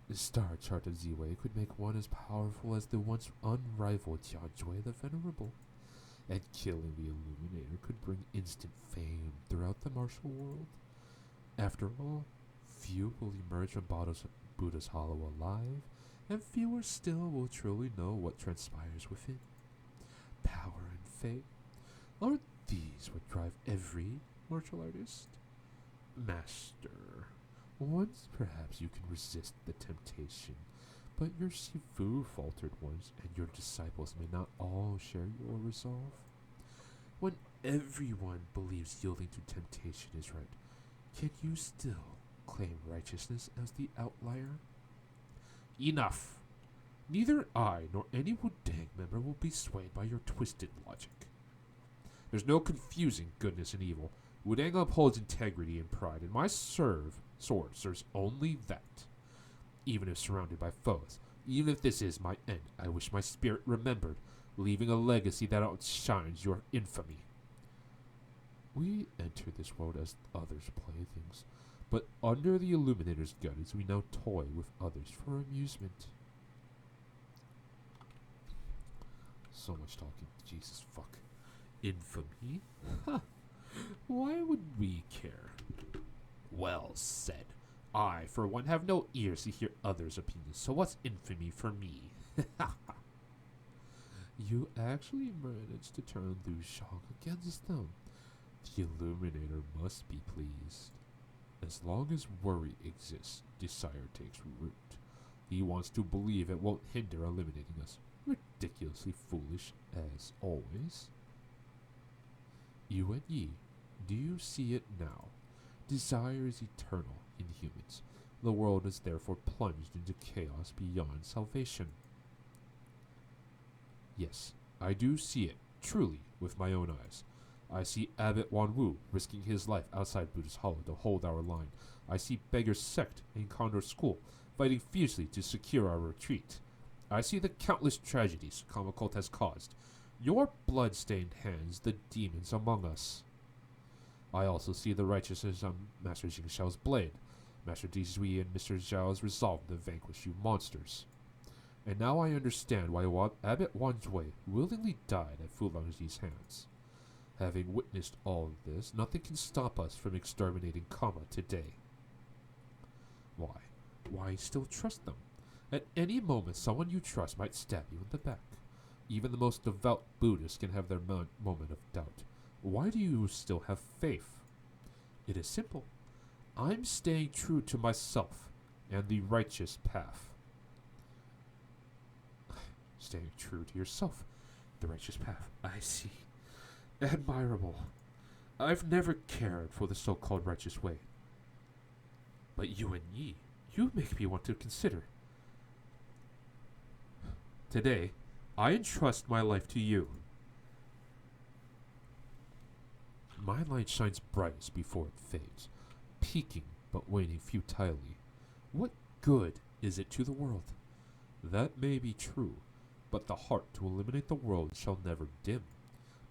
The star chart of Z-Way could make one as powerful as the once unrivaled Jiajue the Venerable, and killing the Illuminator could bring instant fame throughout the martial world. After all, few will emerge from Buddha's Hollow alive, and fewer still will truly know what transpires within. Power and fame, are these what drive every martial artist? Master, once perhaps you can resist the temptation, but your Shifu faltered once, and your disciples may not all share your resolve. When everyone believes yielding to temptation is right, can you still claim righteousness as the outlier? Enough! Neither I nor any Wudang member will be swayed by your twisted logic. There's no confusing goodness and evil. Wudang upholds integrity and pride, and my sword serves only that. Even if surrounded by foes, even if this is my end, I wish my spirit remembered, leaving a legacy that outshines your infamy. We enter this world as others' playthings, but under the Illuminator's guidance we now toy with others for amusement. So much talking. Jesus fuck. Infamy? Ha! Why would we care? Well said. I, for one, have no ears to hear others' opinions, so what's infamy for me? You actually managed to turn Liu Shang against them. The Illuminator must be pleased. As long as worry exists, desire takes root. He wants to believe it won't hinder eliminating us. Ridiculously foolish, as always. You and Yi, do you see it now? Desire is eternal in humans. The world is therefore plunged into chaos beyond salvation. Yes, I do see it, truly, with my own eyes. I see Abbot Wanwu risking his life outside Buddha's Hollow to hold our line. I see Beggar's Sect and Condor School fighting fiercely to secure our retreat. I see the countless tragedies Kama Cult has caused. Your blood-stained hands, the demons among us. I also see the righteousness on Master Jing Xiao's blade, Master Dizui and Mr. Zhao's resolve to vanquish you monsters. And now I understand why Abbot Wanjue willingly died at Fu Longji's hands. Having witnessed all of this, nothing can stop us from exterminating Kama today. Why? Why still trust them? At any moment, someone you trust might stab you in the back. Even the most devout Buddhists can have their moment of doubt. Why do you still have faith? It is simple. I'm staying true to myself and the righteous path. Staying true to yourself, the righteous path. I see. Admirable. I've never cared for the so-called righteous way. But you and Yi, you make me want to consider. Today, I entrust my life to you. My light shines brightest before it fades, peaking but waning futilely. What good is it to the world? That may be true, but the heart to eliminate the world shall never dim.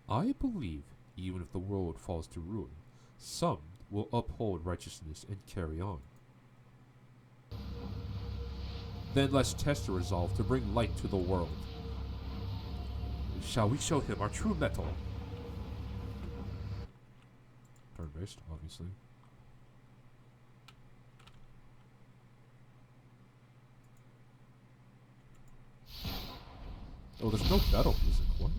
I believe, even if the world falls to ruin, some will uphold righteousness and carry on. Then let's test the resolve to bring light to the world. Shall we show him our true metal? Turn-based, obviously. Oh, there's no battle music. What?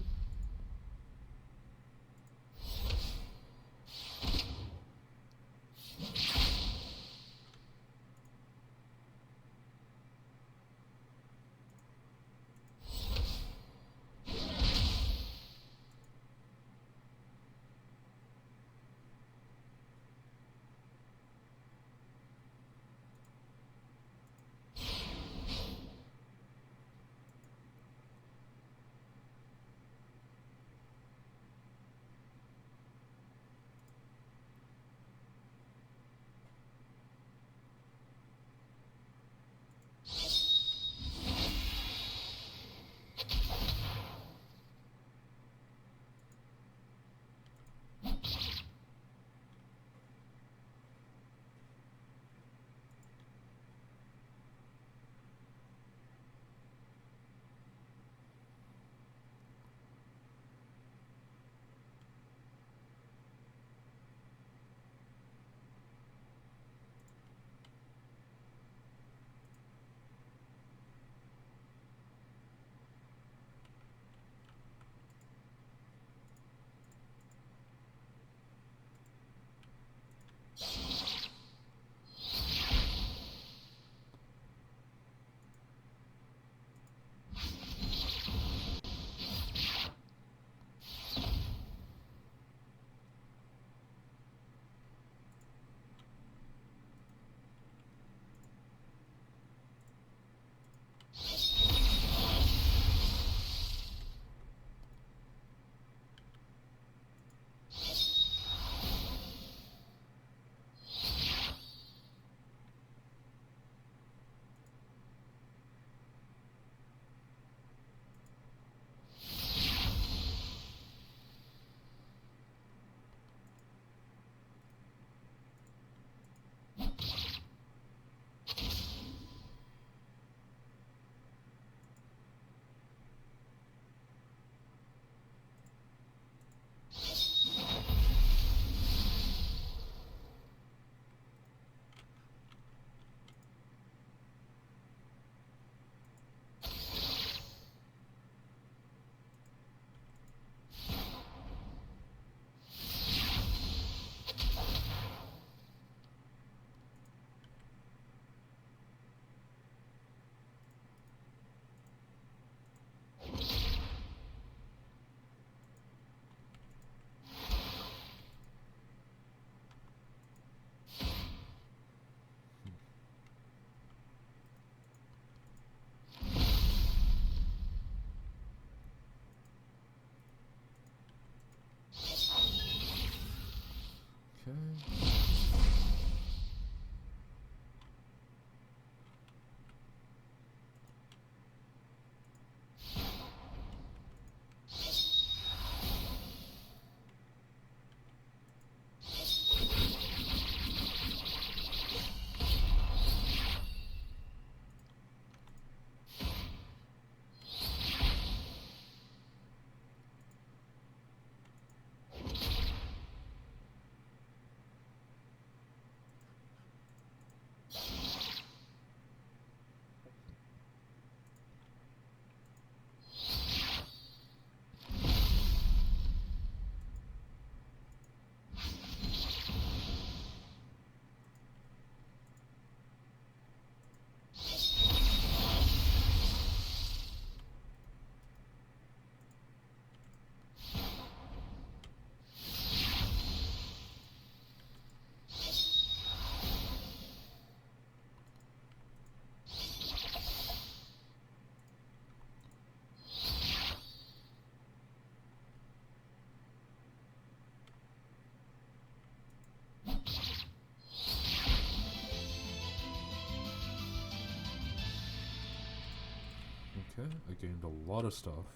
Okay, I gained a lot of stuff.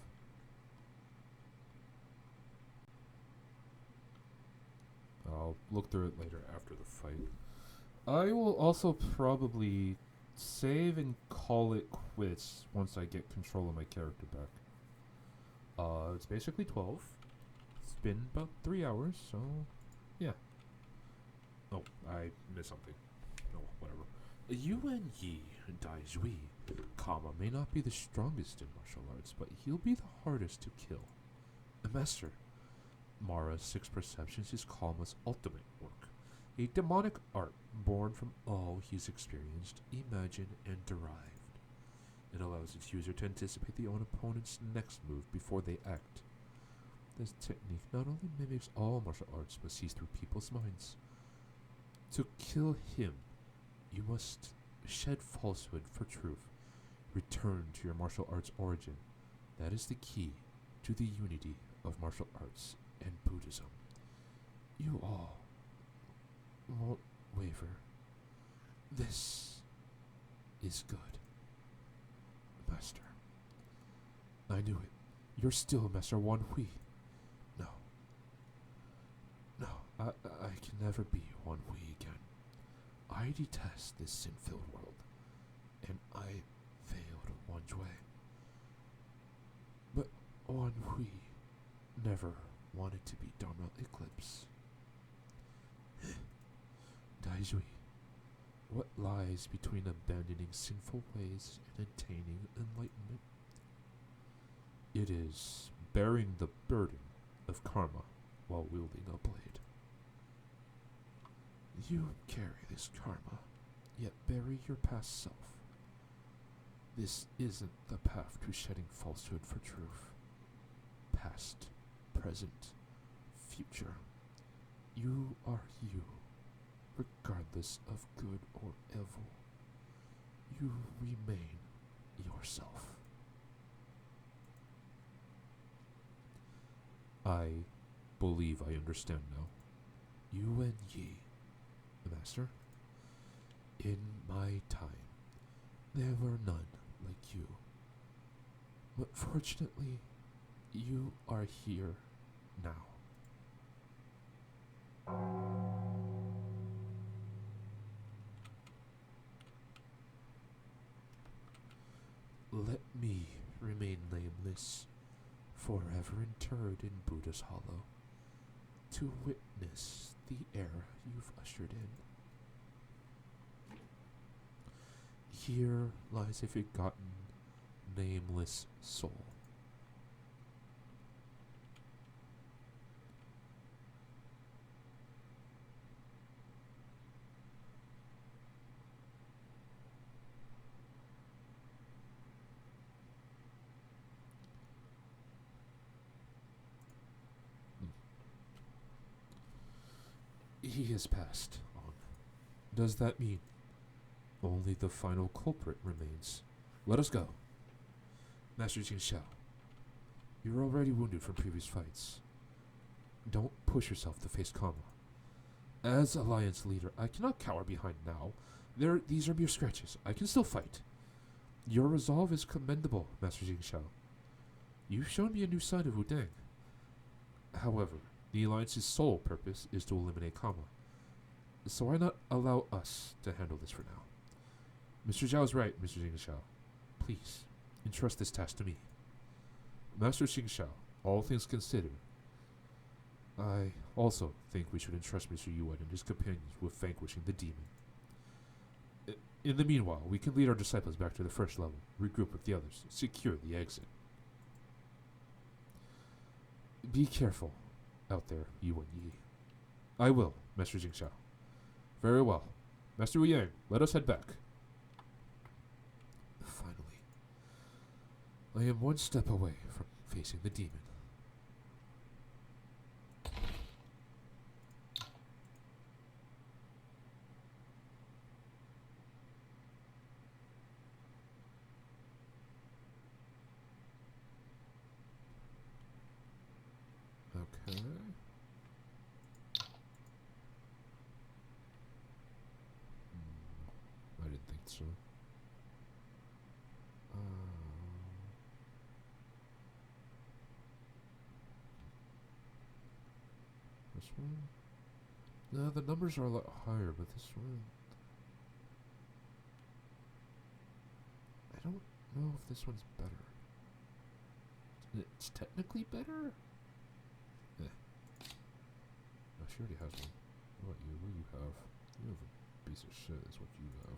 I'll look through it later after the fight. I will also probably save and call it quits once I get control of my character back. It's basically 12. It's been about 3 hours, so yeah. Oh, I missed something. Oh, whatever. Yuan Yi Dai Zhui. Kama may not be the strongest in martial arts, but he'll be the hardest to kill. Master, Mara's six perceptions is Kama's ultimate work. A demonic art born from all he's experienced, imagined, and derived. It allows its user to anticipate their own opponent's next move before they act. This technique not only mimics all martial arts, but sees through people's minds. To kill him, you must shed falsehood for truth. Return to your martial arts origin. That is the key to the unity of martial arts and Buddhism. You all won't waver. This is good. Master. I knew it. You're still Master Wan Hui. No. No, I can never be Wan Hui again. I detest this sin-filled world, and I failed Wan Jue. But Wan Hui never wanted to be Dharma Eclipse. Daijui, what lies between abandoning sinful ways and attaining enlightenment? It is bearing the burden of karma while wielding a blade. You carry this karma, yet bury your past self. This isn't the path to shedding falsehood for truth. Past, present, future. You are you, regardless of good or evil. You remain yourself. I believe I understand now. Yuan Yi, Master. In my time, there were none like you. But fortunately, you are here now. Let me remain nameless, forever interred in Buddha's hollow, to witness the era you've ushered in. Here lies a forgotten, nameless soul. He has passed on. Does that mean only the final culprit remains? Let us go. Master Jing Xiao, you're already wounded from previous fights. Don't push yourself to face Kama. As Alliance leader, I cannot cower behind now. These are mere scratches. I can still fight. Your resolve is commendable, Master Jing Xiao. You've shown me a new side of Wudang. However, the Alliance's sole purpose is to eliminate Kama. So why not allow us to handle this for now? Mr. Zhao is right, Mr. Jing Xiao. Please, entrust this task to me. Master Xing Xiao, all things considered, I also think we should entrust Mr. Yuan and his companions with vanquishing the demon. In the meanwhile, we can lead our disciples back to the first level, regroup with the others, secure the exit. Be careful out there, Yuan Yi. I will, Master Jing Xiao. Very well. Master Wu Yang, let us head back. Finally, I am one step away from facing the demon. Okay. I didn't think so. this one. No, the numbers are a lot higher, but this one, I don't know if this one's better. It's technically better? Eh. No, she already has one. What about you? What do you have? You have a piece of shit is what you have.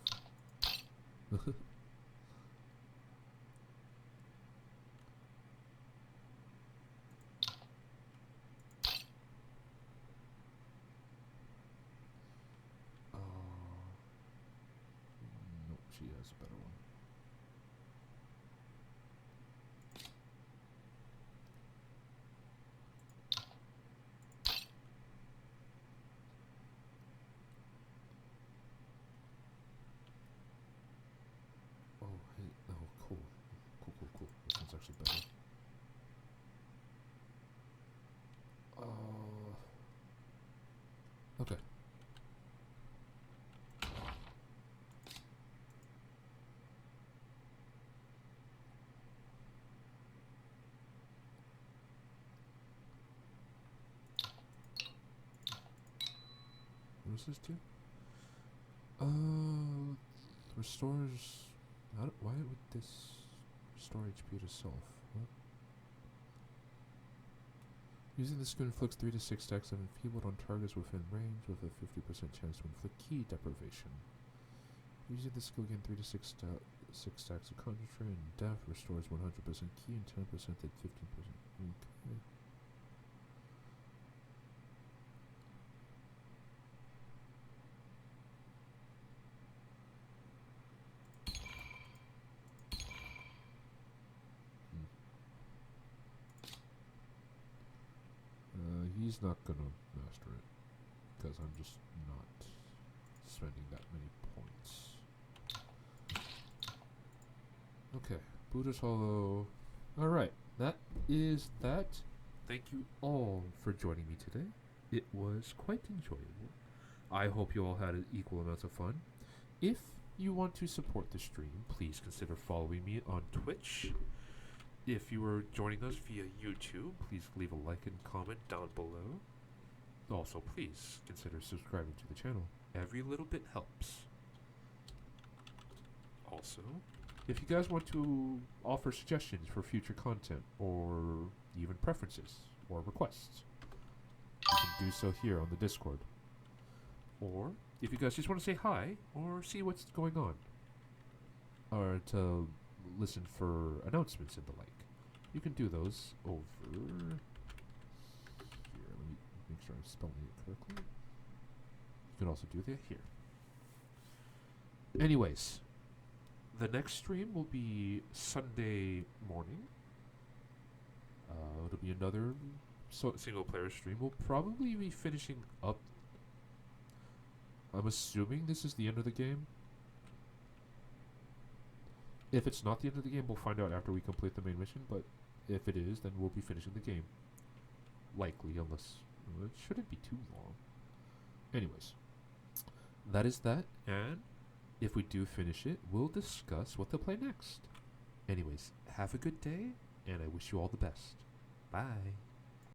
Nope, she has a better one. Oh, hey, oh, cool. Cool. This one's actually better. Okay. What does this do? Restores. Why would this restore HP to self? What? Using this skill inflicts 3 to 6 stacks of enfeebled on targets within range with a 50% chance to inflict key deprivation. Using this skill again 3 to 6 stacks of concentrate and death restores 100% key and 10% then 15%. Okay. He's not gonna master it because I'm just not spending that many points. Okay, Buddha's Hollow. Alright, that is that. Thank you all for joining me today. It was quite enjoyable. I hope you all had equal amounts of fun. If you want to support the stream, please consider following me on Twitch. If you are joining us via YouTube, please leave a like and comment down below. Also, please consider subscribing to the channel. Every little bit helps. Also, if you guys want to offer suggestions for future content, or even preferences, or requests, you can do so here on the Discord. Or, if you guys just want to say hi, or see what's going on, or to listen for announcements and the like, you can do those over here. Let me make sure I'm spelling it correctly. You can also do that here. Anyways, the next stream will be Sunday morning. It'll be another single player stream. We'll probably be finishing up. I'm assuming this is the end of the game. If it's not the end of the game, we'll find out after we complete the main mission, but if it is, then we'll be finishing the game. Likely, unless it shouldn't be too long. Anyways, that is that, and if we do finish it, we'll discuss what to play next. Anyways, have a good day, and I wish you all the best. Bye.